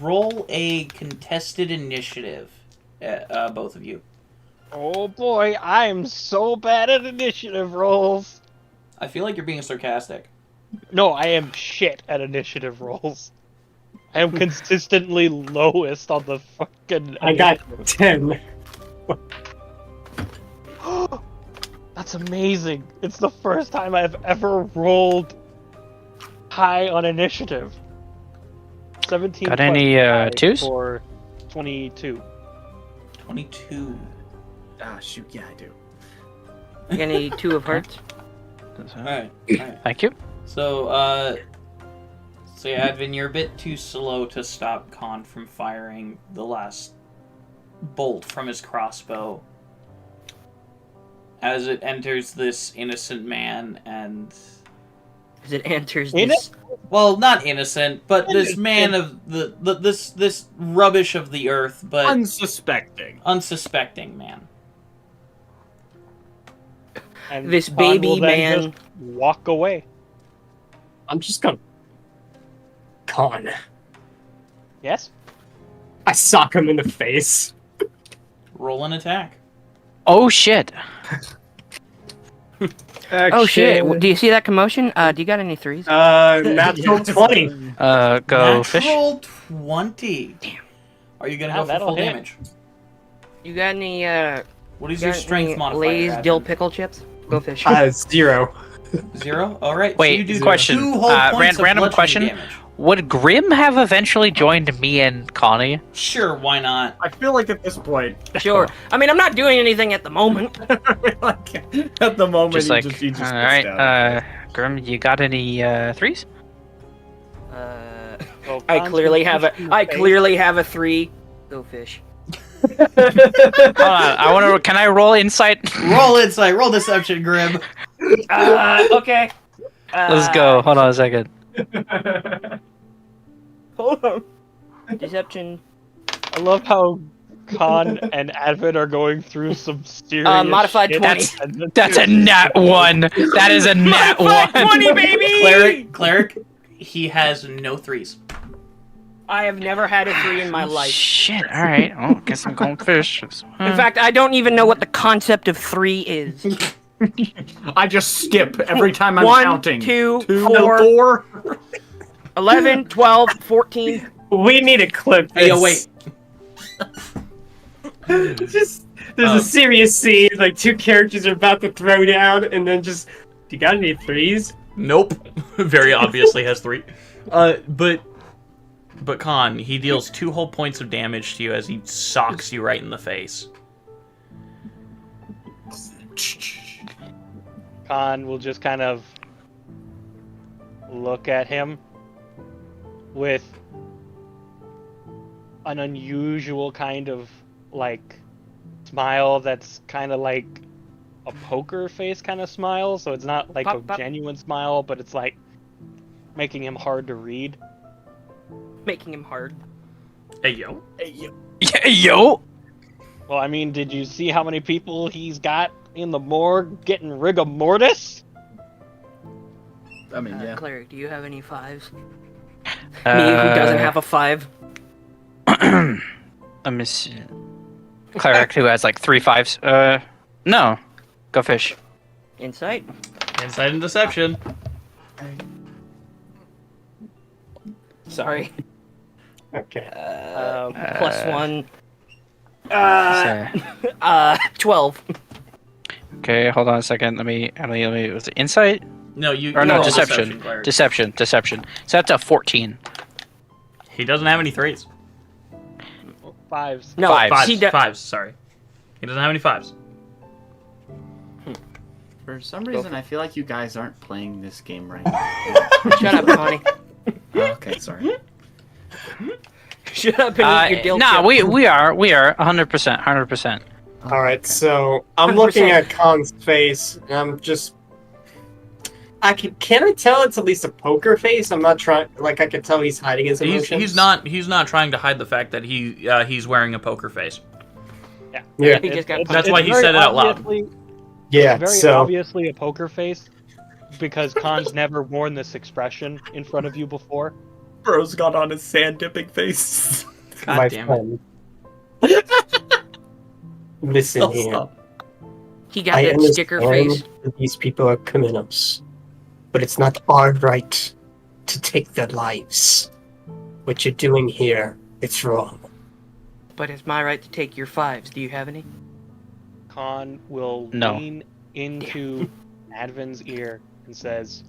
Roll a contested initiative, both of you. Oh boy, I'm so bad at initiative rolls. I feel like you're being sarcastic. No, I am shit at initiative rolls. I am consistently lowest on the fucking... I got 10. That's amazing. It's the first time I've ever rolled high on initiative. 17. Got any twos? For 22. 22. Ah, shoot, yeah, I do. Any 2 of hearts? Alright. Thank you. So, yeah, Advin, you're a bit too slow to stop Khan from firing the last bolt from his crossbow as it enters this innocent man and... As it enters this... Well, not innocent, but this man of this rubbish of the earth, but... Unsuspecting man. And This Khan baby will then man... just walk away. I'm just gonna... Con. Yes? I sock him in the face. Roll an attack. Oh shit. Oh shit! Do you see that commotion? Do you got any 3s? Natural 20. Go fish. Natural 20. Damn. Are you gonna go for that'll full hit. damage? You got any What is your strength modifier? Lay's Advin? dill pickle chips? Go fish. 0. 0? Alright. Wait, so you do question. 2 whole points of Random bludgeoning question. damage. Would Grim have eventually joined me and Connie? Sure, why not? I feel like at this point, Sure. I mean, I'm not doing anything at the moment. at the moment, Just like, he just alright, Grim, you got any 3s? Well, I Khan's clearly been have a. pushed in the I face. clearly have a 3. Go fish. Hold on, can I roll insight? Roll insight, roll deception, Grim. Okay. Let's go. Hold on a second. Hold on. Deception. I love how Khan and Advin are going through some serious Modified shit. 20. That's a nat 1. That is a nat 1. 20, baby! Cleric, he has no 3s. I have never had a 3 in my life. Shit, alright. Well, guess I'm going fish. In fact, I don't even know what the concept of 3 is. I just skip every time I'm 1, counting. 2, 4, 4, 11, 12, 14. We need a clip. Hey, yo, wait. Just there's a serious scene, like 2 characters are about to throw down, and then just, you got any 3s? Nope. Very obviously has 3. But Khan, he deals 2 whole points of damage to you as he socks you right in the face. Khan will just kind of look at him with an unusual kind of like smile that's kind of like a poker face kind of smile, so it's not like Pop. a genuine smile, but it's like making him hard to read. Making him hard. Hey, yo. Yeah, yo! Well, I mean, did you see how many people he's got in the morgue getting rigor mortis? I mean, yeah. Cleric, do you have any 5s? Me, who doesn't have a 5. Let me see. Cleric who has like 3 5s. No. Go fish. Insight. Insight and deception. Sorry. Okay. Plus 1. So- 12. Okay, hold on a second. Let me. Was it insight? No, you. Or no, roll deception. Cleric. Deception. So that's a 14. He doesn't have any 3s. 5s. No, 5s. he 5s, sorry. He doesn't have any 5s. For some reason, I feel like you guys aren't playing this game right. Shut up, Connie. Okay, sorry. Shut up and eat your dill Nah, chip. we are 100%. All right, so I'm looking 100%. at Khan's face, and I'm just. Can I tell it's at least a poker face? I'm not trying. Like I can tell he's hiding his emotions. He's not trying to hide the fact that he's wearing a poker face. Yeah. He just got That's punched. why he said it out loud. Yeah. Very So obviously a poker face, because Khan's never worn this expression in front of you before. Bro's got on his sand dipping face. God my damn it. friend. Listen here. He got I that sticker face. understand that these people are criminals, but it's not our right to take their lives. What you're doing here, it's wrong. But it's my right to take your 5s. Do you have any? Khan will No. lean into Advin's ear and says,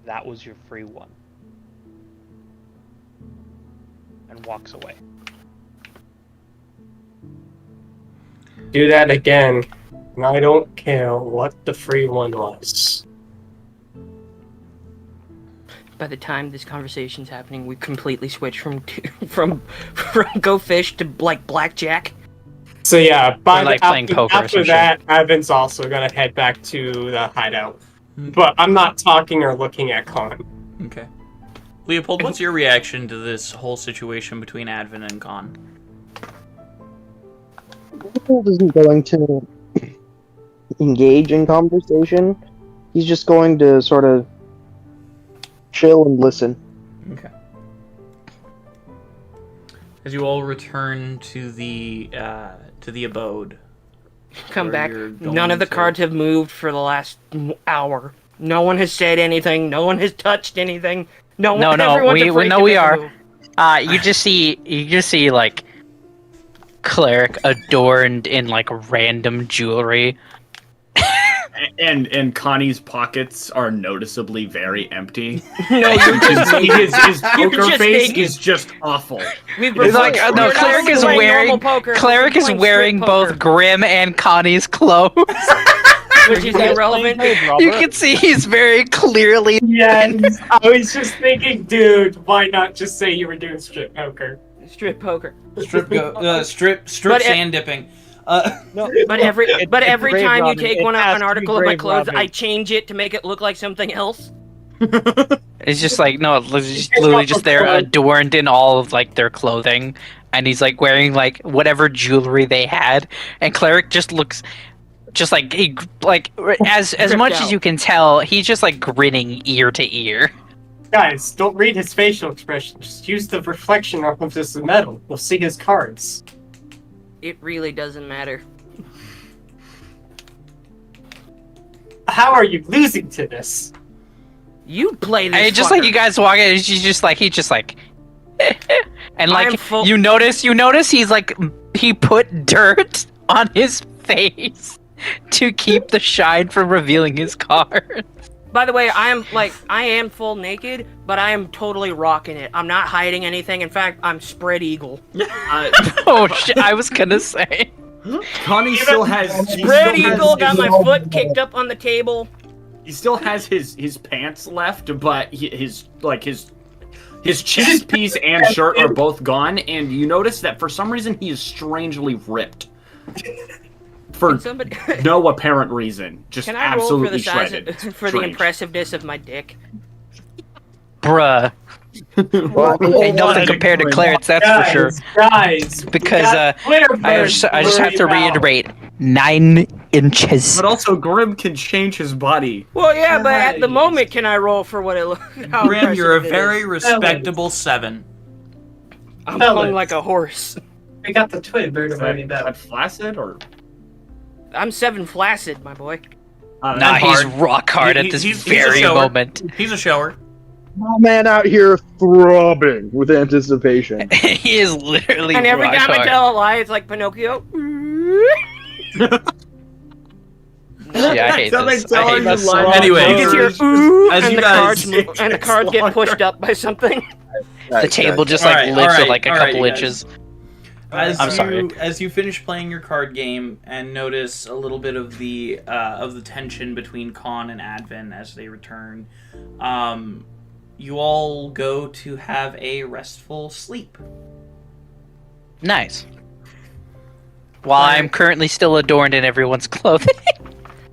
"That was your free one," and walks away. Do that again, and I don't care what the free one was. By the time this conversation's happening, we completely switched from Go Fish to like blackjack. So yeah, Or like playing poker or some after that, Advin's also gonna head back to the hideout. But I'm not talking or looking at Khan. Okay. Leopold, what's your reaction to this whole situation between Advin and Khan? Leopold isn't going to engage in conversation. He's just going to sort of chill and listen. Okay. As you all return to the abode, Come where back. you're going None of the to- cards have moved for the last hour. No one has said anything. No one has touched anything. No, everyone's we afraid know to we make a are. move. You just see like cleric adorned in like random jewelry. And Connie's pockets are noticeably very empty. No, you're just his You're poker just face naked. is just awful. We've It's like we're no, not cleric only is playing wearing normal poker, cleric we're is playing wearing strip both poker, Grim and Connie's clothes. which is irrelevant. You can see he's very clearly. Yes, I was just thinking, dude, why not just say you were doing strip poker? Strip poker. strip But sand dipping. No, But every it's every grave time you robbing. take It one has an to be article of my grave clothes, robbing. I change it to make it look like something else. It's just like no, it's just literally just they're adorned in all of like their clothing, and he's like wearing like whatever jewelry they had, and cleric just looks. Just like he, like as much as you can tell, he's just like grinning ear to ear. Guys, don't read his facial expression. Just use the reflection off of this metal. You'll see his cards. It really doesn't matter. How are you losing to this? You play this. And just fucker. like you guys walk in, he's just like and I am like full- you notice he's like he put dirt on his face to keep the shine from revealing his card. By the way, I am full naked, but I am totally rocking it. I'm not hiding anything. In fact, I'm spread eagle. Oh shit! I was gonna say. Connie still has Spread eagle. Got my foot kicked up on the table. He still has his pants left, but his chest piece and shirt are both gone. And you notice that for some reason he is strangely ripped. For Can somebody- no apparent reason, just Can I roll for absolutely the size shredded. for the Strange. impressiveness of my dick? Bruh. Ain't nothing compared to Clarence, that's for sure. Guys, Because I just have to reiterate, 9 inches. But also, Grim can change his body. Well, yeah, but at the moment, can I roll for what it looks? Grim, you're a very respectable 7. I'm hung like a horse. We got the twin bird Is that flaccid or? I'm 7 flaccid, my boy. Nah, he's rock hard at this He's a very shower. moment. He's a shower. Oh, man out here throbbing with anticipation. He is literally And every rock time I hard. tell a lie, it's like Pinocchio. Yeah, I hate this. I hate this. Anyway, You just hear ooh, as and you the guys- cards move, and the cards get pushed up by something. The table just like Alright, lifts alright, it like a alright, couple you guys. inches. As sorry. As you finish playing your card game and notice a little bit of the tension between Khan and Advin as they return, you all go to have a restful sleep. Nice. While I'm currently still adorned in everyone's clothing.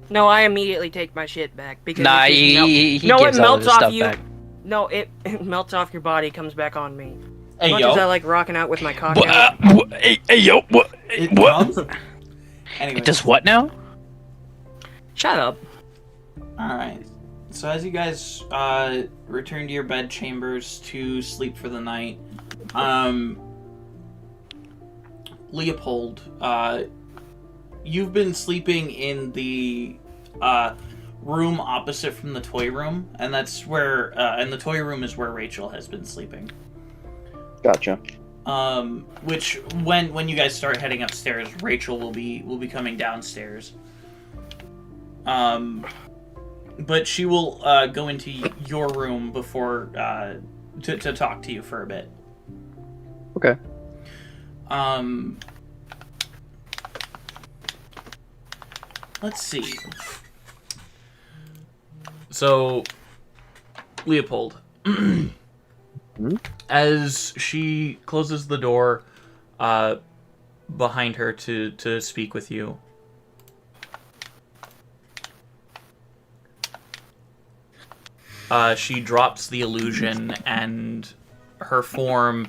No, I immediately take my shit back because Nah, it just he no, gives it all of melts his off stuff you. back. No, it melts off your body, comes back on me. Hey, As much yo. as I like rocking out with my cock out. Hey, yo, what? It What? comes. Anyways. It does what now? Shut up. Alright. So as you guys return to your bed chambers to sleep for the night, Leopold, you've been sleeping in the room opposite from the toy room, and that's where and the toy room is where Rachel has been sleeping. Gotcha. Which when you guys start heading upstairs, Rachel will be coming downstairs. But she will go into your room before to talk to you for a bit. Okay. Let's see. So, Leopold, as she closes the door behind her to speak with you, she drops the illusion, and her form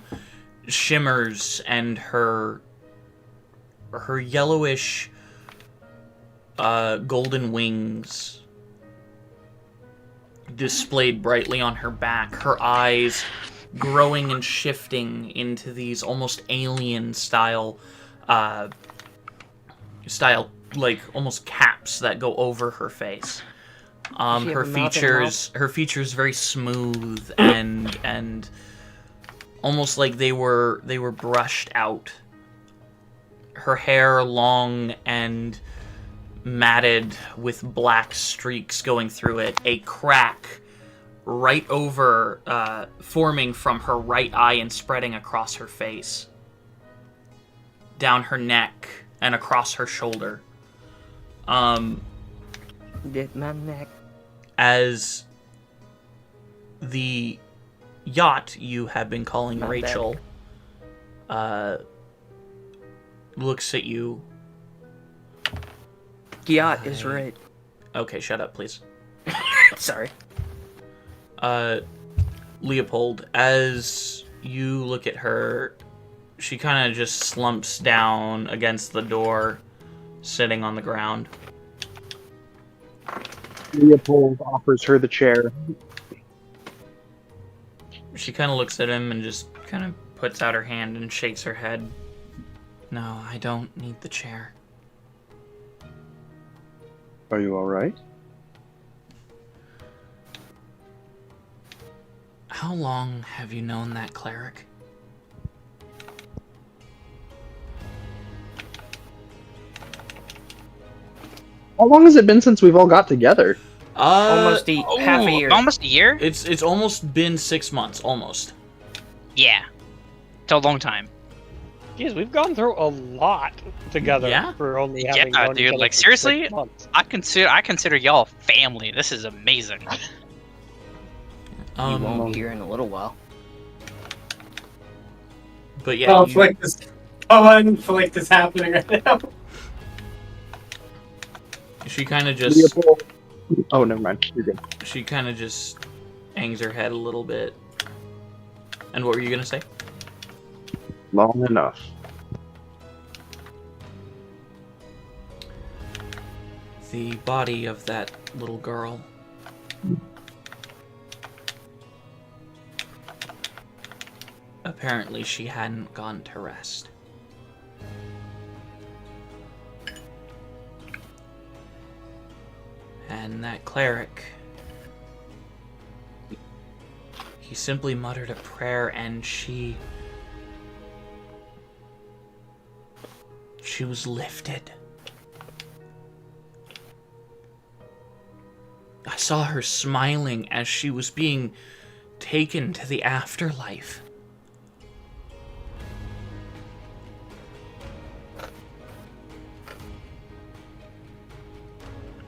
shimmers, and her yellowish golden wings displayed brightly on her back, her eyes growing and shifting into these almost alien style like almost caps that go over her face. Her features very smooth and almost like they were brushed out. Her hair long and matted with black streaks going through it. A crack right over, forming from her right eye and spreading across her face, down her neck and across her shoulder. Did my neck. As the yacht you have been calling My Rachel looks at you. Yacht is right. Okay, shut up, please. Sorry. Leopold, as you look at her, she kind of just slumps down against the door, sitting on the ground. Leopold offers her the chair. She kind of looks at him and just kind of puts out her hand and shakes her head. No, I don't need the chair. Are you alright? How long have you known that cleric? How long has it been since we've all got together? Almost half a year. Almost a year? It's almost been 6 months, almost. Yeah. It's a long time. Jeez, we've gone through a lot together for only having known each dude, other like for seriously? 6 months. I consider y'all family. This is amazing. You won't hear in a little while. But yeah, Oh, like this. Oh, I don't feel like this happening right now. she kind of just Leopold. Oh, never mind. You're good. she kind of just hangs her head a little bit. And what were you gonna say? Long enough. The body of that little girl. Apparently she hadn't gone to rest. And that cleric, he simply muttered a prayer, and she was lifted. I saw her smiling as she was being taken to the afterlife.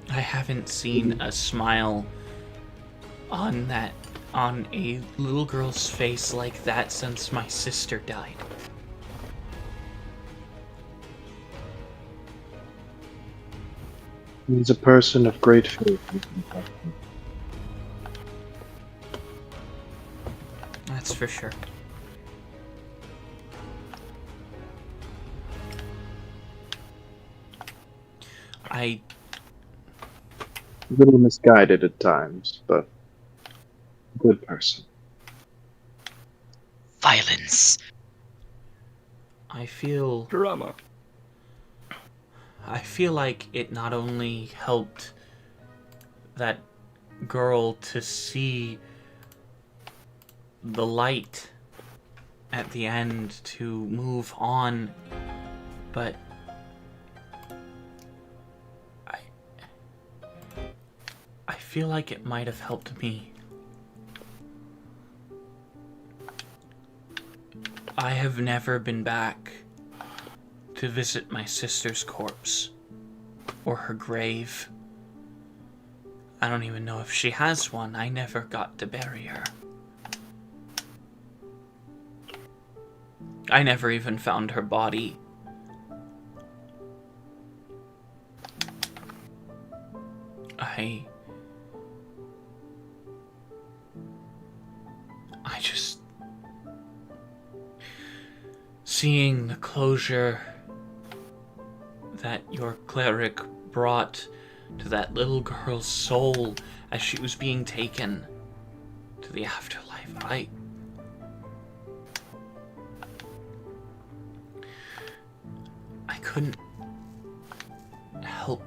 I haven't seen a smile on that on a little girl's face like that since my sister died. He's a person of great faith. That's for sure. A little misguided at times, but a good person. Violence. I feel Drama. like it not only helped that girl to see the light at the end to move on, but I feel like it might have helped me. I have never been back to visit my sister's corpse or her grave. I don't even know if she has one. I never got to bury her. I never even found her body. I just... Seeing the closure that your cleric brought to that little girl's soul as she was being taken to the afterlife, I couldn't help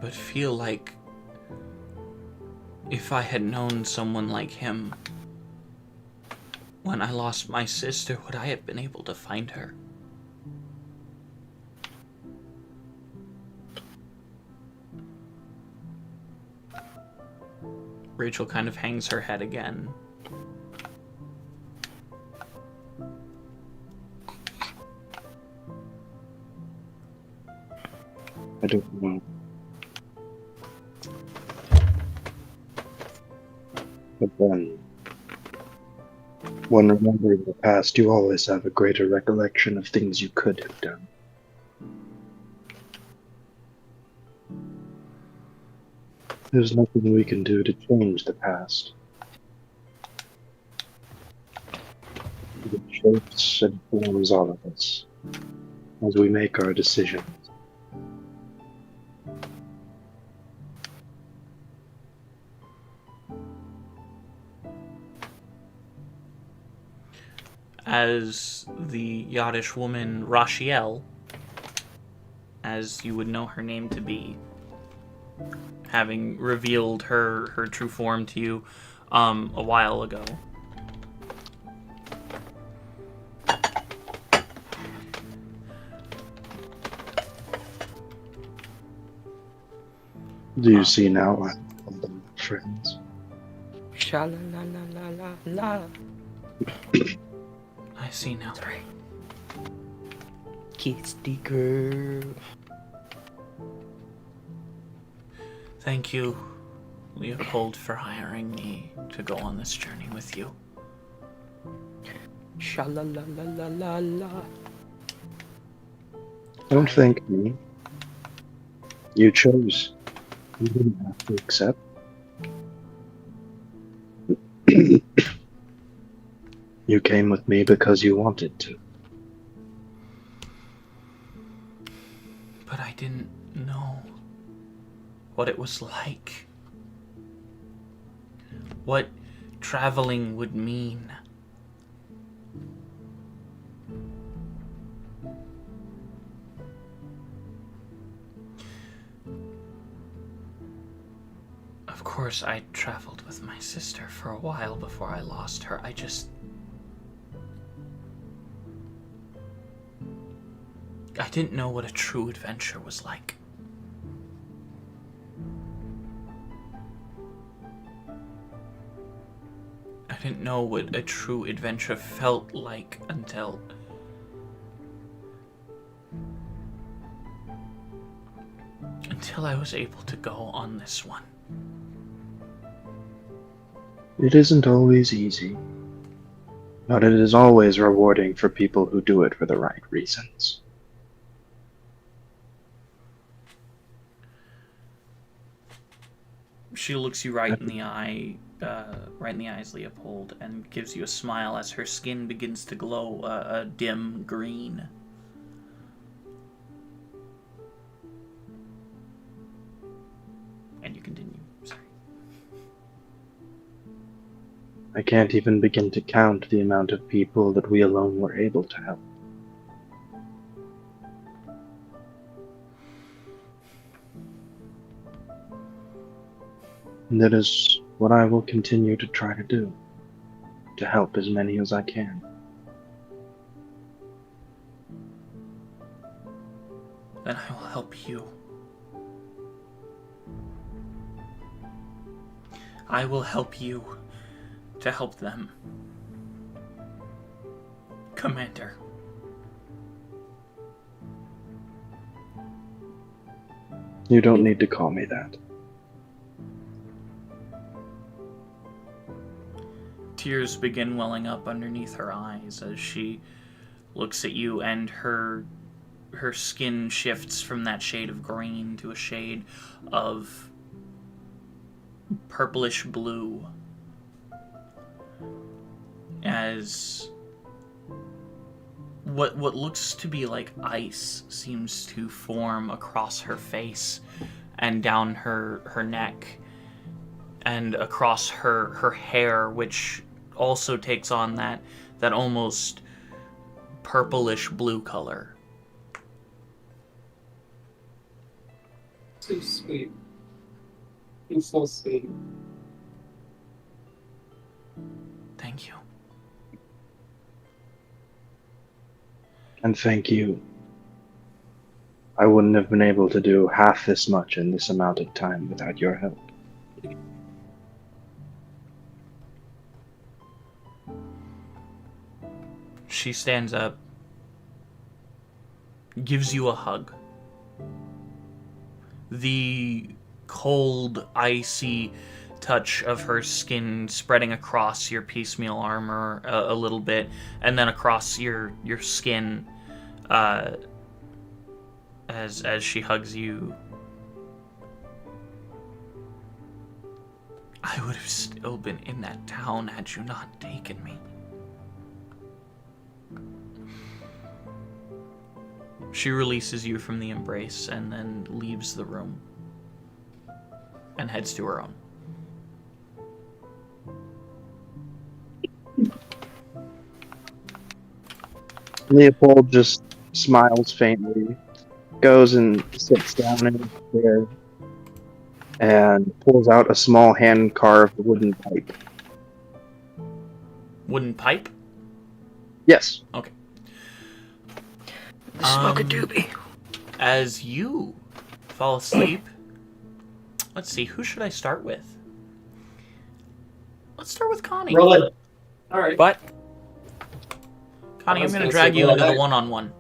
but feel like if I had known someone like him when I lost my sister, would I have been able to find her? Rachel kind of hangs her head again. I don't know. But then, when remembering the past, you always have a greater recollection of things you could have done. There's nothing we can do to change the past. It shapes and forms all of us as we make our decisions. As the Yadish woman Rashiel, as you would know her name to be, having revealed her true form to you a while ago. Do you see now? I call them friends. Sha-la-la-la-la-la. I see now. Sorry. Kiss the girl. Thank you, Leopold, for hiring me to go on this journey with you. Sha-la-la-la-la-la-la. Don't thank me. You chose. You didn't have to accept. You came with me because you wanted to. But I didn't know what it was like. What traveling would mean. Of course, I traveled with my sister for a while before I lost her. I didn't know what a true adventure was like. I didn't know what a true adventure felt like until I was able to go on this one. It isn't always easy, but it is always rewarding for people who do it for the right reasons. She looks you right in the eye, right in the eyes, Leopold, and gives you a smile as her skin begins to glow a dim green. And you continue. Sorry. I can't even begin to count the amount of people that we alone were able to help. And that is what I will continue to try to do, to help as many as I can. Then I will help you. I will help you to help them. Commander. You don't need to call me that. Tears begin welling up underneath her eyes as she looks at you, and her skin shifts from that shade of green to a shade of purplish blue as what looks to be like ice seems to form across her face and down her neck and across her hair, which also takes on that almost purplish blue color. So sweet. He's so sweet. Thank you. And thank you. I wouldn't have been able to do half this much in this amount of time without your help. She stands up, gives you a hug. The cold, icy touch of her skin spreading across your piecemeal armor a little bit, and then across your skin as she hugs you. I would have still been in that town had you not taken me. She releases you from the embrace and then leaves the room and heads to her own. Leopold just smiles faintly, goes and sits down in a chair, and pulls out a small hand-carved wooden pipe. Wooden pipe? Yes. Okay. Smoke a doobie. As you fall asleep, let's see, who should I start with? Let's start with Connie. Roll it. All right. But Connie, I'm going to drag you into the one-on-one.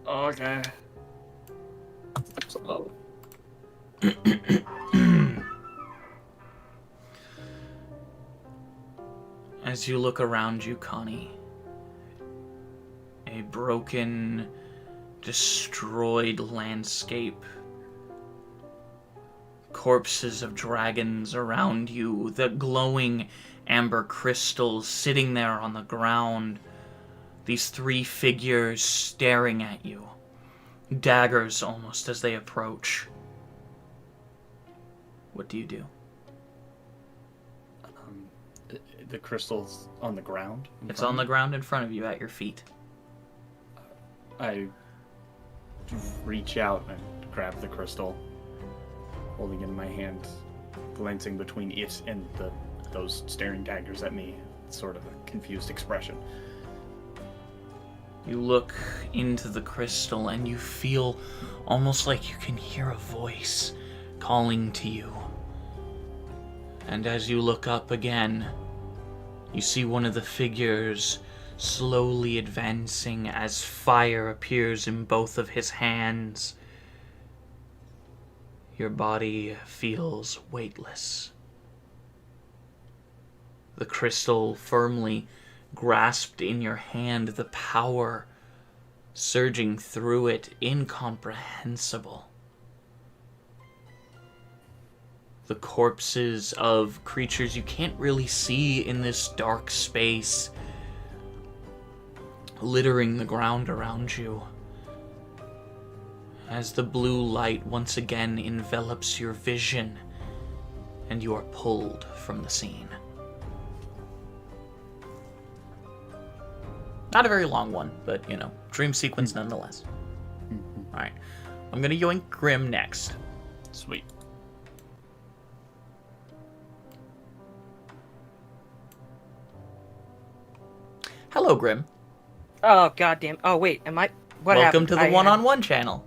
Okay. So, As you look around you, Connie, a broken, destroyed landscape, corpses of dragons around you, the glowing amber crystals sitting there on the ground, these three figures staring at you, daggers almost as they approach. What do you do? The crystal's on the ground. It's on the ground in front of you at your feet. I reach out and grab the crystal, holding it in my hand, glancing between it and those staring daggers at me. It's sort of a confused expression. You look into the crystal and you feel almost like you can hear a voice calling to you. And as you look up again, you see one of the figures slowly advancing as fire appears in both of his hands. Your body feels weightless. the crystal firmly grasped in your hand, the power surging through it, incomprehensible. The corpses of creatures you can't really see in this dark space, littering the ground around you, as the blue light once again envelops your vision, and you are pulled from the scene. Not a very long one, but, you know, dream sequence nonetheless. Alright. I'm gonna yoink Grim next. Sweet. Hello, Grim. Oh, goddamn. Oh, wait, am I... What Welcome happened? to the one-on-one channel.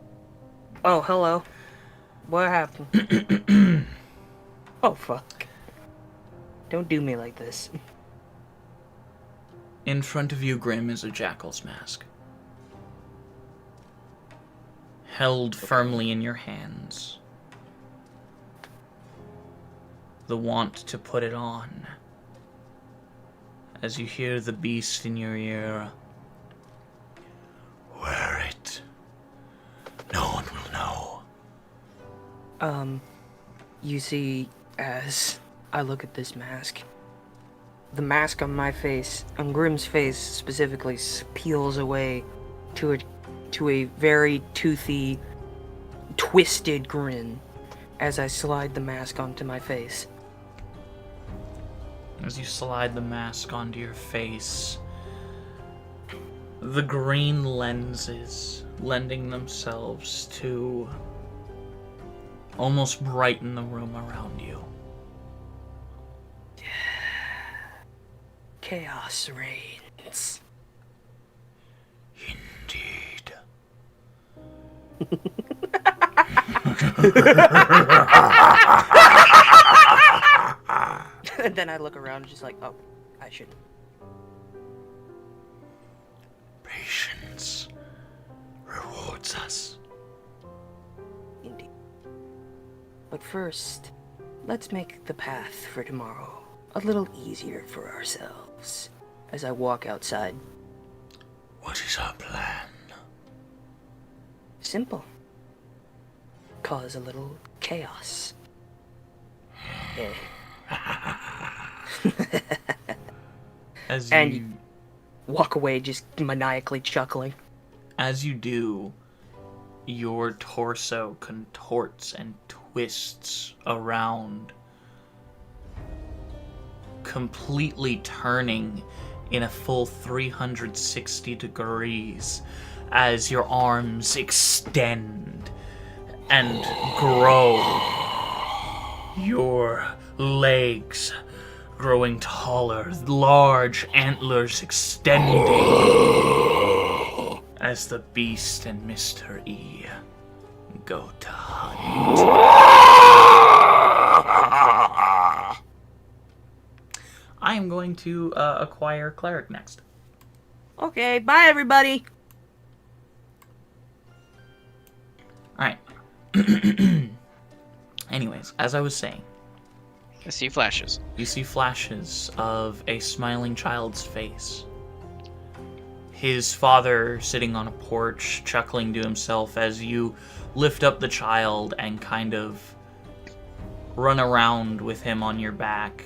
Oh, hello. What happened? Oh, fuck. Don't do me like this. In front of you, Grim, is a jackal's mask. Held firmly in your hands. The want to put it on. As you hear the beast in your ear. Wear it. No one will know. You see, as I look at this mask, the mask on my face, on Grim's face specifically, peels away to a very toothy, twisted grin as I slide the mask onto my face. As you slide the mask onto your face, the green lenses lending themselves to almost brighten the room around you. Chaos reigns. Indeed. And then I look around just like, oh, I should. Patience rewards us. Indeed. But first, let's make the path for tomorrow a little easier for ourselves as I walk outside. What is our plan? Simple. Cause a little chaos. Eh. As And you, walk away just maniacally chuckling. as you do, your torso contorts and twists around, completely turning in a full 360 degrees as your arms extend and grow, your legs growing taller, large antlers extending as the beast and Mr. E go to hunt. I am going to acquire Cleric next. Okay, bye everybody! Alright. Anyways, as I was saying, I see flashes. you see flashes of a smiling child's face. His father sitting on a porch, chuckling to himself as you lift up the child and kind of run around with him on your back,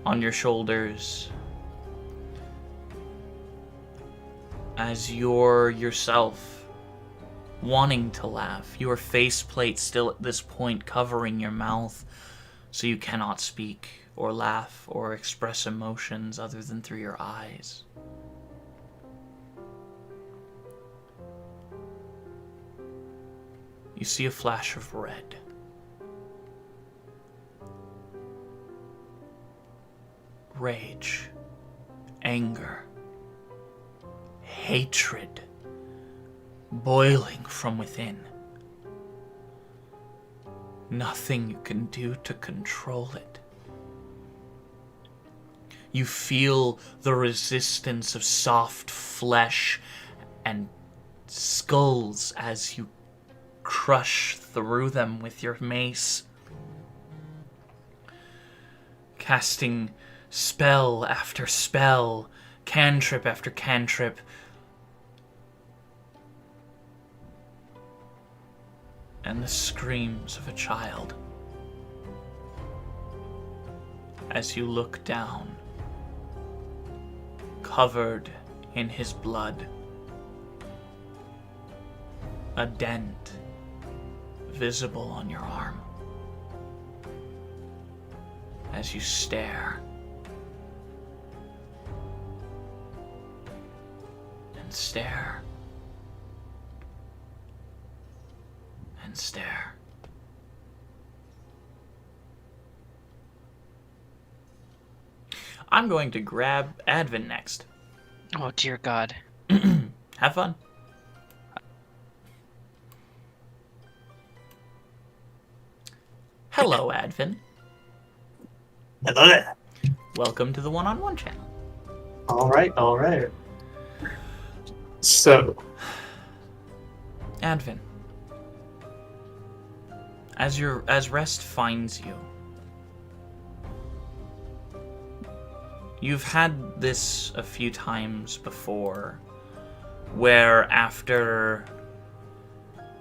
on your shoulders, as you're yourself wanting to laugh, your faceplate still at this point covering your mouth so you cannot speak or laugh or express emotions other than through your eyes. You see a flash of red. Rage, anger, hatred boiling from within. Nothing you can do to control it. You feel the resistance of soft flesh and skulls as you crush through them with your mace. casting spell after spell, cantrip after cantrip. And the screams of a child as you look down, covered in his blood, a dent visible on your arm as you stare and stare and stare. I'm going to grab Advin next. Oh dear God. Have fun. Hello, Advin. Hello there. Welcome to the one-on-one channel. All right. So, Advin, as rest finds you, you've had this a few times before, where after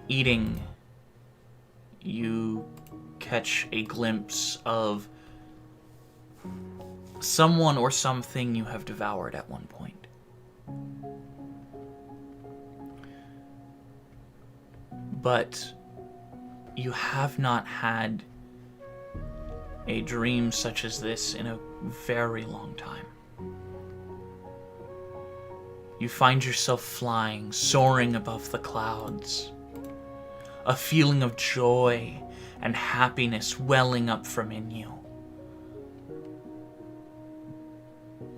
eating, you catch a glimpse of someone or something you have devoured at one point. But you have not had a dream such as this in a very long time. You find yourself flying, soaring above the clouds. A feeling of joy and happiness welling up from in you.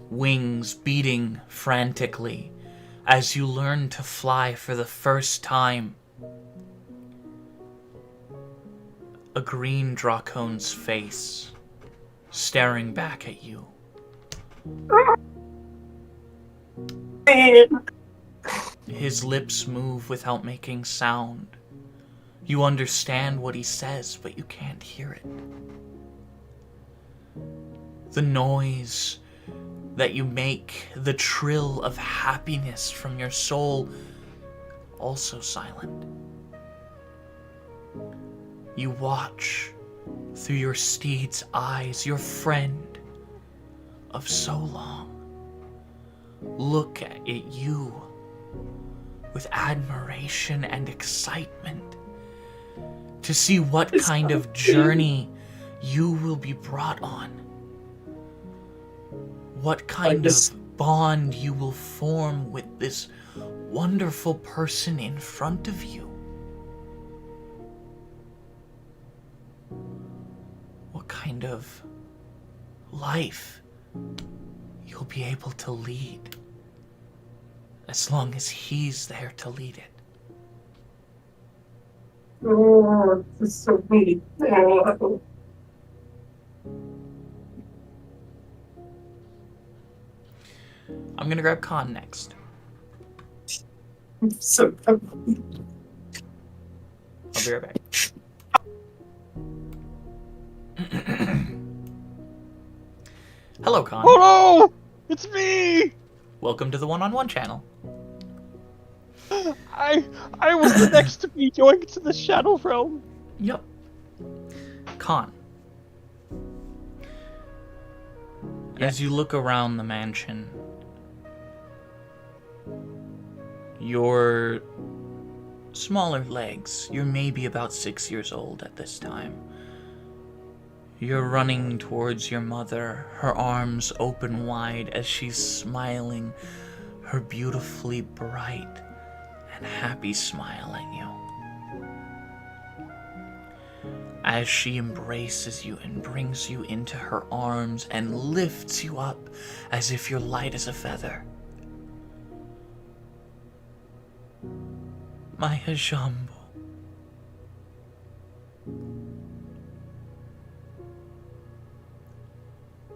Wings beating frantically as you learn to fly for the first time. A green dracon's face staring back at you. His lips move without making sound. You understand what he says, but you can't hear it. The noise that you make, the trill of happiness from your soul, also silent. You watch through your steed's eyes, your friend of so long, look at you with admiration and excitement to see what kind of journey you will be brought on. What kind of bond you will form with this wonderful person in front of you. What kind of life you'll be able to lead as long as he's there to lead it. oh, this is so neat. Oh. I'm gonna grab Khan next. So, I'll be right back. Hello, Khan. Oh no! It's me! Welcome to the one-on-one channel. I was the next to be going to the Shadow Realm. Yep. Khan. As you look around the mansion, your smaller legs, you're maybe about 6 years old at this time. You're running towards your mother, her arms open wide as she's smiling her beautifully bright and happy smile at you. As she embraces you and brings you into her arms and lifts you up as if you're light as a feather. My Hajambo.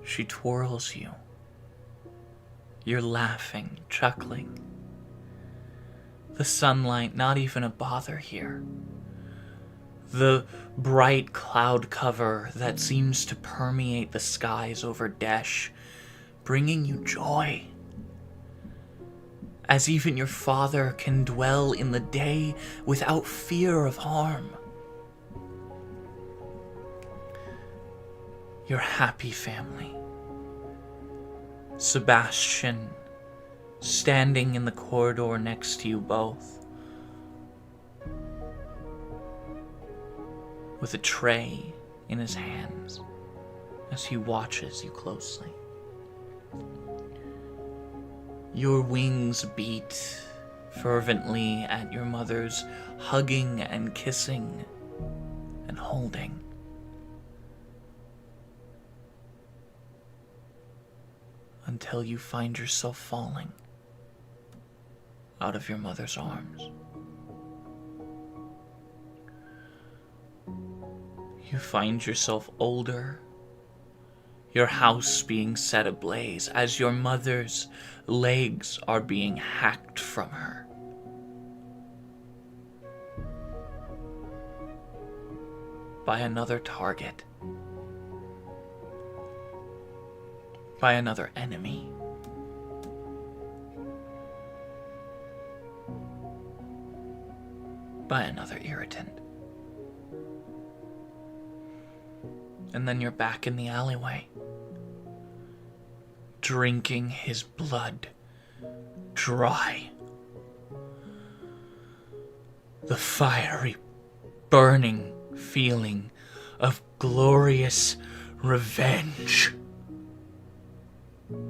She twirls you. You're laughing, chuckling. The sunlight not even a bother here. The bright cloud cover that seems to permeate the skies over Desh, bringing you joy. As even your father can dwell in the day without fear of harm. Your happy family. Sebastian, standing in the corridor next to you both, with a tray in his hands as he watches you closely. Your wings beat fervently at your mother's hugging and kissing and holding. Until you find yourself falling out of your mother's arms. You find yourself older, your house being set ablaze as your mother's legs are being hacked from her. By another target. By another enemy. By another irritant. And then you're back in the alleyway, drinking his blood dry. The fiery, burning feeling of glorious revenge.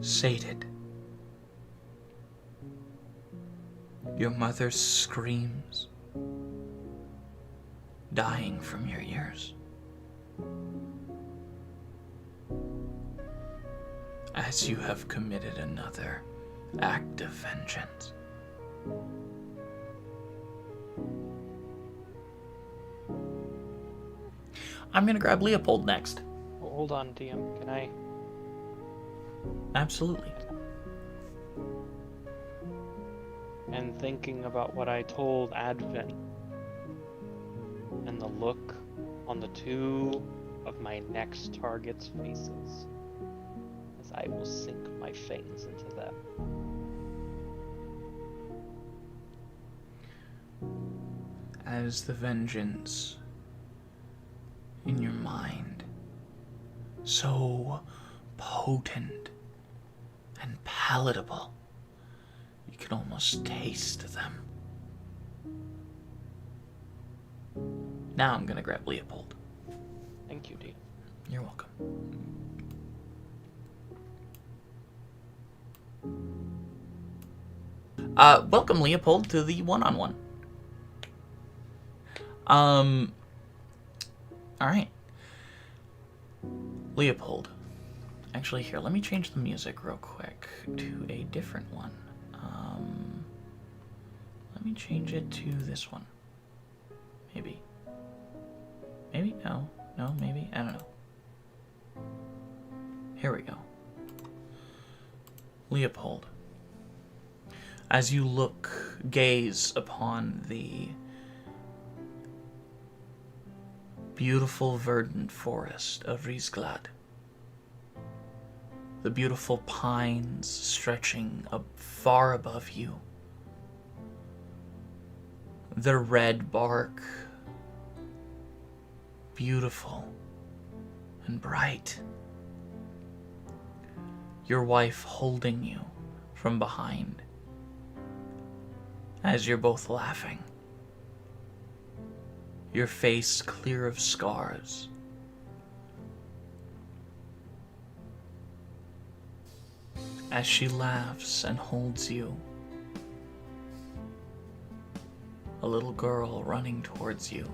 Sated. Your mother's screams dying from your ears. As you have committed another act of vengeance. I'm gonna grab Leopold next. Hold on, DM. Can I? Absolutely. And thinking about what I told Advent and the look on the two of my next target's faces, as I will sink my fangs into them. As the vengeance in your mind, so potent and palatable, you can almost taste them. Now I'm gonna grab Leopold. Thank you, D. You're welcome. Welcome, Leopold, to the one-on-one. Alright. Leopold. Actually, here, let me change the music real quick to a different one. Let me change it to this one. Maybe. Maybe? No. No, maybe? I don't know. Here we go. Leopold. As you gaze upon the beautiful verdant forest of Riesglad, the beautiful pines stretching up far above you, the red bark, beautiful and bright, your wife holding you from behind as you're both laughing, your face clear of scars. As she laughs and holds you, a little girl running towards you.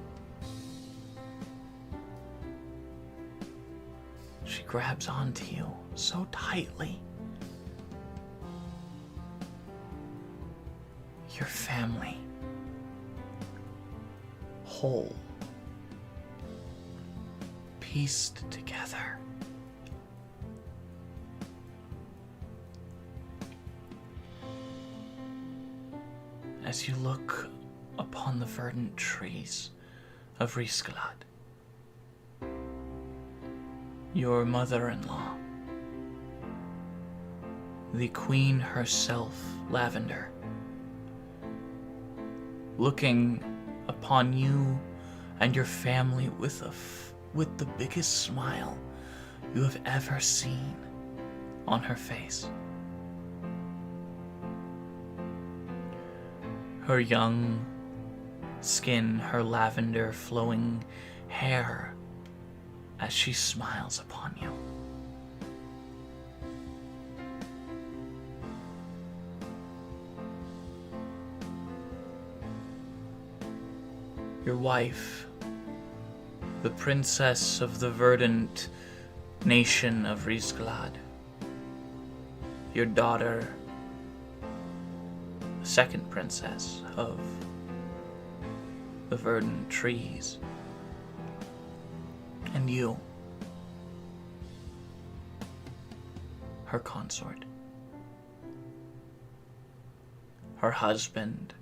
She grabs onto you so tightly. Your family, whole, pieced together. As you look upon the verdant trees of Risklad, your mother-in-law, the queen herself, Lavender, looking upon you and your family with the biggest smile you have ever seen on her face. Her young skin, her lavender flowing hair as she smiles upon you. Your wife, the princess of the verdant nation of Risklad. Your daughter, the second princess of the verdant trees. And you, her consort, her husband,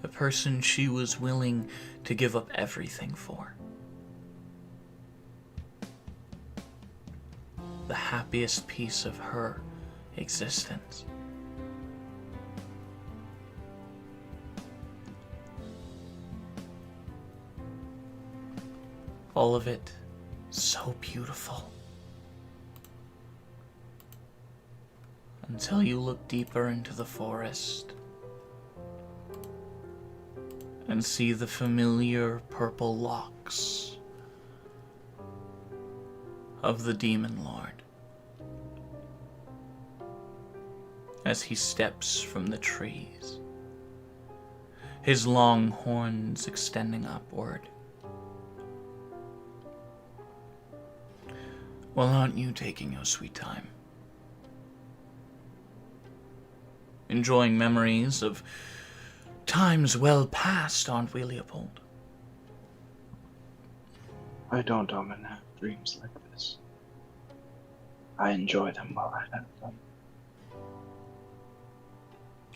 the person she was willing to give up everything for. The happiest piece of her existence. All of it so beautiful. Until you look deeper into the forest and see the familiar purple locks of the Demon Lord as he steps from the trees, his long horns extending upward. Well, aren't you taking your sweet time? Enjoying memories of times well past, aren't we, Leopold? I don't often have dreams like this. I enjoy them while I have them.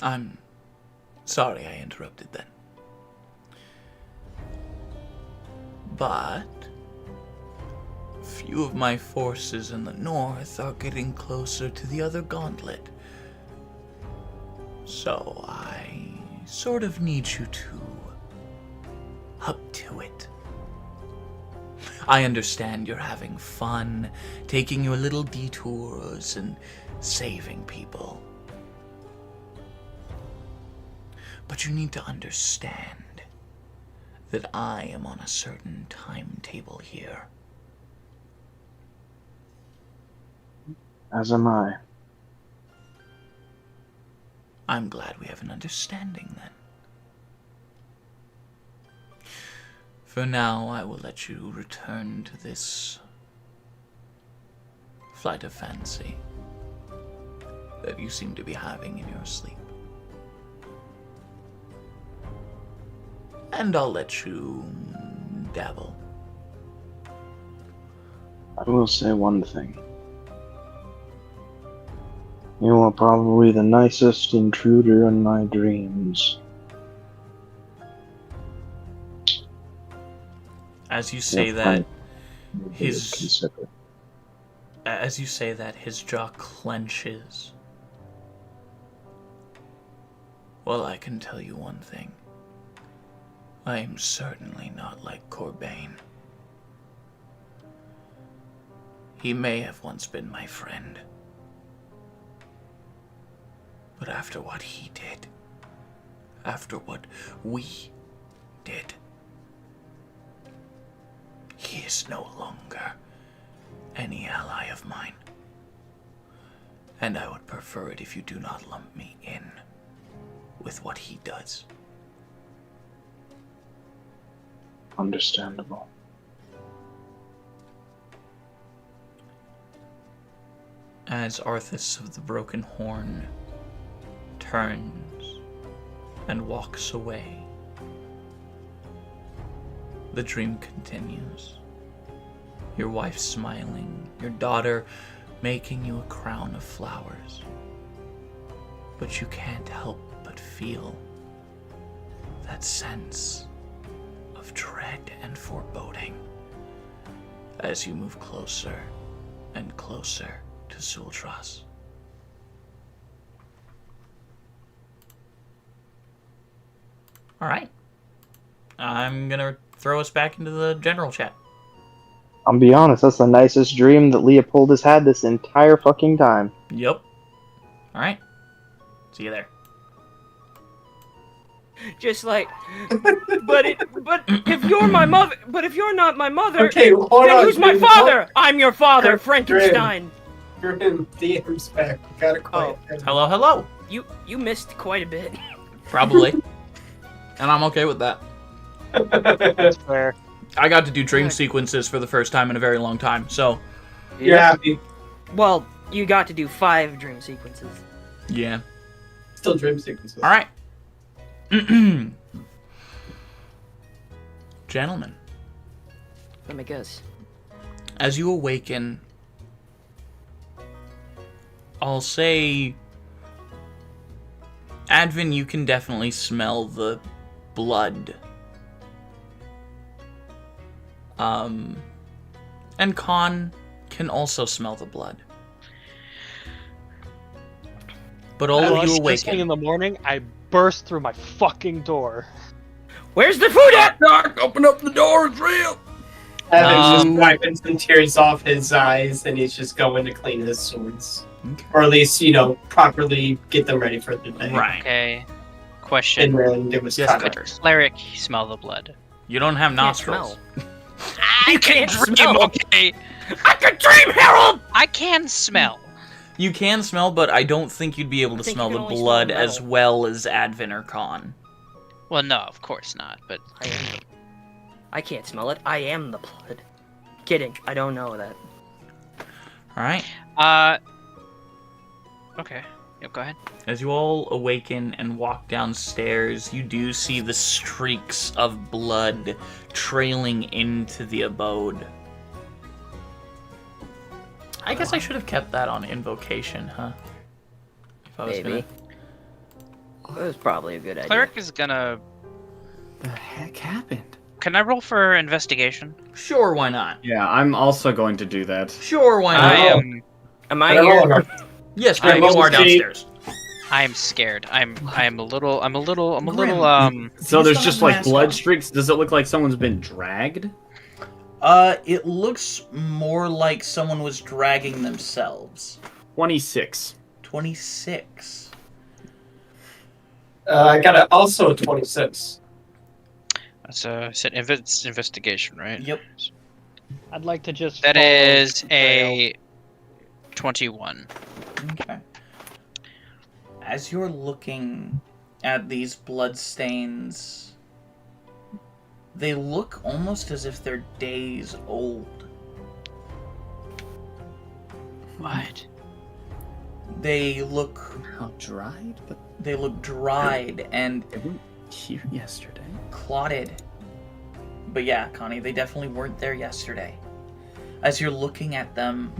I'm sorry I interrupted then. But few of my forces in the north are getting closer to the other gauntlet. So I sort of need you to up to it. I understand you're having fun, taking your little detours and saving people. But you need to understand that I am on a certain timetable here. As am I. I'm glad we have an understanding then. For now, I will let you return to this flight of fancy that you seem to be having in your sleep. And I'll let you dabble. I will say one thing. You are probably the nicest intruder in my dreams. As you say that, his jaw clenches. Well, I can tell you one thing. I am certainly not like Corbain. He may have once been my friend. But after what he did, after what we did, he is no longer any ally of mine. And I would prefer it if you do not lump me in with what he does. Understandable. As Arthas of the Broken Horn turns and walks away, the dream continues. Your wife smiling, your daughter making you a crown of flowers. But you can't help but feel that sense of dread and foreboding as you move closer and closer to Sultras. All right. I'm going to throw us back into the general chat. I'll be honest, that's the nicest dream that Leopold has had this entire fucking time. Yep. All right. See you there. Just like, but if you're my mother, but if you're not my mother, Okay, hold then on. who's my dude. father? I'm your father, Grim. Frankenstein. Grim, DM's back. We gotta quiet. Hello, hello. You missed quite a bit. Probably. And I'm okay with that. That's fair. I got to do dream sequences for the first time in a very long time, so You're happy. Well, you got to do 5 dream sequences. yeah. Still dream sequences. All right. Gentlemen, Let me guess. as you awaken, I'll say, Advin, you can definitely smell the blood. And Khan can also smell the blood. But all of you First thing in awaken. the morning, I burst through my fucking door. Where's the food at? Doc, open up the door, it's real! Evan's just wiping some tears off his eyes, and he's just going to clean his swords. Okay. Or at least, properly get them ready for the day. Right. Okay. Question. And then it was Yes, kind Could of... cleric smell the blood? You don't have nostrils. You can't Dream, smell. okay. I can dream, Harold. I can smell. You can smell, but I don't think you'd be able to think smell you the can only smell blood metal. as well as Advin or Khan. Well, no, of course not. But I can't smell it. I am the blood. Kidding. I don't know that. Alright? okay. Yep. Go ahead. As you all awaken and walk downstairs, you do see the streaks of blood trailing into the abode. I guess I should have kept that on invocation, huh? If I was Maybe. That was probably a good idea. Cleric is gonna. The heck happened? Can I roll for investigation? Sure, why not? Yeah, I'm also going to do that. Sure, why I not? am. Am I here? Yes, I Grim, you are will see- downstairs. I am scared. I'm a little. Grim. So You there's still just have like mask blood on. streaks. Does it look like someone's been dragged? It looks more like someone was dragging themselves. 26. 26. I got also a 26. That's it's investigation, right? Yep. I'd like to just. That follow is the trail. a 21. Okay. As you're looking at these blood stains, they look almost as if they're days old. What? They look How dried? But dried and they weren't here yesterday. clotted. But yeah, Connie, they definitely weren't there yesterday. As you're looking at them,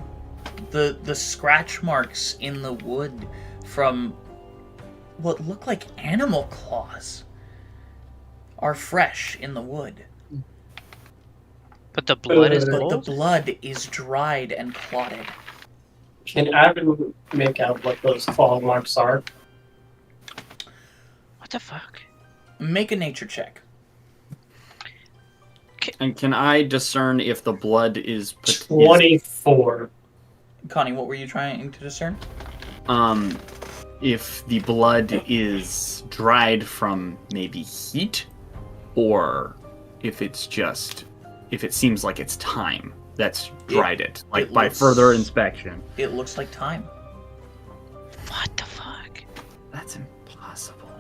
the scratch marks in the wood from what look like animal claws are fresh in the wood. But the blood is But the old. blood is dried and clotted. Can Evan make out what those claw marks are? What the fuck? Make a nature check. And can I discern if the blood is 24. Connie, what were you trying to discern? if the blood is dried from maybe heat, or if it's just if it seems like it's time that's dried it, like it by looks- further inspection. It looks like time. What the fuck? That's impossible.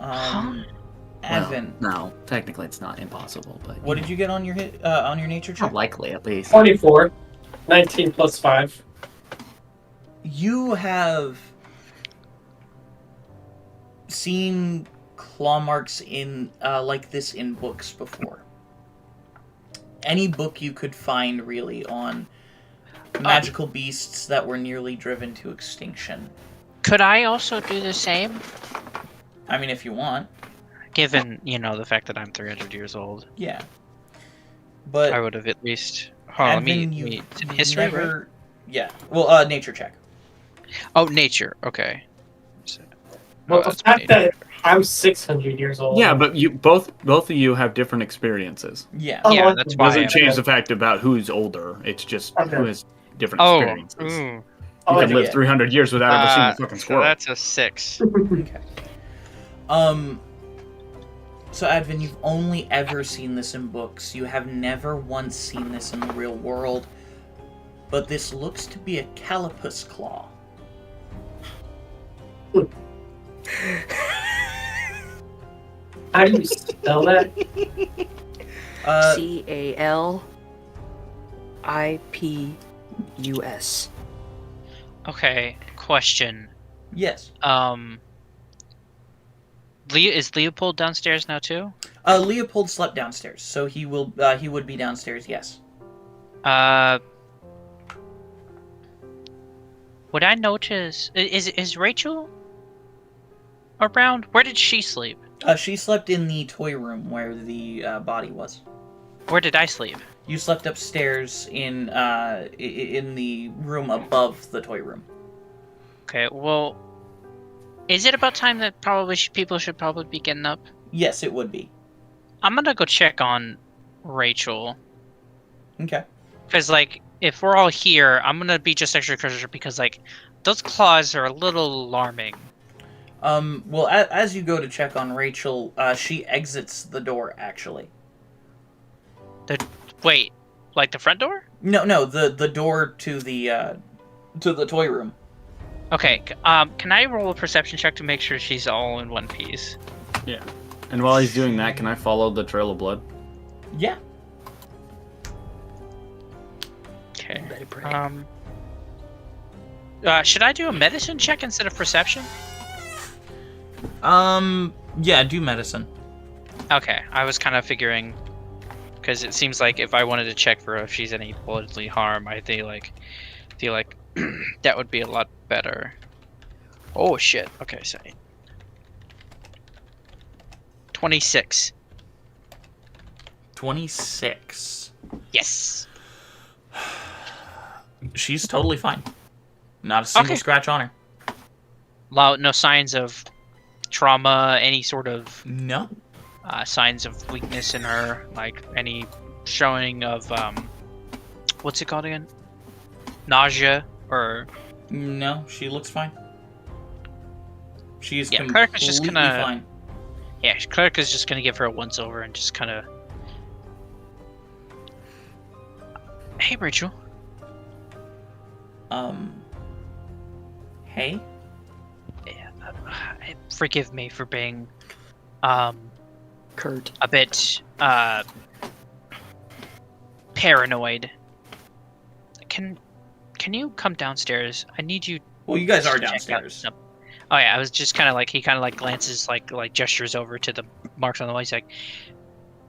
Evan, Well, no, technically it's not impossible, but what did you get on your on your nature check? not likely at least. 24. 19 plus 5. You have seen claw marks in like this in books before. Any book you could find, really, on magical beasts that were nearly driven to extinction. Could I also do the same? I mean, if you want. Given, the fact that I'm 300 years old, Yeah. But I would have at least. Hold on, let me. you It's in history, right? never. Yeah. Well, nature check. Oh, nature. Okay. Well, Oh, the that's fact nature. that I'm 600 years old. Yeah, but you both of you have different experiences. Yeah. Oh, Yeah, I- that's It why. doesn't change the fact about who's older. It's just Okay. who has different Oh. experiences. Ooh. You can yeah. live 300 years without ever seeing a fucking So squirrel. that's a 6. Okay. So Advin, you've only ever seen this in books. You have never once seen this in the real world. But this looks to be a Calopus claw. How do you spell that? Calipus. Okay. Question. Yes. Is Leopold downstairs now too? Leopold slept downstairs, so he would be downstairs, yes. Would I notice? Is Rachel around? Where did she sleep? She slept in the toy room where the body was. Where did I sleep? You slept upstairs in the room above the toy room. Okay, well, is it about time that people should probably be getting up? Yes, it would be. I'm gonna go check on Rachel. Okay. Because, if we're all here, I'm gonna be just extra cautious because, those claws are a little alarming. Well, as you go to check on Rachel, she exits the door, actually. Wait, the front door? No, the door to the toy room. Okay, can I roll a perception check to make sure she's all in one piece? Yeah. And while he's doing that, can I follow the trail of blood? Yeah. Okay. Better pray. Should I do a medicine check instead of perception? Yeah, do medicine. Okay, I was kind of figuring, because it seems like if I wanted to check for if she's any bodily harm, I feel like that would be a lot better. Oh shit. Okay, so 26. 26. Yes. She's totally fine. Not a single Okay. scratch on her. No signs of trauma, any sort of No. signs of weakness in her, any showing of what's it called again? Nausea or No, she looks fine. She's Yeah, completely Cleric is just gonna- fine. yeah, Cleric is just gonna give her a once over and just kind of. Hey, Rachel. Hey? Forgive me for being Kurt. a bit paranoid. Can you come downstairs? I need you. Well, you guys are to check out downstairs. some- Oh yeah, I was just kind of he glances like gestures over to the marks on the wall. He's like,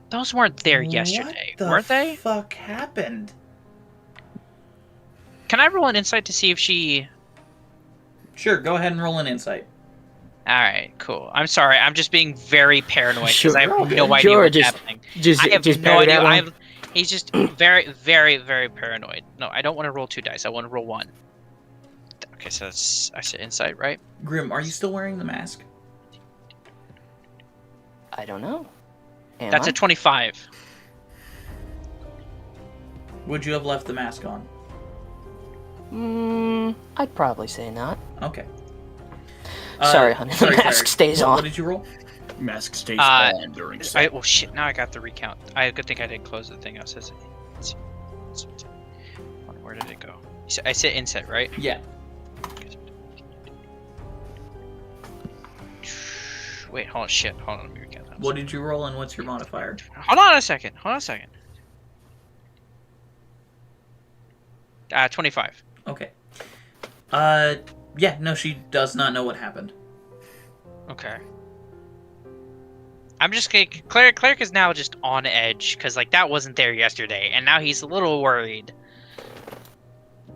those weren't there yesterday, What the weren't they? fuck happened? Can I roll an insight to see if she? Sure, go ahead and roll an insight. All right, cool. I'm sorry, I'm just being very paranoid because Sure, I have okay. no idea Sure, what's just- happening. Just, I have just no bear idea. that one. He's just very, very, very paranoid. No, I don't want to roll 2 dice. I want to roll 1. Okay, so that's I said insight, right? Grim, are you still wearing the mask? I don't know. Am That's I? a 25. Would you have left the mask on? I'd probably say not. Okay. Sorry, honey, the mask Cleric. stays What on. did you roll? Mask stays Uh, on during Oh shit! Now I got the recount. Good thing I didn't close the thing. Where did it go? I said insight, right? Yeah. Wait, hold on. Shit. Hold on. Let me recount that. What did you roll and what's your modifier? Hold on a second. 25. Okay. Yeah, no, she does not know what happened. Okay. I'm just kidding. Cleric is now just on edge because that wasn't there yesterday, and now he's a little worried.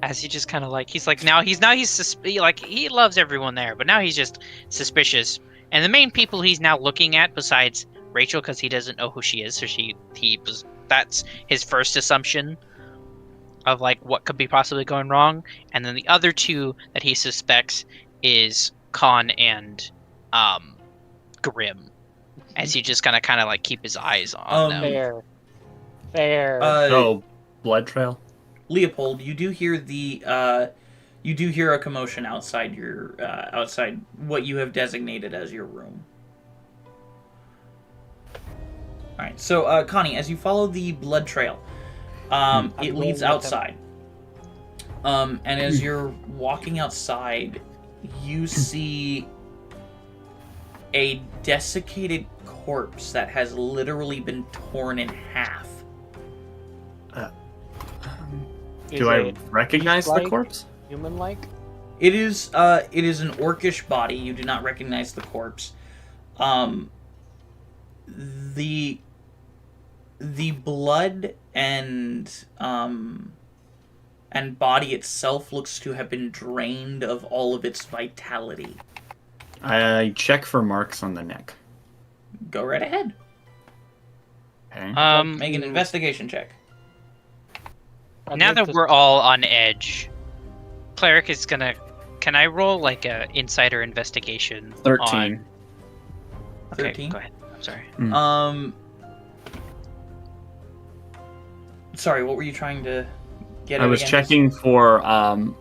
As he just kind of he's he loves everyone there, but now he's just suspicious And the main people he's now looking at, besides Rachel, because he doesn't know who she is, so that's his first assumption of like what could be possibly going wrong. And then the other two that he suspects is Khan and Grim, as he just kind of like keep his eyes on them. Fair. So, blood trail. Leopold, you do hear a commotion outside outside what you have designated as your room. All right, so Connie, as you follow the blood trail, it leads outside. And as you're walking outside, you see a desiccated corpse that has literally been torn in half. Do I recognize the corpse? Human-like? It is an orcish body. You do not recognize the corpse. The blood and body itself looks to have been drained of all of its vitality. I check for marks on the neck. Go right ahead. Okay. Make an investigation check. Now that we're all on edge, Cleric is gonna. Can I roll like a insider investigation? 13. Okay, 13? go ahead. I'm sorry. Sorry, what were you trying to get at? I was again? checking for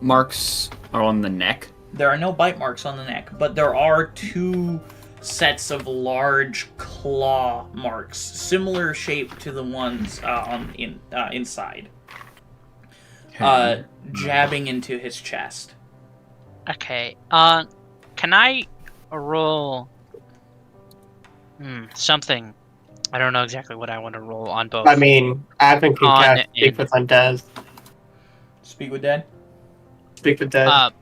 marks on the neck. There are no bite marks on the neck, but there are 2 sets of large claw marks, similar shape to the ones inside. Jabbing into his chest. Okay. Can I roll something? I don't know exactly what I want to roll on both. I mean, Advent can On cast Speak and- with Undead. Speak with dead. Speak with Dead.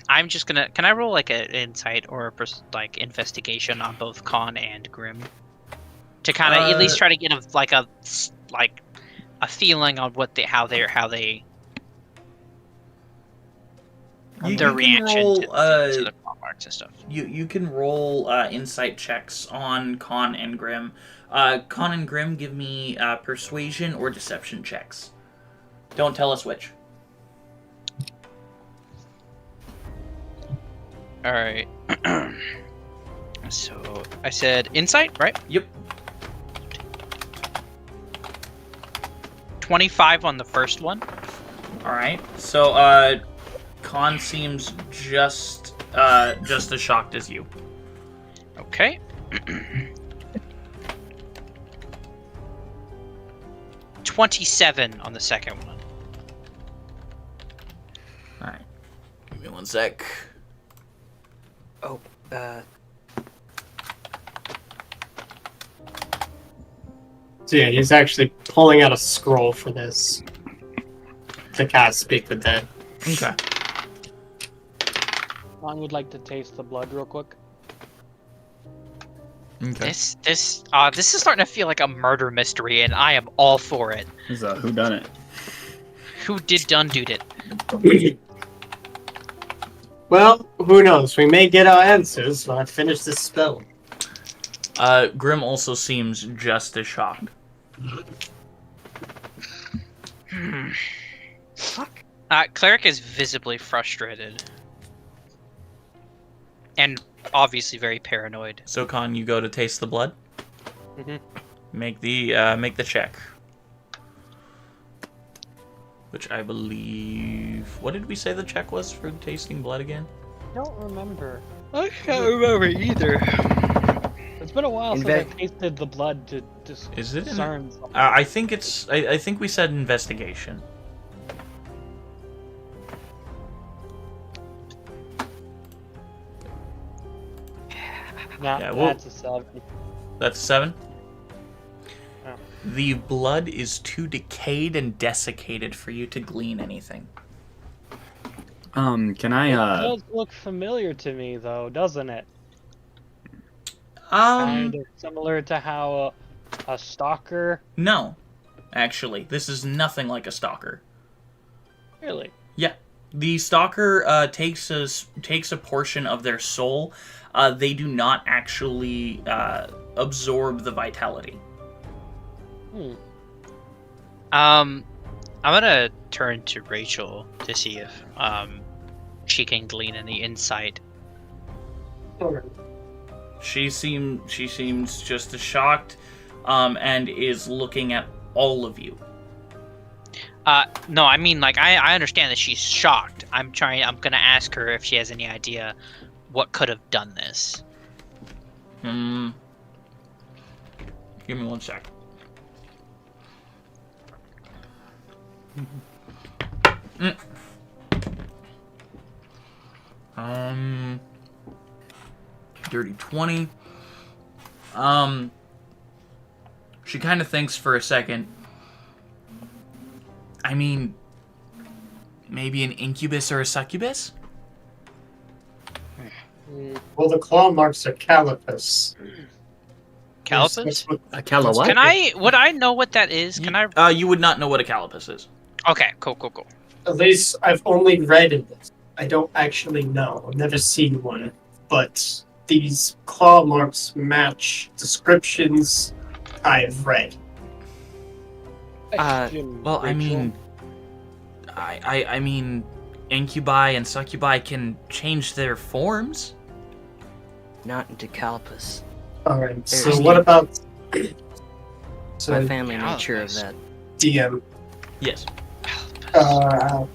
I'm just gonna. Can I roll like an insight or like investigation on both Khan and Grim, to kind of at least try to get a feeling on how they their reaction roll, to the claw marks and stuff. You can roll insight checks on Con and Grim. Con and Grim, give me persuasion or deception checks. Don't tell us which. All right. So I said insight, right? Yep. 25 on the first one. All right. So Con seems just as shocked as you. Okay. 27 on the second one. All right. Give me 1 sec. Oh, So yeah, he's actually pulling out a scroll for this to cast Speak with Dead. Okay. I would like to taste the blood real quick. Okay. This is starting to feel like a murder mystery, and I am all for it. This is a whodunit. Who did it? Well, who knows? We may get our answers when I finish this spell. Grim also seems just as shocked. Fuck. Cleric is visibly frustrated. And obviously very paranoid. So, Con, you go to taste the blood. Mm-hmm. Make the check. Which I believe... What did we say the check was for tasting blood again? I don't remember. I can't remember either. It's been a while since I tasted the blood to Is it? discern something. I think it's... I think we said investigation. Nah, Yeah, well- that's a 7. That's 7? Oh. The blood is too decayed and desiccated for you to glean anything. Can I It does look familiar to me, though, doesn't it? Um, Kind of similar to how a stalker... no. Actually, this is nothing like a stalker. Really? Yeah. The stalker takes a portion of their soul. They do not actually absorb the vitality. I'm gonna turn to Rachel to see if she can glean any insight. She seems just as shocked, and is looking at all of you. No, I mean, like, I understand that she's shocked. I'm gonna ask her if she has any idea what could have done this. Give me 1 sec. Dirty 20. She kind of thinks for a second. I mean, maybe an incubus or a succubus? Well, the claw marks are Calopus. Calopus? A cala what? Would I know what that is? Can I? You would not know what a calopus is. Okay, cool. At least I've only read in this. I don't actually know. I've never seen one. But these claw marks match descriptions I've read. Well, I mean, I mean, incubi and succubi can change their forms. Not into Calopus. Alright, so There's what about... My family made sure of that. DM. Yes.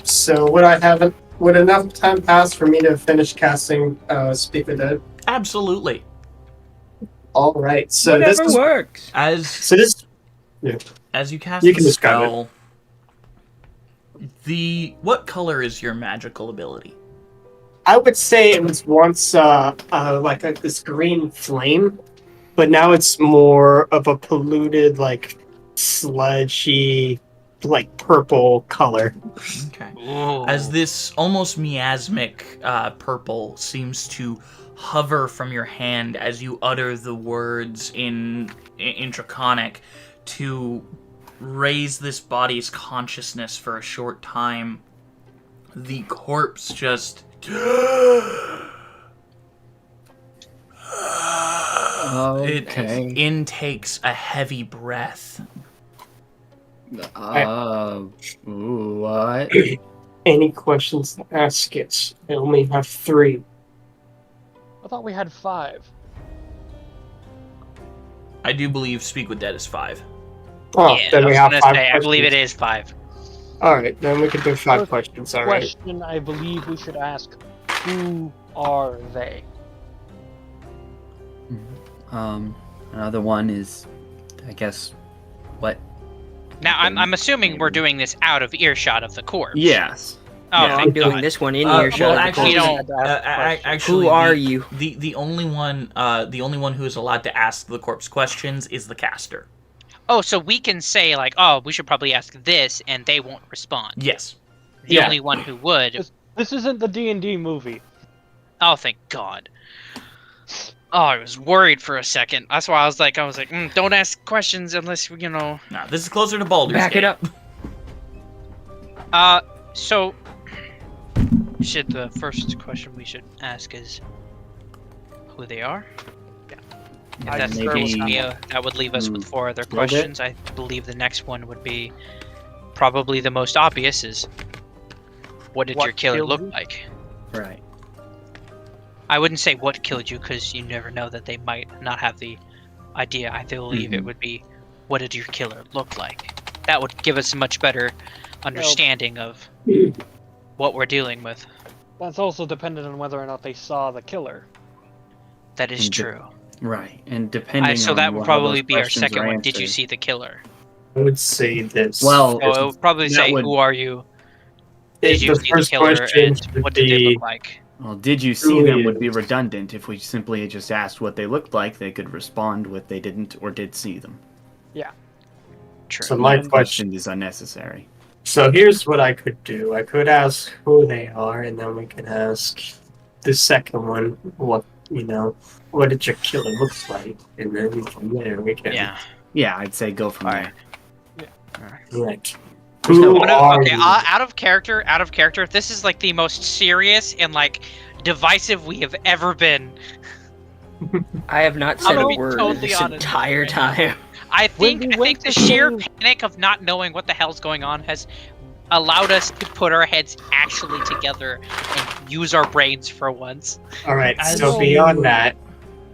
So would enough time pass for me to finish casting Speak with Dead? Absolutely. Alright, so Whatever this is... works. As you cast You the can describe spell, what color is your magical ability? I would say it was once this green flame, but now it's more of a polluted, like, sludgy, like, purple color. Okay. Ooh. As this almost miasmic purple seems to hover from your hand as you utter the words in Draconic to raise this body's consciousness for a short time, the corpse just... It intakes a heavy breath. What? Any questions to ask it? I only have 3. I thought we had 5. I do believe Speak with Dead is 5. Oh, Yeah, then I we was have gonna 5 say, I questions. believe it is 5. Alright, then we can do 5 questions, alright. Question I believe we should ask, who are they? Another one is, I guess, what? Now, I'm assuming we're doing this out of earshot of the corpse. Yes. Oh, Yeah, I'm thank doing God. this one in Well, earshot. of the actually, corpse. actually, Who are you? The only one who is allowed to ask the corpse questions is the caster. Oh, so we can say, like, oh, we should probably ask this, and they won't respond. Yes. The only one who would... This isn't the D&D movie. Oh, thank God. Oh, I was worried for a second. That's why I was like, don't ask questions unless, you know... No, this is closer to Baldur's Back Gate. it up. So... the first question we should ask is... who they are? If that's that would leave us with 4 other questions. I believe the next one would be probably the most obvious is what did your killer look like? Right. I wouldn't say what killed you because you never know that they might not have the idea. I believe it would be what did your killer look like? That would give us a much better understanding of what we're dealing with. That's also dependent on whether or not they saw the killer. That is true. Right, and depending So on that would how probably those be our questions second are one. Did you answered. see the killer? I would say this. Well, So it would probably that say, would- who are you? Did you the see the first killer? question And would what did they be- look like? Well, did you see Who them is- would be redundant. If we simply just asked what they looked like, they could respond with they didn't or did see them. True. So my That question. is unnecessary. So here's what I could do. I could ask who they are, and then we could ask the second one, what did your killer look like? And then from there we can. Yeah. Yeah, I'd say go from there. Right. Who Oh, no, are okay, you? out of character. This is like the most serious and like divisive we have ever been. I have not I'm said gonna a be word totally this honest with you entire right now. time. I When think we went the to sheer save- panic of not knowing what the hell's going on has allowed us to put our heads actually together and use our brains for once. All right. As So you- beyond that,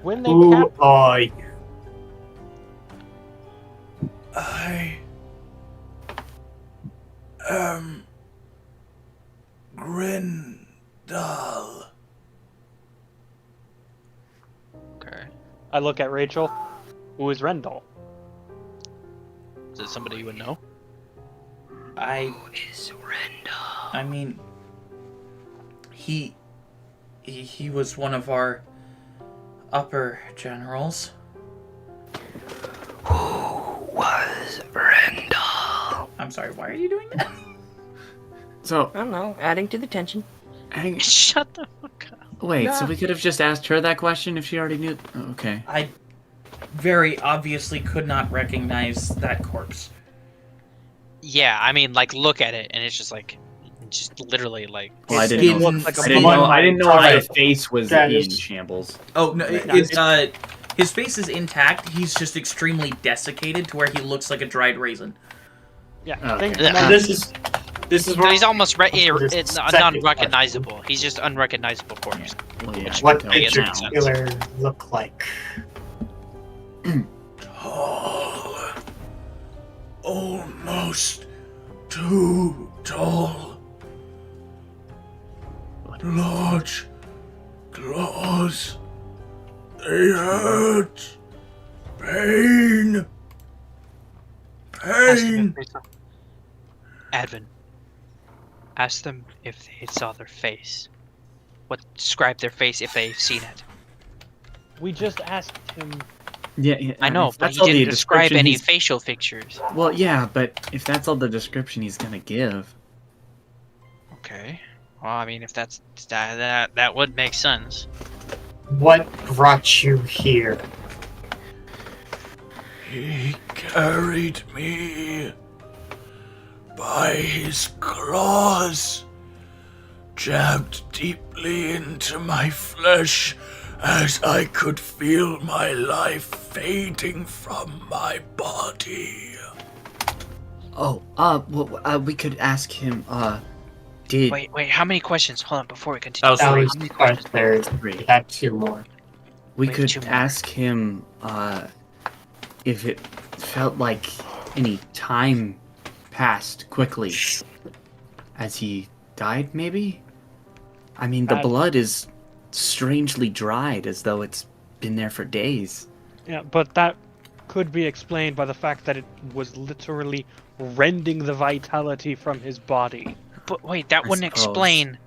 When they who cap- are you? I am Grindal. Okay. I look at Rachel. Who is Rendell? Is it somebody you would know? I mean, he was one of our upper generals. Who was Rendell? I'm sorry, why are you doing that? So, I don't know, adding to the tension. hang, Shut the fuck up. wait. So we could have just asked her that question if she already knew. Oh, okay. I very obviously could not recognize that corpse. Yeah, I mean, like, look at it, and it's just literally like. Well, I His didn't know. skin- Looks like a I didn't blood know. I didn't know Right. if the face was Guys. in shambles. Oh no, Right. his face is intact. He's just extremely desiccated to where he looks like a dried raisin. Yeah. Okay. Think Yeah. about This is No, where he's almost This it's is second non-recognizable. He's just unrecognizable corpse. Well, yeah. what I did guess your now. killer look like? Tall. Almost too tall. Large claws. They hurt. Pain. Pain. Advin, ask them if they saw their face. Describe their face if they've seen it. We just asked him. Yeah, I know, if but that's he all the didn't describe description any he's- facial features. Well, yeah, but if that's all the description he's gonna give, Okay. Well, I mean, if that's that would make sense. What brought you here? He carried me by his claws, jabbed deeply into my flesh as I could feel my life fading from my body. we could ask him. Did Wait, how many questions? Hold on, before we continue. was That three. was the question. There's Three. we had two more. we Wait, could two more. ask him if it felt like any time passed quickly as he died? Maybe. I mean, the I- blood is strangely dried, as though it's been there for days. Yeah, but that could be explained by the fact that it was literally rending the vitality from his body. But wait, that I wouldn't suppose. explain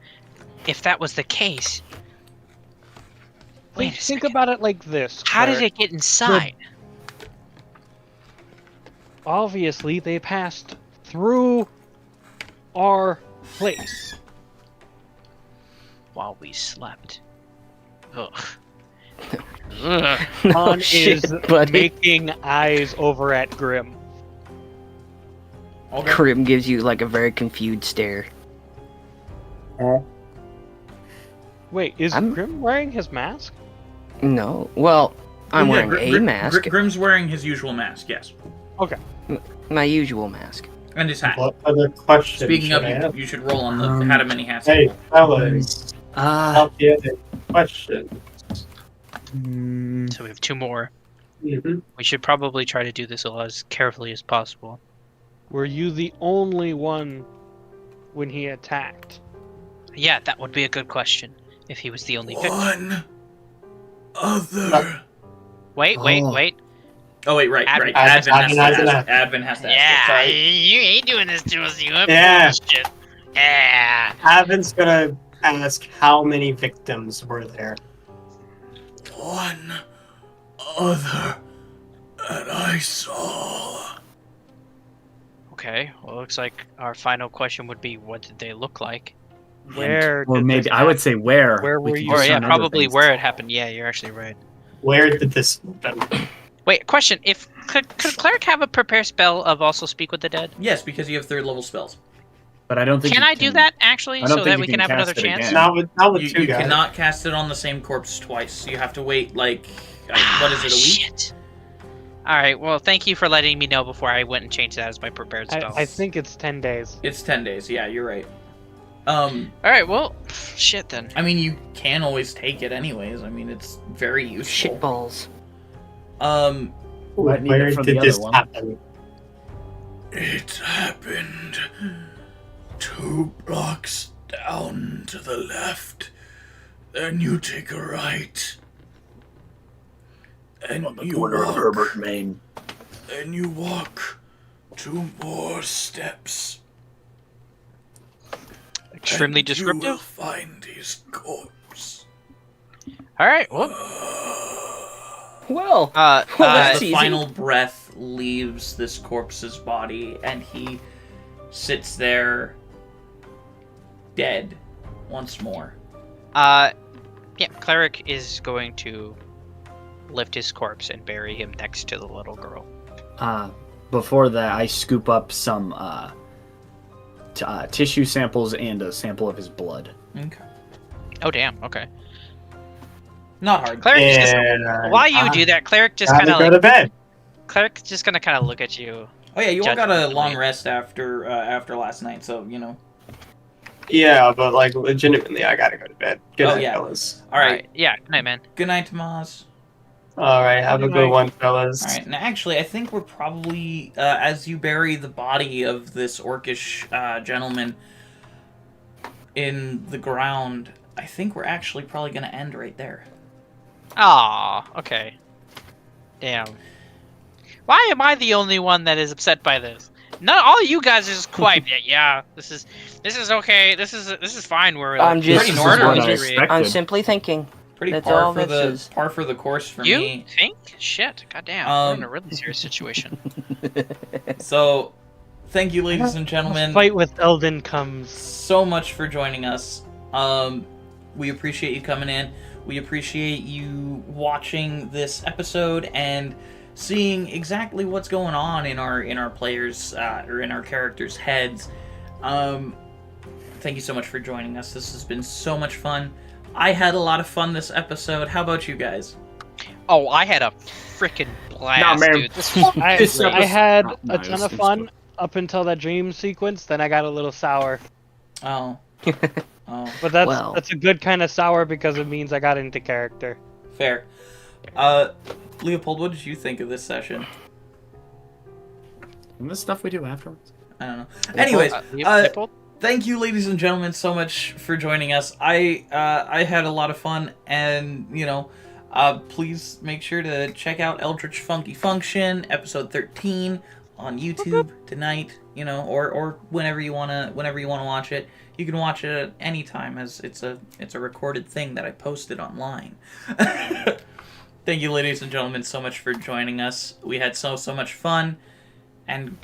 if that was the case. Wait a Think second. about it like this. How did Claire. it get inside? Obviously, they passed through our place. While we slept. Ugh. Han shit, is buddy. making eyes over at Grim. Grim gives you like a very confused stare. Wait, is I'm- Grim wearing his mask? No. Well, I'm wearing a mask. Grim's wearing his usual mask, yes. My usual mask. And his hat. What other questions? Speaking of, should I ask? you should roll on the hat of many hats. Hey, fellas, help you other questions. So we have two more. Mhm. We should probably try to do this as carefully as possible. Were you the only one when he attacked? Yeah, that would be a good question. If he was the only victim. One other. Wait. Oh wait, right. Advin Advin has to has to ask. ask. Advin has to ask. Yeah, Sorry. you ain't doing this to us, you Yeah. bullshit. Yeah. Avin's gonna ask how many victims were there. One other that I saw. Okay, well, it looks like our final question would be, what did they look like? Where Or did maybe this I would happen? say where. Where we were could you? use Or yeah, some other probably things. where it happened. Yeah, you're actually right. Where did this happen? Wait, question: If Could cleric have a prepare spell of also speak with the dead? Yes, because you have 3rd level spells. But I don't think. Can you I do that actually, I don't so think that you we can can have another cast it chance? again. Not with You, two you guys. cannot cast it on the same corpse twice. You have to wait, like, what is it, a week? Shit. All right. Well, thank you for letting me know before I went and changed that as my prepared spell. I think it's 10 days. It's 10 days. Yeah, you're right. All right. Well, shit then. I mean, you can always take it anyways. I mean, it's very useful. Shitballs. Might need Where it for did the this other one. happen? It happened 2 blocks down to the left. Then you take a right. And On the you corner of walk. Herbert, Maine. Then you walk 2 more steps. Extremely and you will descriptive. find his corpse. All right. Well, Well, uh, Well, uh, that's The easy. final breath leaves this corpse's body, and he sits there dead once more. yeah. Cleric is going to lift his corpse and bury him next to the little girl. Before that, I scoop up some tissue samples and a sample of his blood. Okay. Oh damn. Okay. Not hard. Cleric is just. And While you do that, Cleric just gotta kind of go like. to bed. Cleric just gonna kind of look at you. Oh yeah, you all got a Judgment. long rest after last night, so you know. Yeah, but like legitimately, I gotta go to bed. Good Oh, night, yeah. fellas. All right. Yeah. Good night, man. Good night, Tomas. All right, have a Good good night. one, fellas. All right. Now, actually, I think we're probably as you bury the body of this orcish gentleman in the ground. I think we're actually probably gonna end right there. Aw. Okay. Damn. Why am I the only one that is upset by this? Not all you guys are just quiet. Yeah. This is okay. This is fine. We're I'm just, pretty normal. I'm, What I just expected. I'm simply thinking. Pretty That's par all for this is. the course for You me. think? Shit. Goddamn. We're in a really serious situation. So, thank you, ladies and gentlemen. Fight with Elden comes. So much for joining us. We appreciate you coming in. We appreciate you watching this episode and seeing exactly what's going on in our players or in our characters' heads. Thank you so much for joining us. This has been so much fun. I had a lot of fun this episode. How about you guys? Oh, I had a freaking blast, Nah, man. dude. This was This great. I had No, a it ton was- of it was fun good. up until that dream sequence. Then I got a little sour, Oh. Oh, but that's Well. that's a good kind of sour because it means I got into character. fair. Leopold, what did you think of this session? And this stuff we do afterwards. I don't know. Anyways, Leopold? thank you, ladies and gentlemen, so much for joining us. I had a lot of fun, and you know, please make sure to check out Eldritch Funky Function episode 13 on YouTube tonight. You know, or whenever you wanna watch it. You can watch it at any time, as it's a recorded thing that I posted online. Thank you, ladies and gentlemen, so much for joining us. We had so much fun, and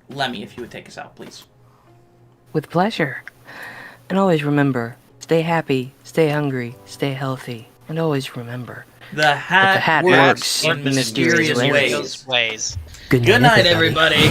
Lemmy, if you would take us out, please. With pleasure. And always remember, stay happy, stay hungry, stay healthy. And always remember, The hat, hat works works in mysterious ways. Those ways. Good night, everybody.